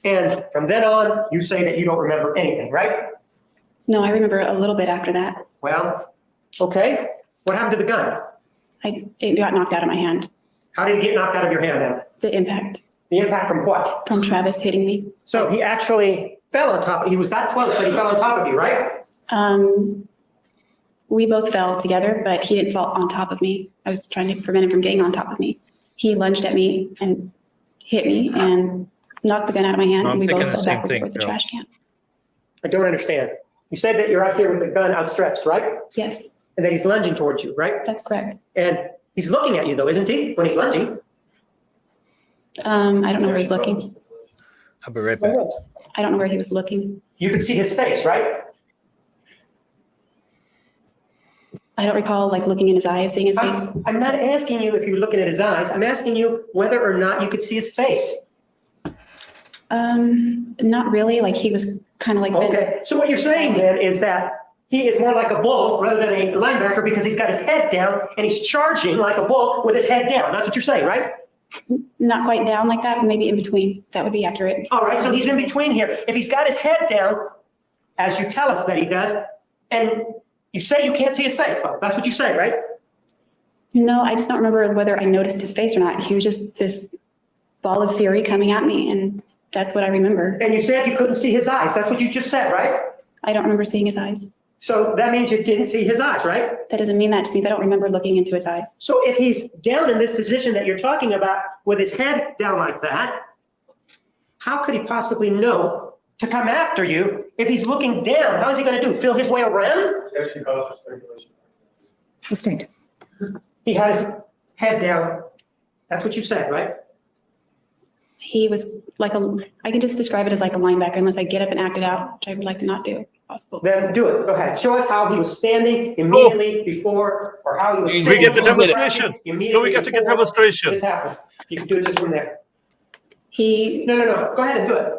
And from then on, you say that you don't remember anything, right?
No, I remember a little bit after that.
Well, okay. What happened to the gun?
It got knocked out of my hand.
How did it get knocked out of your hand then?
The impact
The impact from what?
from Travis hitting me.
So he actually fell on top. He was that close, but he fell on top of you, right?
We both fell together, but he didn't fall on top of me. I was trying to prevent him from getting on top of me. He lunged at me and hit me and knocked the gun out of my hand,
I'm
and we
thinking
both
the
fell
same
backward
thing,
toward the
Phil.
trash can.
I don't understand. You said that you're out here with the gun outstretched, right?
Yes,
And that he's lunging towards you, right?
that's correct.
And he's looking at you though, isn't he? When he's lunging.
I don't know where he's looking.
I'll be right back.
I don't know where he was looking.
You could see his face, right?
I don't recall like looking in his eyes, seeing his face.
I'm not asking you if you're looking at his eyes. I'm asking you whether or not you could see his face.
Not really. Like he was kind of like.
Okay, so what you're saying then is that he is more like a bull rather than a linebacker because he's got his head down and he's charging like a bull with his head down. That's what you're saying, right?
Not quite down like that, maybe in between. That would be accurate.
All right, so he's in between here. If he's got his head down, as you tell us that he does, and you say you can't see his face, though. That's what you say, right?
No, I just don't remember whether I noticed his face or not. He was just this ball of fury coming at me, and that's what I remember.
And you said you couldn't see his eyes. That's what you just said, right?
I don't remember seeing his eyes.
So that means you didn't see his eyes, right?
That doesn't mean that. It just means I don't remember looking into his eyes.
So if he's down in this position that you're talking about with his head down like that, how could he possibly know to come after you if he's looking down? How is he going to do? Feel his way around?
Sustained.
He had his head down. That's what you said, right?
He was like I can just describe it as like a linebacker unless I get up and act it out, which I would like to not do, if possible.
Then do it. Go ahead. Show us how he was standing immediately before, or how he was
We
sitting.
get the
immediately
demonstration. No, we get to get
before
demonstration.
This happened. You can do it just from there.
He,
No. Go ahead and do it.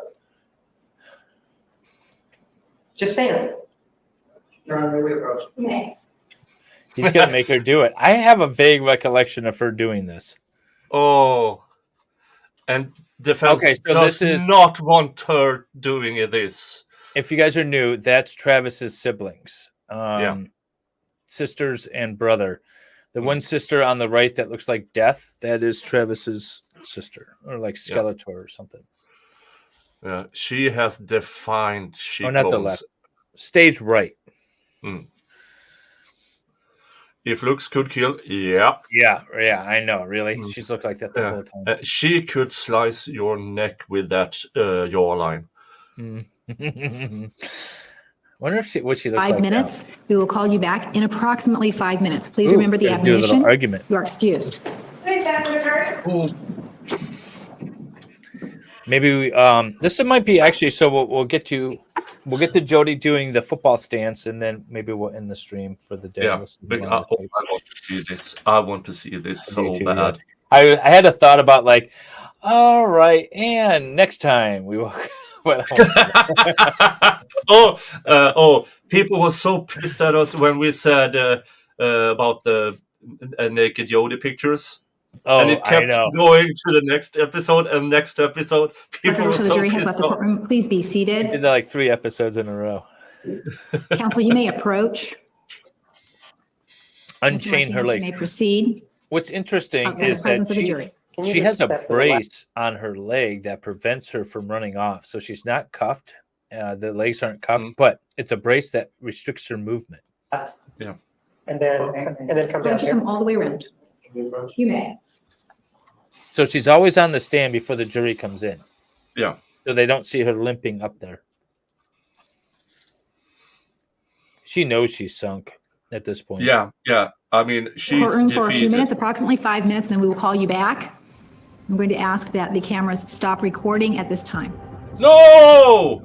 Just stand.
Your Honor, may we approach?
Okay.
He's gonna make her do it. I have a vague recollection of her doing this.
Oh, and defense
Okay, so
does
this is-
not want her doing this.
If you guys are new, that's Travis's siblings,
Yeah.
sisters and brother. The one sister on the right that looks like Death, that is Travis's sister, or like Skeletor or something.
She has defined cheekbones.
Oh, not the left. Stage right.
If looks could kill, yeah.
Yeah, I know. Really, she's looked like that the whole time.
She could slice your neck with that jawline.
Wonder if what she looks
5
like.
minutes. We will call you back in approximately 5 minutes. Please
Ooh,
remember the
gotta do a little
admonition.
argument.
You are excused.
Maybe we, this might be actually. So we'll get to Jodi doing the football stance, and then maybe we'll end the stream for the day.
Yeah,
We'll see
but
who
I
wants to take
want to see this. I want to see this
I
so
do too,
bad.
I had a thought about like, all right, and next time we will.
People were so pissed at us when we said about the naked Jodi pictures.
Oh,
And it kept
I know.
going to the next episode and next episode. People were
So the
so
jury has
pissed
left the
off.
courtroom. Please be
We did
seated.
that like 3 episodes in a row.
Counsel, you may approach. Mr.
Unchain her
Martinez,
legs.
You may proceed
What's interesting
outside the
is that
presence of the jury.
Can you
she
just
has a
step to the left?
brace on her leg that prevents her from running off. So she's not cuffed. The legs aren't cuffed, but it's a brace that restricts her movement.
Yeah.
And then come down
Don't you
here.
come all the way around.
Can we approach?
You may.
So she's always on the stand before the jury comes in.
Yeah.
So they don't see her limping up there. She knows she's sunk at this point.
Yeah. I mean, she's
Courtroom for a few
defeated.
minutes, approximately 5 minutes, and then we will call you back. I'm going to ask that the cameras stop recording at this time.
No!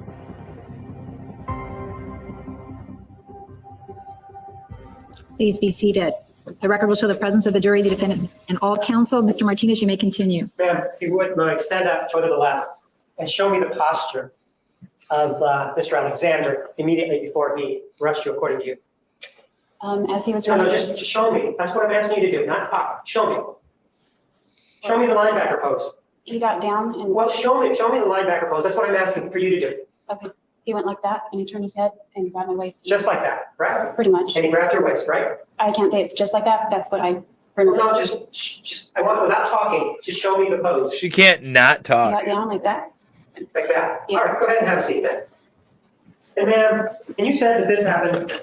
Please be seated. The record will show the presence of the jury, the defendant, and all counsel. Mr. Martinez, you may continue.
Ma'am, if you would, mind, stand up, go to the left, and show me the posture of Mr. Alexander immediately before he rushed you, according to you.
as he was
No,
running.
just show me. That's what I'm asking you to do, not talk. Show me. Show me the linebacker pose.
He got down and,
Well, show me the linebacker pose. That's what I'm asking for you to do.
okay, he went like that and he turned his head and grabbed my waist.
Just like that, right?
Pretty much.
And he grabbed your waist, right?
I can't say it's just like that. That's what I remember.
No, just, I want, without talking, just show me the pose,
She can't not
He
talk.
got down like that.
like that.
Yeah.
All right, go ahead and have a seat then. And ma'am, and you said that this happened,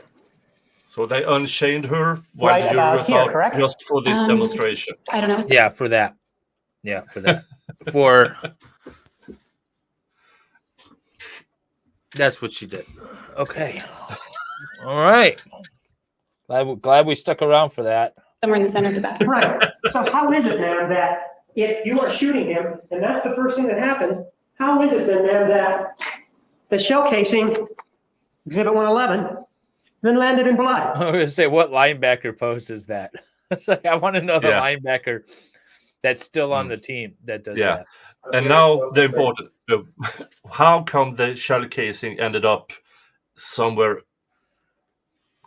So they unchained her while
Right
the jury
about
was
here,
out
correct?
just for this
Um,
demonstration.
I don't know.
Yeah, for that. Yeah, for that. For that's what she did. Okay. All right. Glad we stuck around for that.
Somewhere in the center of the bathroom.
right? So how is it, ma'am, that if you are shooting him, and that's the first thing that happens, how is it then, ma'am, that the shell casing, Exhibit 111, then landed in blood?
I was gonna say, what linebacker post is that? It's like, I want to know the
Yeah.
linebacker that's still on the team that does
Yeah.
that.
And now the important, how come the shell casing ended up somewhere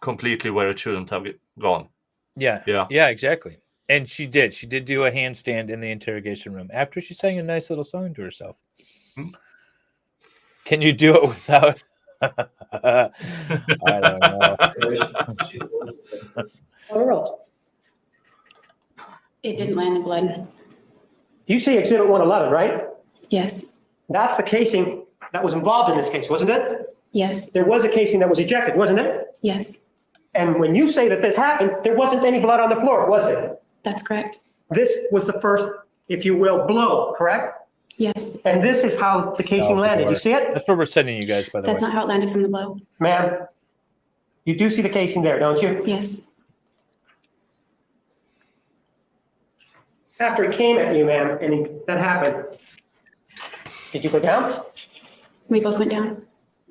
completely where it shouldn't have gone?
Yeah.
Yeah.
Yeah, exactly. And she did. She did do a handstand in the interrogation room after she sang a nice little song to herself.
Hmm.
Can you do it without? I don't know.
World.
It didn't land in blood.
You say Exhibit 111, right?
Yes.
That's the casing that was involved in this case, wasn't it?
Yes.
There was a casing that was ejected, wasn't it?
Yes.
And when you say that this happened, there wasn't any blood on the floor, was there?
That's correct.
This was the first, if you will, blow, correct?
Yes.
And this is how the casing landed. You see it?
That's where we're sending you guys, by the
That's
way.
not how it landed from the blow.
Ma'am, you do see the casing there, don't you?
Yes.
After he came at you, ma'am, and that happened, did you go down?
We both went down.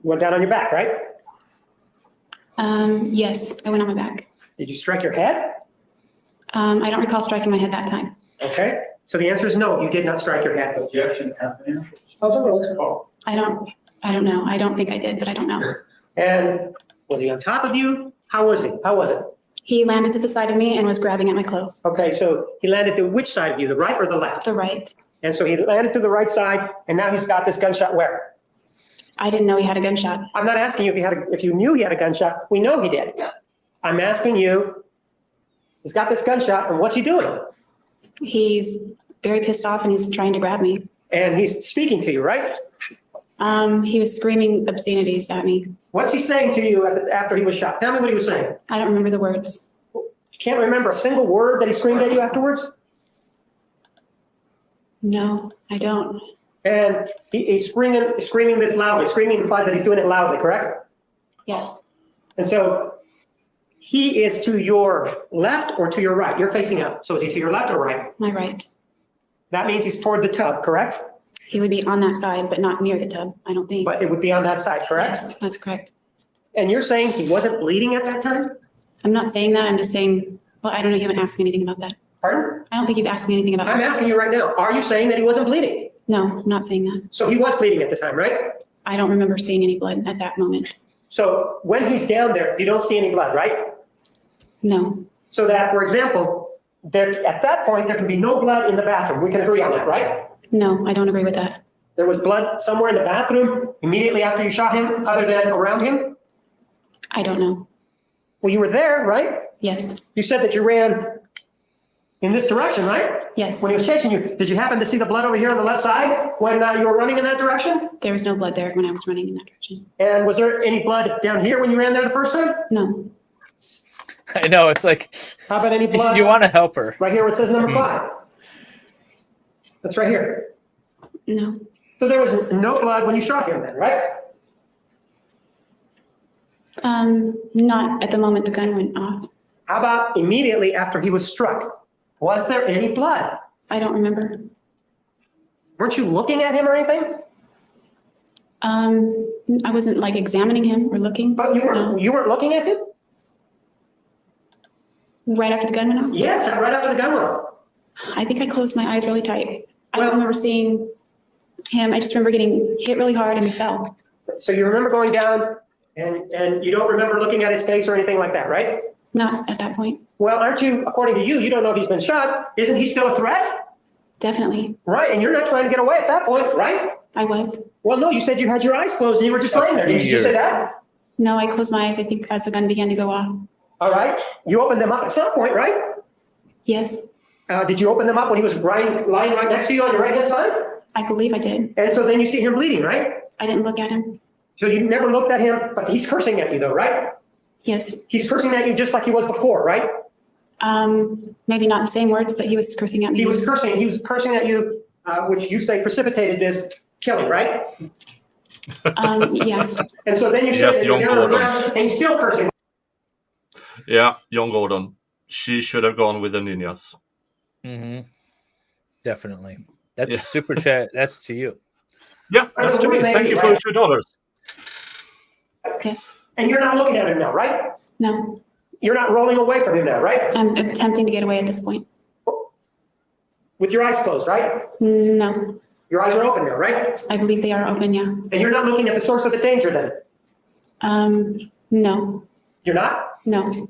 You went down on your back, right?
Yes, I went on my back.
Did you strike your head?
I don't recall striking my head that time.
Okay. So the answer is no, you did not strike your head.
Objection has been answered.
Oh, the roll call.
I don't know. I don't think I did, but I don't know.
And was he on top of you? How was he? How was it?
He landed to the side of me and was grabbing at my clothes.
Okay, so he landed to which side of you, the right or the left?
The right.
And so he landed to the right side, and now he's got this gunshot where?
I didn't know he had a gunshot.
I'm not asking you if you knew he had a gunshot. We know he did. I'm asking you, he's got this gunshot, and what's he doing?
He's very pissed off and he's trying to grab me.
And he's speaking to you, right?
He was screaming obscenities at me.
What's he saying to you after he was shot? Tell me what he was saying.
I don't remember the words.
You can't remember a single word that he screamed at you afterwards?
No, I don't.
And he's screaming this loudly. Screaming implies that he's doing it loudly, correct?
Yes,
And so he is to your left or to your right? You're facing up. So is he to your left or right?
my right.
That means he's toward the tub, correct?
He would be on that side, but not near the tub, I don't think.
But it would be on that side, correct?
Yes, that's correct.
And you're saying he wasn't bleeding at that time?
I'm not saying that. I'm just saying, well, I don't know. You haven't asked me anything about that.
Pardon?
I don't think you've asked me anything about
I'm
that.
asking you right now, are you saying that he wasn't bleeding?
No, I'm not saying that.
So he was bleeding at the time, right?
I don't remember seeing any blood at that moment.
So when he's down there, you don't see any blood, right?
No,
So that, for example, at that point, there can be no blood in the bathroom. We can agree on that, right?
no, I don't agree with that.
There was blood somewhere in the bathroom immediately after you shot him, other than around him?
I don't know.
Well, you were there, right?
Yes,
You said that you ran in this direction, right?
yes.
When he was chasing you, did you happen to see the blood over here on the left side when you were running in that direction?
There was no blood there when I was running in that direction.
And was there any blood down here when you ran there the first time?
No,
I know, it's like,
How about any blood
you want to help her.
right here where it says number 5? That's right here.
no,
So there was no blood when you shot him then, right?
not at the moment the gun went off.
How about immediately after he was struck? Was there any blood?
I don't remember.
Weren't you looking at him or anything?
I wasn't like examining him or looking.
But
No.
you weren't looking at him?
Right after the gun went off?
Yes, right after the gun went off.
I think I closed my eyes really tight. I
Well-
don't remember seeing him. I just remember getting hit really hard and he fell.
So you remember going down and you don't remember looking at his face or anything like that, right?
Not at that point.
Well, aren't you, according to you, you don't know if he's been shot. Isn't he still a threat?
Definitely.
Right, and you're not trying to get away at that point, right?
I was.
Well, no, you said you had your eyes closed and you were just laying there. Did you just say that?
No, I closed my eyes, I think, as the gun began to go off.
All right, you opened them up at some point, right?
Yes,
Did you open them up when he was lying right next to you on your right-hand side?
I believe I did.
And so then you see him bleeding, right?
I didn't look at him.
So you never looked at him, but he's cursing at you though, right?
Yes.
He's cursing at you just like he was before, right?
Maybe not the same words, but he was cursing at me.
He was cursing at you, which you say precipitated this killing, right?
Yeah.
And so then you
Yes,
say
young Gordon.
and he's still cursing.
Yeah, young Gordon. She should have gone with the ninjas.
Mm-hmm. Definitely. That's
Yeah.
super chat. That's to you.
Yeah, that's to me. Thank you for the $2.
Yes.
And you're not looking at him now, right?
No,
You're not rolling away from him now, right?
I'm attempting to get away at this point.
With your eyes closed, right?
No,
Your eyes are open now, right?
I believe they are open, yeah.
And you're not looking at the source of the danger then?
No,
You're not?
no.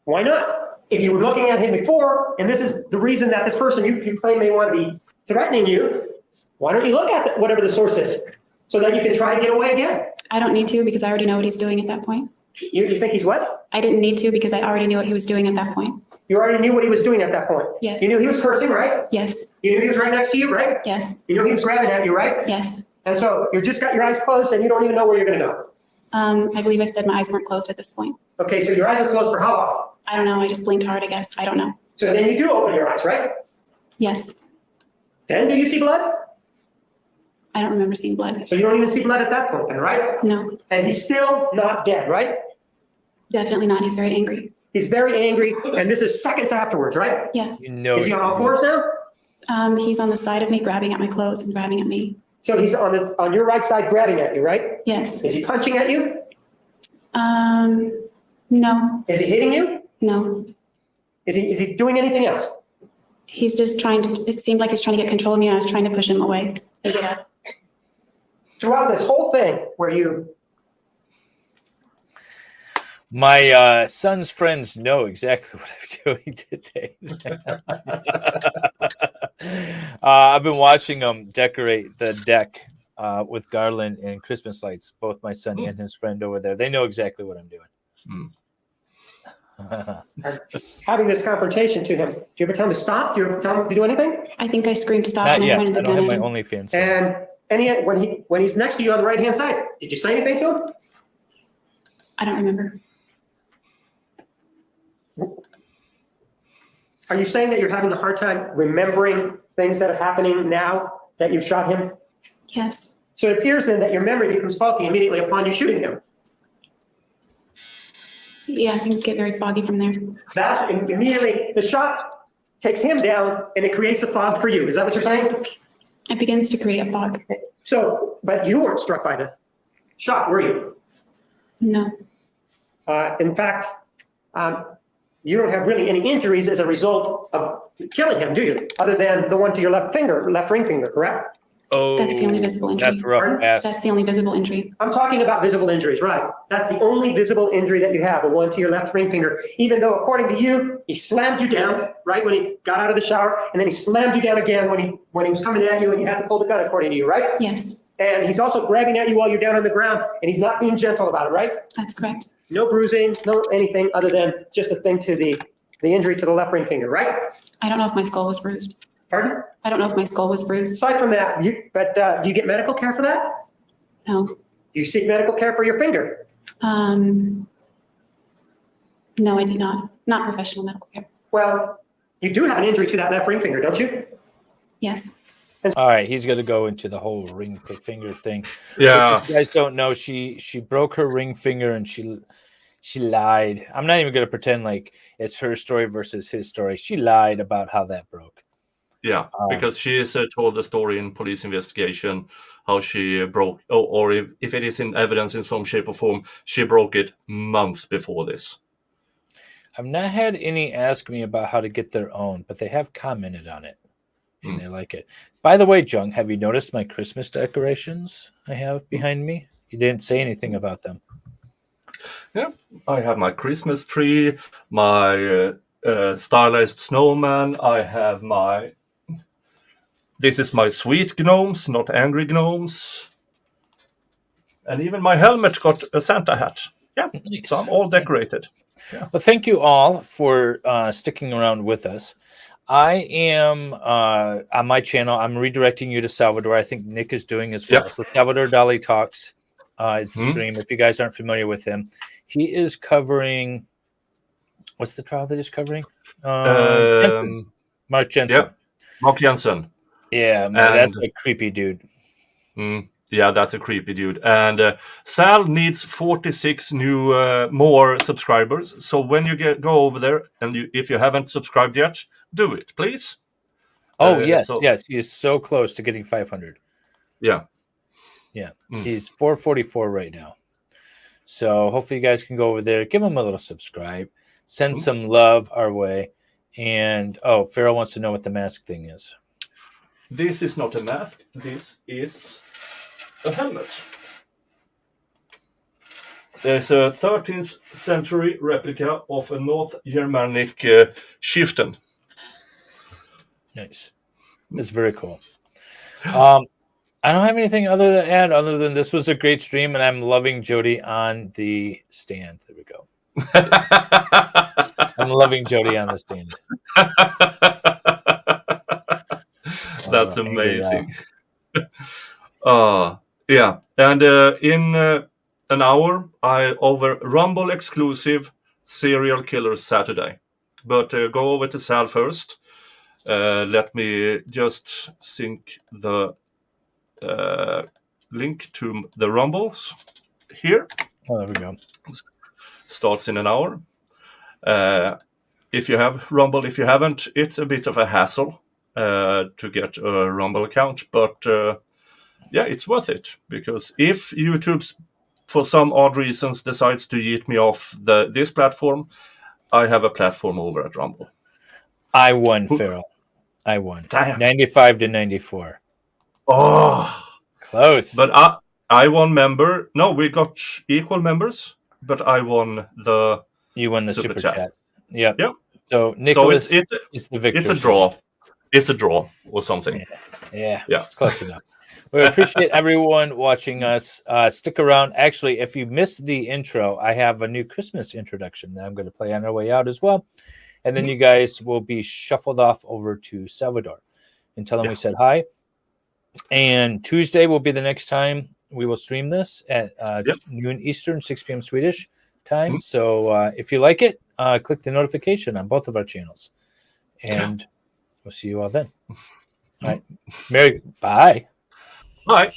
Why not? If you were looking at him before, and this is the reason that this person you claim may want to be threatening you, why don't you look at whatever the source is so that you can try and get away again?
I don't need to because I already know what he's doing at that point.
You think he's what?
I didn't need to because I already knew what he was doing at that point.
You already knew what he was doing at that point.
Yes.
You knew he was cursing, right?
Yes,
You knew he was right next to you, right?
yes,
You knew he was grabbing at you, right?
yes.
And so you just got your eyes closed and you don't even know where you're going to go.
I believe I said my eyes weren't closed at this point.
Okay, so your eyes are closed for how long?
I don't know. I just blinked hard, I guess. I don't know.
So then you do open your eyes, right?
Yes,
Then do you see blood?
I don't remember seeing blood.
So you don't even see blood at that point then, right?
No,
And he's still not dead, right?
definitely not. He's very angry.
He's very angry, and this is seconds afterwards, right?
Yes.
You know.
Is he on all fours now?
He's on the side of me, grabbing at my clothes and grabbing at me.
So he's on your right side grabbing at you, right?
Yes.
Is he punching at you?
No,
Is he hitting you?
no,
Is he doing anything else?
He's just trying to, it seemed like he's trying to get control of me and I was trying to push him away. And get out.
Throughout this whole thing where you,
My son's friends know exactly what I'm doing today. I've been watching them decorate the deck with garland and Christmas lights. Both my son and his friend over there. They know exactly what I'm doing.
having this confrontation to him, do you ever tell him to stop? Do you ever tell him to do anything?
I think I screamed stop
Not
and I
yet.
pointed
I
the
don't have
gun
my
at him.
OnlyFans. Site.
And when he's next to you on the right-hand side, did you say anything to him?
I don't remember.
Are you saying that you're having a hard time remembering things that are happening now that you shot him?
Yes.
So it appears then that your memory becomes faulty immediately upon you shooting him.
Yeah, things get very foggy from there.
That's immediately, the shot takes him down and it creates a fog for you. Is that what you're saying?
It begins to create a fog.
So, but you weren't struck by the shot, were you?
No.
In fact, you don't have really any injuries as a result of killing him, do you? Other than the one to your left ring finger, correct?
Oh,
That's the only visible injury.
that's rough. Ass.
That's the only visible injury.
I'm talking about visible injuries, right? That's the only visible injury that you have, the one to your left ring finger. Even though, according to you, he slammed you down, right, when he got out of the shower, and then he slammed you down again when he was coming at you and you had to pull the gun, according to you, right?
Yes,
And he's also grabbing at you while you're down on the ground, and he's not being gentle about it, right?
that's correct.
No bruising, no anything other than just a thing to the injury to the left ring finger, right?
I don't know if my skull was bruised.
Pardon?
I don't know if my skull was bruised.
Aside from that, do you get medical care for that?
No.
Do you seek medical care for your finger?
No, I did not. Not professional medical care.
Well, you do have an injury to that left ring finger, don't you?
Yes.
All right, he's going to go into the whole ring finger thing.
Yeah.
If you guys don't know, she broke her ring finger and she lied. I'm not even going to pretend like it's her story versus his story. She lied about how that broke.
Yeah, because she has told the story in police investigation how she broke, or if it is in evidence in some shape or form, she broke it months before this.
I've not had any ask me about how to get their own, but they have commented on it and they like it. By the way, Jung, have you noticed my Christmas decorations I have behind me? You didn't say anything about them.
Yeah, I have my Christmas tree, my stylized snowman. I have my. This is my sweet gnomes, not angry gnomes. And even my helmet got a Santa hat. Yeah,
Nice.
so I'm all decorated.
Well, thank you all for sticking around with us. I am on my channel. I'm redirecting you to Salvador. I think Nick is doing as well.
Yep.
So Salvador Dali Talks is the stream. If you guys aren't familiar with him, he is covering. What's the trial that he's covering? Mark Jensen.
Yep, Mark Jensen.
Yeah, man, that's a creepy dude.
Yeah, that's a creepy dude. And Sal needs 46 new more subscribers. So when you go over there, and if you haven't subscribed yet, do it, please.
Oh yes, he is so close to getting 500.
Yeah.
He's 444 right now. So hopefully you guys can go over there, give him a little subscribe, send some love our way. And Farrell wants to know what the mask thing is.
This is not a mask. This is a helmet. There's a 13th century replica of a North Germanic chieftain.
Nice. It's very cool. I don't have anything other to add other than this was a great stream and I'm loving Jodi on the stand. There we go. I'm loving Jodi on the stand.
That's amazing. Yeah, and in an hour, over Rumble exclusive Serial Killer Saturday. But go over to Sal first. Let me just sync the link to the Rumbles here.
Oh, there we go.
Starts in an hour. If you have Rumble, if you haven't, it's a bit of a hassle to get a Rumble account, but yeah, it's worth it, because if YouTube, for some odd reasons, decides to yeet me off this platform, I have a platform over at Rumble.
I won, Farrell. I won.
Damn.
95 to 94.
Oh,
Close.
but I won member. No, we got equal members, but I won the.
You won the
Super
super
chat.
chat. Yep.
Yep.
So Nicholas
so
is the victor.
it's a draw. It's a draw or something.
Yeah.
Yeah.
It's close enough. We appreciate everyone watching us. Stick around. Actually, if you missed the intro, I have a new Christmas introduction that I'm going to play on our way out as well. And then you guys will be shuffled off over to Salvador and tell them we said hi. And Tuesday will be the next time we will stream this at noon Eastern, 6 p.m. Swedish time. So if you like it, click the notification on both of our channels. And we'll see you all then. All right. Merry, bye.
Bye.